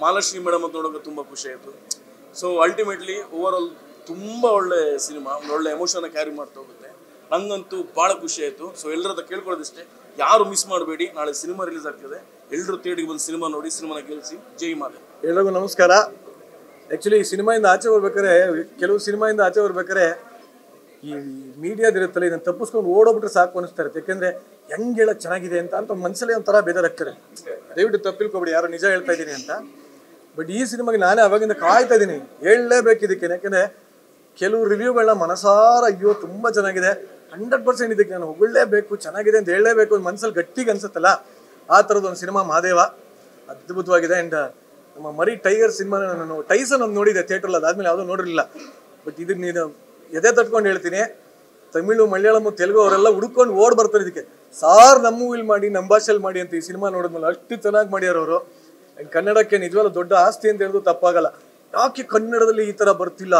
ಮಾಲಾಶ್ರೀ ಮೇಡಮ್ ಅಂತ ನೋಡೋಕೆ ತುಂಬ ಖುಷಿ ಆಯಿತು. ಸೊ ಅಲ್ಟಿಮೇಟ್ಲಿ ಓವರ್ ಆಲ್ ತುಂಬ ಒಳ್ಳೆ ಸಿನಿಮಾ, ಒಂದು ಒಳ್ಳೆ ಎಮೋಷನ್ನ ಕ್ಯಾರಿ ಮಾಡ್ತಾ ಹೋಗುತ್ತೆ. ನಂಗಂತೂ ಭಾಳ ಖುಷಿ ಆಯಿತು. ಸೊ ಎಲ್ಲರದ ಕೇಳ್ಕೊಳ್ಳೋದಿಷ್ಟೇ, ಯಾರು ಮಿಸ್ ಮಾಡಬೇಡಿ, ನಾಳೆ ಸಿನಿಮಾ ರಿಲೀಸ್ ಆಗ್ತದೆ. ಎಲ್ಲರೂ ಥಿಯೇಟ್ರಿಗೆ ಬಂದು ಸಿನಿಮಾ ನೋಡಿ, ಸಿನಿಮಾನ ಗೆಲ್ಲಿಸಿ. ಜೈ ಮಾತೆ. ಎಲ್ಲರಿಗೂ ನಮಸ್ಕಾರ. ಆ್ಯಕ್ಚುಲಿ ಈ ಸಿನಿಮಾಯಿಂದ ಆಚೆ ಬರ್ಬೇಕಾರೆ, ಕೆಲವು ಸಿನಿಮಾಯಿಂದ ಆಚೆ ಬರ್ಬೇಕಾರೆ ಈ ಮೀಡಿಯಾದಿರುತ್ತಲ್ಲ, ಇದನ್ನು ತಪ್ಪಿಸ್ಕೊಂಡು ಓಡೋಗ್ಬಿಟ್ರೆ ಸಾಕು ಅನಿಸ್ತಾ ಇರುತ್ತೆ. ಯಾಕೆಂದರೆ ಹೆಂಗೆ ಹೇಳೋದು ಚೆನ್ನಾಗಿದೆ ಅಂತ ಮನಸ್ಸಲ್ಲಿ ಒಂಥರ ಬೇಜಾರಾಗ್ತಾರೆ. ದಯವಿಟ್ಟು ತಪ್ಪಿಲ್ಕೊಬೇಡಿ, ಯಾರೋ ನಿಜ ಹೇಳ್ತಾ ಇದ್ದೀನಿ ಅಂತ. ಬಟ್ ಈ ಸಿನಿಮಾಗೆ ನಾನೇ ಅವಾಗಿಂದ ಕಾಯ್ತಾ ಇದ್ದೀನಿ, ಹೇಳಲೇಬೇಕು ಇದಕ್ಕೆ. ಯಾಕೆಂದರೆ ಕೆಲವು ರಿವ್ಯೂಗಳನ್ನ ಮನಸಾರ ಅಯ್ಯೋ ತುಂಬ ಚೆನ್ನಾಗಿದೆ, 100% ಇದಕ್ಕೆ ನಾನು ಹೊಗಳಲೇಬೇಕು, ಚೆನ್ನಾಗಿದೆ ಅಂತ ಹೇಳಲೇಬೇಕು ಅಂತ ಮನಸ್ಸಲ್ಲಿ ಗಟ್ಟಿಗೆ ಅನ್ಸುತ್ತಲ್ಲ, ಆ ಥರದ್ದು ಒಂದು ಸಿನಿಮಾ ಮಹಾದೇವ. ಅದ್ಭುತವಾಗಿದೆ. ಆ್ಯಂಡ್ ನಮ್ಮ ಮರಿ ಟೈಗರ್ ಸಿನಿಮಾನ ನಾನು ಟೈಸನ್ ಒಂದು ನೋಡಿದೆ ಥಿಯೇಟ್ರಲ್ಲಿ, ಅದಾದಮೇಲೆ ಯಾವುದೂ ನೋಡಿರಲಿಲ್ಲ. ಬಟ್ ಇದಕ್ಕೆ ನೀನು ಎದೆ ತಟ್ಕೊಂಡು ಹೇಳ್ತೀನಿ, ತಮಿಳು, ಮಲಯಾಳಂ, ತೆಲುಗು ಅವರೆಲ್ಲ ಹುಡ್ಕೊಂಡು ಓಡ್ ಬರ್ತಾರೆ ಇದಕ್ಕೆ. ಸಾರ್ ನಮ್ಮ ಮೂವಿಲಿ ಮಾಡಿ, ನಮ್ಮ ಭಾಷೆಯಲ್ಲಿ ಮಾಡಿ ಅಂತ ಈ ಸಿನಿಮಾ ನೋಡಿದ್ಮೇಲೆ ಅಷ್ಟು ಚೆನ್ನಾಗಿ ಮಾಡ್ಯಾರ ಅವರು. ಕನ್ನಡಕ್ಕೆ ನಿಜವಾಗ್ಲೂ ದೊಡ್ಡ ಆಸ್ತಿ ಅಂತ ಹೇಳಿದ್ರು ತಪ್ಪಾಗಲ್ಲ. ಯಾಕೆ ಕನ್ನಡದಲ್ಲಿ ಈ ಥರ ಬರ್ತಿಲ್ಲ,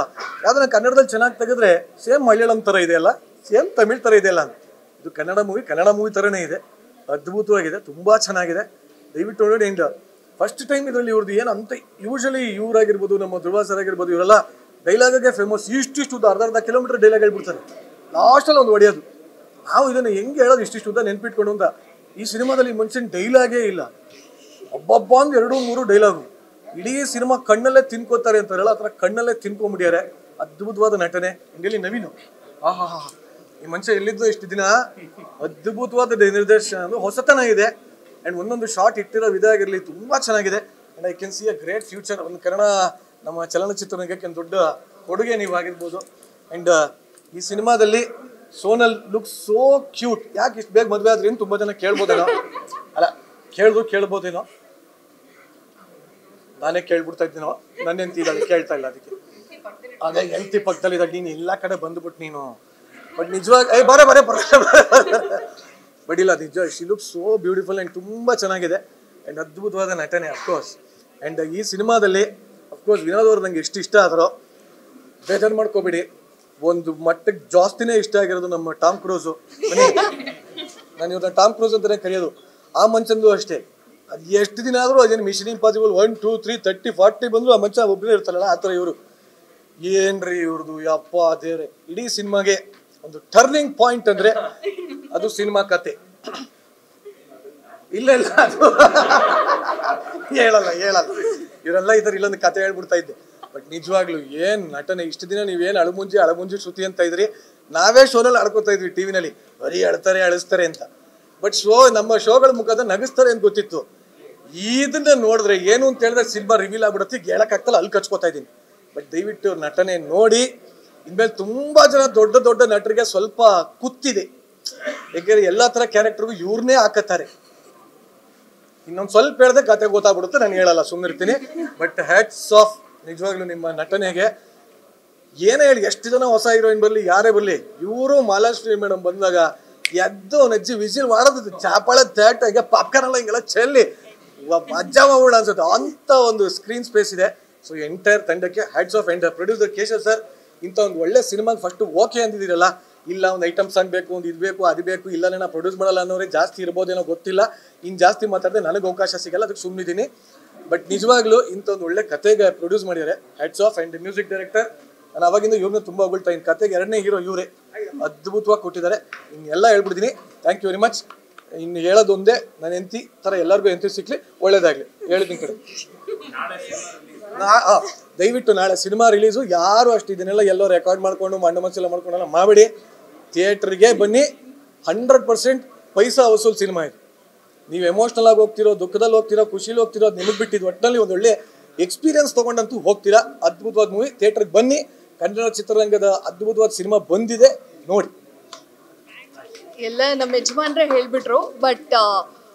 ಯಾವ್ದನ್ನ ಕನ್ನಡದಲ್ಲಿ ಚೆನ್ನಾಗಿ ತೆಗೆದ್ರೆ ಸೇಮ್ ಮಲಯಾಳಂ ಥರ ಇದೆಯಲ್ಲ, ಸೇಮ್ ತಮಿಳ್ ಥರ ಇದೆಯಲ್ಲ ಅಂತ. ಇದು ಕನ್ನಡ ಮೂವಿ ಥರನೇ ಇದೆ, ಅದ್ಭುತವಾಗಿದೆ, ತುಂಬ ಚೆನ್ನಾಗಿದೆ. ದಯವಿಟ್ಟು ನೋಡಿ. ಆ್ಯಂಡ್ ಫಸ್ಟ್ ಟೈಮ್ ಇದರಲ್ಲಿ ಇವ್ರದ್ದು ಏನು ಅಂತ ಯೂಶಲಿ ಇವರಾಗಿರ್ಬೋದು ನಮ್ಮ ಧ್ರುವ ಸರ್ ಆಗಿರ್ಬೋದು ಇವರೆಲ್ಲ ಡೈಲಾಗೇ ಫೇಮಸ್ ಇಷ್ಟಿಷ್ಟು ಅರ್ಧ ಕಿಲೋಮೀಟರ್ ಡೈಲಾಗ್ ಹೇಳ್ಬಿಡ್ತಾರೆ, ಲಾಸ್ಟಲ್ಲಿ ಒಂದು ಹೊಡೆಯೋದು. ನಾವು ಇದನ್ನು ಹೆಂಗೆ ಹೇಳೋದು ಇಷ್ಟಿಷ್ಟು ಉದ್ದ ನೆನ್ಪಿಟ್ಕೊಂಡು ಅಂತ. ಈ ಸಿನಿಮಾದಲ್ಲಿ ಮನುಷ್ಯನ ಡೈಲಾಗೇ ಇಲ್ಲ, ಒಬ್ಬೊಬ್ಬ ಒಂದು 2-3 ಡೈಲಾಗು. ಇಡೀ ಸಿನಿಮಾ ಕಣ್ಣಲ್ಲೇ ತಿನ್ಕೋತಾರೆ ಅಂತಾರಲ್ಲ, ಆ ಥರ ಕಣ್ಣಲ್ಲೇ ತಿನ್ಕೊಂಬಿಡ್ಯಾರೆ. ಅದ್ಭುತವಾದ ನಟನೆ. ಇಂಡಿಯಲ್ಲಿ ನವೀನು ಆಹಾ ಈ ಮನುಷ್ಯ ಎಲ್ಲಿದ್ದು ಇಷ್ಟು ದಿನ, ಅದ್ಭುತವಾದ ನಿರ್ದೇಶನ, ಅದು ಹೊಸತನ ಇದೆ. ಆ್ಯಂಡ್ ಒಂದೊಂದು ಶಾರ್ಟ್ ಇಟ್ಟಿರೋ ವಿಧ ಆಗಿರಲಿ ತುಂಬ ಚೆನ್ನಾಗಿದೆ. And I can see a great future. ಒಂದು ಕನ್ನಡ ನಮ್ಮ ಚಲನಚಿತ್ರರಂಗಕ್ಕೆ ಒಂದು ದೊಡ್ಡ ಕೊಡುಗೆ ನೀವು ಆಗಿರ್ಬೋದು. ಆ್ಯಂಡ್ ಈ ಸಿನಿಮಾದಲ್ಲಿ ಸೋನಲ್ ಲುಕ್ ಸೋ ಕ್ಯೂಟ್. ಯಾಕೆ ಇಷ್ಟು ಬೇಗ ಮದುವೆ ಆದ್ರಿ ಅಂತ ತುಂಬ ಜನ ಕೇಳ್ಬೋದೇನೋ, ಅಲ್ಲ ಕೇಳ್ಬೋದೇನೋ, ನಾನೇ ಕೇಳ್ಬಿಡ್ತಾ ಇದ್ದೀನೋ. ನನ್ನ ಹೆಂಡತಿ ಇದ್ದಾಳೆ, ಕೇಳ್ತಾ ಇಲ್ಲ. ಅದಕ್ಕೆ ಅದೇ ಹೆಂಡತಿ ಪಕ್ಕದಲ್ಲಿ ಇದ್ದಾಗ ನೀನು ಎಲ್ಲ ಕಡೆ ಬಂದ್ಬಿಟ್ಟು ನೀನು, ಬಟ್ ನಿಜವಾಗಿ ಬರೇ ಬಟ್ ಇಲ್ಲ, ನಿಜ she look so beautiful and ತುಂಬ ಚೆನ್ನಾಗಿದೆ. ಆ್ಯಂಡ್ ಅದ್ಭುತವಾದ ನಟನೆ ಅಫ್ಕೋರ್ಸ್. ಆ್ಯಂಡ್ ಈ ಸಿನಿಮಾದಲ್ಲಿ ಅಫ್ಕೋರ್ಸ್ ವಿನೋದ್ ಅವ್ರು ನಂಗೆ ಎಷ್ಟು ಇಷ್ಟ ಆದರೋ ಬೇಜಾರು ಮಾಡ್ಕೋಬೇಡಿ, ಒಂದು ಮಟ್ಟಕ್ಕೆ ಜಾಸ್ತಿನೇ ಇಷ್ಟ ಆಗಿರೋದು ನಮ್ಮ ಟಾಮ್ ಕ್ರೂಸು. ನಾನು ಇವ್ರನ್ನ ಟಾಮ್ ಕ್ರೂಸ್ ಅಂತಲೇ ಕರೆಯೋದು. ಆ ಮನುಷ್ಯಂದು ಅಷ್ಟೇ, ಅದು ಎಷ್ಟು ದಿನ ಆದರೂ ಅದೇನು ಮಿಷನ್ ಇಂಪಾಸಿಬಲ್ 1, 2, 3, 30, 40 ಬಂದರೂ ಆ ಮನುಷ್ಯ ಒಬ್ಬನೇ ಇರ್ತಾರಲ್ಲ, ಆ ಥರ ಇವರು. ಏನ್ರಿ ಇವ್ರದ್ದು, ಯಪ್ಪ ದೇವ್ರೆ. ಇಡೀ ಸಿನಿಮಾಗೆ ಒಂದು ಟರ್ನಿಂಗ್ ಪಾಯಿಂಟ್ ಅಂದರೆ ಅದು ಸಿನಿಮಾ ಕತೆ. ಇಲ್ಲ ಅದು ಹೇಳಲ್ಲ ಇವರೆಲ್ಲ ಇದ್ದಾರೆ, ಇಲ್ಲೊಂದು ಕತೆ ಹೇಳ್ಬಿಡ್ತಾ ಇದ್ದೆ. ಬಟ್ ನಿಜವಾಗ್ಲೂ ಏನು ನಟನೆ. ಇಷ್ಟು ದಿನ ನೀವೇನು ಅಳಮುಂಜಿ ಶ್ರುತಿ ಅಂತ ಇದ್ರಿ, ನಾವೇ ಶೋನಲ್ಲಿ ಅಳ್ಕೊತಾ ಇದ್ವಿ ಟಿವಿನಲ್ಲಿ, ಬರೀ ಅಳಿಸ್ತಾರೆ ಅಂತ. ಬಟ್ ನಮ್ಮ ಶೋಗಳ ಮುಖದ ನಗಿಸ್ತಾರೆ ಅಂತ ಗೊತ್ತಿತ್ತು. ಇದನ್ನ ನೋಡಿದ್ರೆ ಏನು ಅಂತ ಹೇಳಿದ್ರೆ ಸಿನಿಮಾ ರಿವೀಲ್ ಆಗ್ಬಿಡುತ್ತೆ, ಹೇಳಕ್ಕಾಗ್ತಲ್ಲ, ಅಲ್ಲಿ ಕಚ್ಕೋತಾ ಇದ್ದೀನಿ. ಬಟ್ ದಯವಿಟ್ಟು ನಟನೆ ನೋಡಿ. ಇನ್ಮೇಲೆ ತುಂಬಾ ಜನ ದೊಡ್ಡ ನಟರಿಗೆ ಸ್ವಲ್ಪ ಕುತ್ತಿದೆ, ಯಾಕೆಂದ್ರೆ ಎಲ್ಲಾ ತರ ಕ್ಯಾರೆಕ್ಟರ್ಗೂ ಇವ್ರನ್ನೇ ಹಾಕತ್ತಾರೆ. ಇನ್ನೊಂದು ಸ್ವಲ್ಪ ಹೇಳಿದ್ರೆ ಕತೆ ಗೊತ್ತಾಗ್ಬಿಡುತ್ತೆ, ನಾನು ಹೇಳಲ್ಲ, ಸುಮ್ಮನಿರ್ತೀನಿ. ಬಟ್ ಹ್ಯಾಟ್ಸ್ ಆಫ್ ನಿಜವಾಗ್ಲೂ ನಿಮ್ಮ ನಟನೆಗೆ. ಏನೇ ಹೇಳಿ, ಎಷ್ಟು ಜನ ಹೊಸ ಹೀರೋಯಿನ್ ಬರಲಿ, ಯಾರೇ ಬರಲಿ, ಇವರು ಮಾಲಾಶ್ರೀ ಮೇಡಮ್ ಬಂದಾಗ ಎದ್ದು ನಜ್ಜಿ ವಿಸಿಲ್ ಮಾಡೋದು, ಚಾಪಾಳ ಥಿಯೇಟರ್ಗೆ ಪಾಪ್ಕಾರ್ನ್ ಎಲ್ಲ ಹಿಂಗೆಲ್ಲ ಚೆಲ್ಲಿ ಮಜ್ಜಾ ಮಾಡ್ಬಿಡ ಅನ್ಸುತ್ತೆ. ಅಂತ ಒಂದು ಸ್ಕ್ರೀನ್ ಸ್ಪೇಸ್ ಇದೆ. ಸೊ ಎಂಟೈರ್ ತಂಡಕ್ಕೆ hats off. Entire producer Keshav sir, ಇಂಥ ಒಂದು ಒಳ್ಳೆ ಸಿನಿಮಾಗೆ ಫಸ್ಟ್ ಓಕೆ ಅಂದಿದ್ದೀರಲ್ಲ, ಇಲ್ಲ ಒಂದು ಐಟಮ್ ಸಾಂಗ್ ಬೇಕು, ಒಂದು ಇದು ಬೇಕು, ಅದು ಬೇಕು, ಇಲ್ಲ ನಾ ಪ್ರೊಡ್ಯೂಸ್ ಮಾಡಲ್ಲ ಅನ್ನೋರೇ ಜಾಸ್ತಿ ಇರ್ಬೋದೇನೋ ಗೊತ್ತಿಲ್ಲ. ಇನ್ನು ಜಾಸ್ತಿ ಮಾತಾಡಿದ್ರೆ ನನಗೆ ಅವಕಾಶ ಸಿಗಲ್ಲ, ಅದಕ್ಕೆ ಸುಮ್ಮನಿದ್ದೀನಿ. ಬಟ್ ನಿಜವಾಗ್ಲೂ ಇಂಥ ಒಂದು ಒಳ್ಳೆ ಕತೆಗೆ ಪ್ರೊಡ್ಯೂಸ್ ಮಾಡಿದ್ದಾರೆ, hats off. And music director, ನಾನು ಅವಾಗಿಂದ ಇವ್ರನ್ನ ತುಂಬ ಹೊಗಳ್ತಾ ಇದ್ದೀನಿ. ಕತೆಗೆ 2ನೇ ಹೀರೋ ಇವರೇ, ಅದ್ಭುತವಾಗಿ ಕೊಟ್ಟಿದ್ದಾರೆ. ಇನ್ನೆಲ್ಲ ಹೇಳ್ಬಿಡ್ತೀನಿ. Thank you very much. ಇನ್ನು ಹೇಳೋದೊಂದೇ, ನನ್ನ ಹೆಂಡತಿ ಥರ ಎಲ್ಲರಿಗೂ ಹೆಂಡತಿ ಸಿಕ್ಕಲಿ, ಒಳ್ಳೇದಾಗಲಿ ಹೇಳಿದ್ದೀನಿ ಕಡೆ. ದಯವಿಟ್ಟು ನಾಳೆ ಸಿನಿಮಾ ರಿಲೀಸು. ಯಾರು ಅಷ್ಟು ಇದನ್ನೆಲ್ಲ ಎಲ್ಲೋ ರೆಕಾರ್ಡ್ ಮಾಡ್ಕೊಂಡು ಮಣ್ಣು ಮನಸ್ಸೆಲ್ಲ ಮಾಡ್ಕೊಂಡೆಲ್ಲ ಮಾಡಬೇಡಿ. ಥಿಯೇಟ್ರಿಗೆ ಬನ್ನಿ. 100% ಪೈಸಾ ವಸೂಲ್ ಸಿನಿಮಾ ಇದು. ನೀವು ಎಮೋಷ್ನಲ್ ಆಗಿ ಹೋಗ್ತಿರೋ, ದುಃಖದಲ್ಲಿ ಹೋಗ್ತಿರೋ, ಖುಷಿಲಿ ಹೋಗ್ತಿರೋ, ಅದು ನಿಮಗೆ ಬಿಟ್ಟಿದ್ದು. ಒಟ್ಟಿನಲ್ಲಿ ಒಂದು ಒಳ್ಳೆ ಎಕ್ಸ್ಪೀರಿಯನ್ಸ್ ತೊಗೊಂಡಂತೂ ಹೋಗ್ತೀರಾ. ಅದ್ಭುತವಾದ ಮೂವಿ. ಥಿಯೇಟ್ರಿಗೆ ಬನ್ನಿ. ಕನ್ನಡ ಚಿತ್ರರಂಗದ ಅದ್ಭುತವಾದ ಸಿನಿಮಾ ಬಂದಿದೆ, ನೋಡಿ. ಎಲ್ಲ ನಮ್ಮ ಯಜಮಾನ್ರೆ ಹೇಳಿಬಿಟ್ರು. ಬಟ್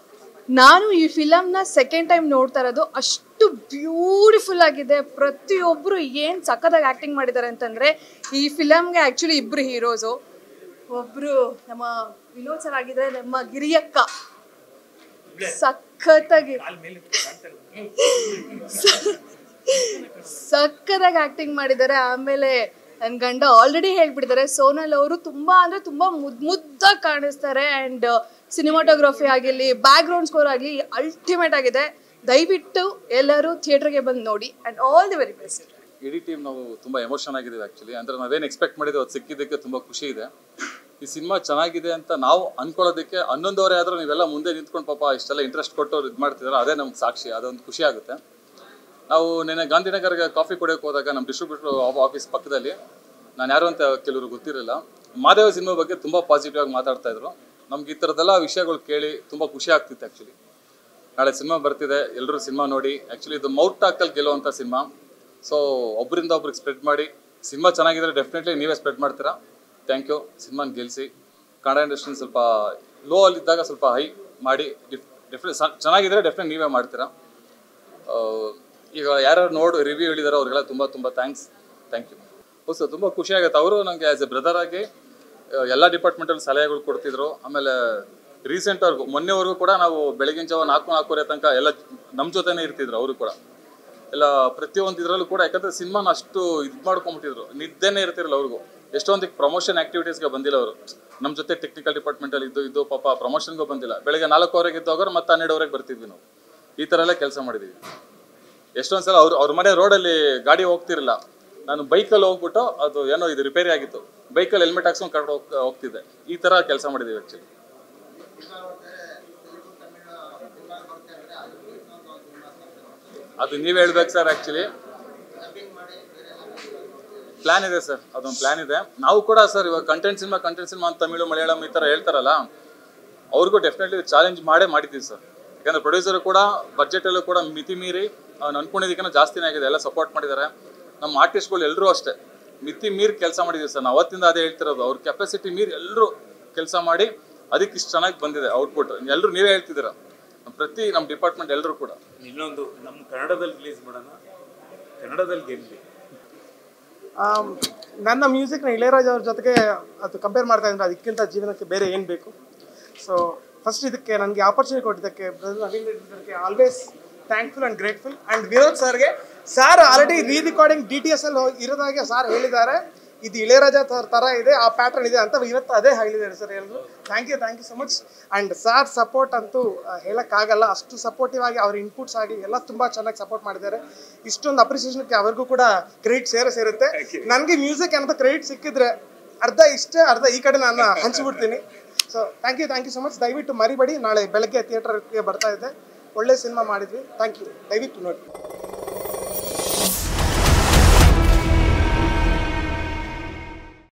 ನಾನು ಈ ಫಿಲಮ್ನ ಸೆಕೆಂಡ್ ಟೈಮ್ ನೋಡ್ತಾ ಇರೋದು. ಅಷ್ಟು ಬ್ಯೂಟಿಫುಲ್ ಆಗಿದೆ. ಪ್ರತಿಯೊಬ್ಬರು ಏನು ಸಖತ್ತಾಗಿ ಆ್ಯಕ್ಟಿಂಗ್ ಮಾಡಿದ್ದಾರೆ ಅಂತಂದರೆ, ಈ ಫಿಲಮ್ಗೆ ಆ್ಯಕ್ಚುಲಿ 2 ಹೀರೋಸು. ಒಬ್ಬರು ನಮ್ಮ ವಿನೋದ್ ಸರ್ ಆಗಿದ್ದಾರೆ, ನಮ್ಮ ಗಿರಿಯಕ್ಕ ಸಖತ್ತಾಗಿ ಆ್ಯಕ್ಟಿಂಗ್ ಮಾಡಿದ್ದಾರೆ. ಆಮೇಲೆ ನನ್ನ ಗಂಡ ಆಲ್ರೆಡಿ ಹೇಳ್ಬಿಟ್ಟಿದ್ದಾರೆ, ಸೋನಲ್ ಅವರು ತುಂಬ ಅಂದರೆ ತುಂಬ ಮುದ್ದಾಗಿ ಕಾಣಿಸ್ತಾರೆ. ಆ್ಯಂಡ್ ಸಿನಿಮಾಟೋಗ್ರಫಿ ಆಗಿರಲಿ, ಬ್ಯಾಕ್ಗ್ರೌಂಡ್ ಸ್ಕೋರ್ ಆಗಲಿ ಅಲ್ಟಿಮೇಟ್ ಆಗಿದೆ. ದಯವಿಟ್ಟು ಎಲ್ಲರೂ ಥಿಯೇಟ್ರಿಗೆ ಬಂದು ನೋಡಿ. And all the very best. ಇಡೀ ಟೀಮ್ ನಾವು ತುಂಬ ಎಮೋಷನ್ ಆಗಿದ್ದೀವಿ ಆ್ಯಕ್ಚುಲಿ. ಅಂದರೆ ನಾವೇನು ಎಕ್ಸ್ಪೆಕ್ಟ್ ಮಾಡಿದ್ದೀವಿ ಅದು ಸಿಕ್ಕಿದ್ದಕ್ಕೆ ತುಂಬ ಖುಷಿ ಇದೆ. ಈ ಸಿನಿಮಾ ಚೆನ್ನಾಗಿದೆ ಅಂತ ನಾವು ಅಂದ್ಕೊಳ್ಳೋದಕ್ಕೆ 11 ಆದರೂ ನೀವೆಲ್ಲ ಮುಂದೆ ನಿಂತ್ಕೊಂಡು ಪಾಪ ಇಷ್ಟೆಲ್ಲ ಇಂಟ್ರೆಸ್ಟ್ ಕೊಟ್ಟು ಇದು ಮಾಡ್ತಿದ್ದಾರೆ, ಅದೇ ನಮ್ಗೆ ಸಾಕ್ಷಿ. ಅದೊಂದು ಖುಷಿ ಆಗುತ್ತೆ. ನಾವು ನಿನ್ನೆ ಗಾಂಧಿನಗರ್ಗೆ ಕಾಫಿ ಕುಡಿಯೋಕೆ ಹೋದಾಗ ನಮ್ಮ ಡಿಸ್ಟ್ರಿಬ್ಯೂಟರ್ ಆಫೀಸ್ ಪಕ್ಕದಲ್ಲಿ, ನಾನು ಯಾರು ಅಂತ ಕೆಲವರು ಗೊತ್ತಿರಲಿಲ್ಲ, ಮಾದೇವ ಸಿನಿಮಾ ಬಗ್ಗೆ ತುಂಬ ಪಾಸಿಟಿವ್ ಆಗಿ ಮಾತಾಡ್ತಾಯಿದ್ರು. ನಮ್ಗೆ ಈ ಥರದ್ದೆಲ್ಲ ವಿಷಯಗಳು ಕೇಳಿ ತುಂಬ ಖುಷಿ ಆಗ್ತಿತ್ತು ಆ್ಯಕ್ಚುಲಿ. ನಾಳೆ ಸಿನಿಮಾ ಬರ್ತಿದೆ, ಎಲ್ಲರೂ ಸಿನಿಮಾ ನೋಡಿ. ಆ್ಯಕ್ಚುಲಿ ಇದು ಮೌತ್ ಟಾಕಲ್ಲಿ ಗೆಲ್ಲುವಂಥ ಸಿನಿಮಾ. ಸೊ ಒಬ್ಬರಿಂದ ಒಬ್ರಿಗೆ ಸ್ಪ್ರೆಡ್ ಮಾಡಿ. ಸಿನಿಮಾ ಚೆನ್ನಾಗಿದ್ರೆ ಡೆಫಿನೆಟ್ಲಿ ನೀವೇ ಸ್ಪ್ರೆಡ್ ಮಾಡ್ತೀರಾ. Thank you. ಸಿನಿಮಾನ ಗೆಲ್ಲಿಸಿ. ಕನ್ನಡ ಇಂಡಸ್ಟ್ರಿ ಸ್ವಲ್ಪ ಲೋ ಅಲ್ಲಿದ್ದಾಗ ಸ್ವಲ್ಪ ಹೈ ಮಾಡಿ ಚೆನ್ನಾಗಿದ್ರೆ ಡೆಫಿನೆಟ್ ನೀವೇ ಮಾಡ್ತೀರಾ. ಈಗ ಯಾರು ರಿವ್ಯೂ ಹೇಳಿದಾರೋ ಅವ್ರಿಗೆಲ್ಲ ತುಂಬ ತುಂಬ ಥ್ಯಾಂಕ್ ಯು. ಹೊಸ ತುಂಬ ಖುಷಿ ಆಗುತ್ತೆ. ಅವರು ನನಗೆ ಆ್ಯಸ್ ಎ ಬ್ರದರ್ ಆಗಿ ಎಲ್ಲ ಡಿಪಾರ್ಟ್ಮೆಂಟಲ್ಲಿ ಸಲಹೆಗಳು ಕೊಡ್ತಿದ್ರು. ಆಮೇಲೆ ರೀಸೆಂಟ್ವರೆಗೂ ಮೊನ್ನೆವರೆಗೂ ಕೂಡ ನಾವು ಬೆಳಗಿನ ಜಾವ 4-4:30 ತನಕ ಎಲ್ಲ ನಮ್ಮ ಜೊತೆನೇ ಇರ್ತಿದ್ರು. ಅವರು ಕೂಡ ಎಲ್ಲ ಪ್ರತಿಯೊಂದು ಇದರಲ್ಲೂ ಕೂಡ, ಯಾಕಂದರೆ ಸಿನಿಮಾನ ಅಷ್ಟು ಇದು ಮಾಡ್ಕೊಂಬಿಟ್ಟಿದ್ರು, ನಿದ್ದೆನೇ ಇರ್ತಿರಲ್ಲ ಅವ್ರಿಗೂ. ಎಷ್ಟೊಂದಿಗೆ ಪ್ರಮೋಷನ್ ಆ್ಯಕ್ಟಿವಿಟೀಸ್ಗೆ ಬಂದಿಲ್ಲ ಅವರು. ನಮ್ಮ ಜೊತೆ ಟೆಕ್ನಿಕಲ್ ಡಿಪಾರ್ಟ್ಮೆಂಟಲ್ಲಿ ಇದ್ದು ಪಾಪ ಪ್ರಮೋಷನ್ಗೂ ಬಂದಿಲ್ಲ. ಬೆಳಗ್ಗೆ 4 ಇದ್ದವಾಗ ಮತ್ತೆ 12 ಬರ್ತಿದ್ವಿ ನಾವು. ಈ ಥರ ಎಲ್ಲ ಕೆಲಸ ಮಾಡಿದ್ದೀವಿ. ಎಷ್ಟೊಂದು ಸಲ ಅವ್ರ ಮನೆ ರೋಡಲ್ಲಿ ಗಾಡಿ ಹೋಗ್ತಿರಲಿಲ್ಲ, ನಾನು ಬೈಕಲ್ಲಿ ಹೋಗ್ಬಿಟ್ಟು ಅದು ಏನೋ ಇದು ರಿಪೇರಿ ಆಗಿತ್ತು, ಬೈಕಲ್ಲಿ ಹೆಲ್ಮೆಟ್ ಹಾಕ್ಸ್ಕೊಂಡು ಕರ್ಕೊಂಡು ಹೋಗ್ತಿದ್ದೆ. ಈ ಥರ ಕೆಲಸ ಮಾಡಿದ್ದೀವಿ ಆ್ಯಕ್ಚುಲಿ. ಅದು ನೀವೇ ಹೇಳ್ಬೇಕು ಸರ್. ಆ್ಯಕ್ಚುಲಿ ಪ್ಲ್ಯಾನ್ ಇದೆ ಸರ್, ಅದೊಂದು ಪ್ಲ್ಯಾನ್ ಇದೆ. ನಾವು ಕೂಡ ಸರ್ ಇವಾಗ ಕಂಟೆಂಟ್ ಸಿನಿಮಾ ಅಂತ ತಮಿಳು ಮಲಯಾಳಂ ಈ ಥರ ಹೇಳ್ತಾರಲ್ಲ, ಅವ್ರಿಗೂ ಡೆಫಿನೆಟ್ಲಿ ಚಾಲೆಂಜ್ ಮಾಡಿದ್ದೀವಿ ಸರ್. ಯಾಕಂದರೆ ಪ್ರೊಡ್ಯೂಸರ್ ಕೂಡ ಬಜೆಟಲ್ಲೂ ಕೂಡ ಮಿತಿ ಮೀರಿ ಅವ್ನು ಅನ್ಕೊಂಡಿದ್ದಕ್ಕಿಂತ ಜಾಸ್ತಿನೇ ಆಗಿದೆ, ಎಲ್ಲ ಸಪೋರ್ಟ್ ಮಾಡಿದ್ದಾರೆ. ನಮ್ಮ ಆರ್ಟಿಸ್ಟ್ಗಳು ಎಲ್ಲರೂ ಅಷ್ಟೇ ಮಿತಿ ಮೀರಿ ಕೆಲಸ ಮಾಡಿದ್ದೀವಿ ಸರ್. ನಾವು ಅವತ್ತಿಂದ ಅದೇ ಹೇಳ್ತಿರೋದು, ಅವ್ರ ಕೆಪಾಸಿಟಿ ಮೀರಿ ಎಲ್ಲರೂ ಕೆಲಸ ಮಾಡಿ ಅದಕ್ಕೆ ಇಷ್ಟು ಚೆನ್ನಾಗಿ ಬಂದಿದೆ ಔಟ್ಪುಟ್. ಎಲ್ಲರೂ ನೀವೇ ಹೇಳ್ತಿದ್ದೀರ, ಪ್ರತಿ ನಮ್ಮ ಡಿಪಾರ್ಟ್ಮೆಂಟ್ ಎಲ್ಲರೂ ಕೂಡ. ಇನ್ನೊಂದು ನಮ್ಮ ಕನ್ನಡದಲ್ಲಿ ರಿಲೀಸ್ ಮಾಡೋಣ, ಕನ್ನಡದಲ್ಲಿ ಗೆಲ್ಲಿ. ನನ್ನ ಮ್ಯೂಸಿಕ್ನ ಇಳೆಯರಾಜ ಅವ್ರ ಜೊತೆಗೆ ಅದು ಕಂಪೇರ್ ಮಾಡ್ತಾ ಇದ್ರೆ ಅದಕ್ಕಿಂತ ಜೀವನಕ್ಕೆ ಬೇರೆ ಏನು ಬೇಕು. ಸೊ ಫಸ್ಟ್ ಇದಕ್ಕೆ ನನಗೆ ಆಪರ್ಚುನಿಟಿ ಕೊಟ್ಟಿದ್ದಕ್ಕೆ Naveen Reddy always thankful and grateful. And Vinod ಸರ್ಗೆ, ಸರ್ ಆಲ್ರೆಡಿ ರಿಕಾರ್ಡಿಂಗ್ DTS ಅಲ್ಲಿ ಇರೋದಾಗೆ ಸರ್ ಹೇಳಿದ್ದಾರೆ, ಇದು ಇಳೆಯರಾಜ ಥರ ಇದೆ, ಆ ಪ್ಯಾಟರ್ನ್ ಇದೆ ಅಂತ ಇವತ್ತು ಅದೇ ಹೇಳಿದ್ದಾರೆ ಸರ್ ಎಲ್ಲರೂ. Thank you so much. And sir support ಅಂತೂ ಹೇಳೋಕ್ಕಾಗಲ್ಲ, ಅಷ್ಟು ಸಪೋರ್ಟಿವ್ ಆಗಿ ಅವ್ರ ಇನ್ಪುಟ್ಸ್ ಆಗಿ ಎಲ್ಲ ತುಂಬ ಚೆನ್ನಾಗಿ ಸಪೋರ್ಟ್ ಮಾಡಿದ್ದಾರೆ. ಇಷ್ಟೊಂದು ಅಪ್ರಿಸಿಯೇಷನ್ಗೆ ಅವ್ರಿಗೂ ಕೂಡ ಕ್ರೆಡಿಟ್ ಸೇರುತ್ತೆ. ನನಗೆ ಮ್ಯೂಸಿಕ್ ಅಂತ ಕ್ರೆಡಿಟ್ ಸಿಕ್ಕಿದ್ರೆ ಅರ್ಧ ಈ ಕಡೆ ನಾನು ಹಂಚಿಬಿಡ್ತೀನಿ. So thank you so much. ದಯವಿಟ್ಟು ಮರಿಬೇಡಿ, ನಾಳೆ ಬೆಳಗ್ಗೆ ಥಿಯೇಟರ್ಗೆ ಬರ್ತಾ ಇದೆ. ಒಳ್ಳೆ ಸಿನಿಮಾ ಮಾಡಿದ್ವಿ. ಥ್ಯಾಂಕ್ ಯು, ದಯವಿಟ್ಟು ನೋಡಿ.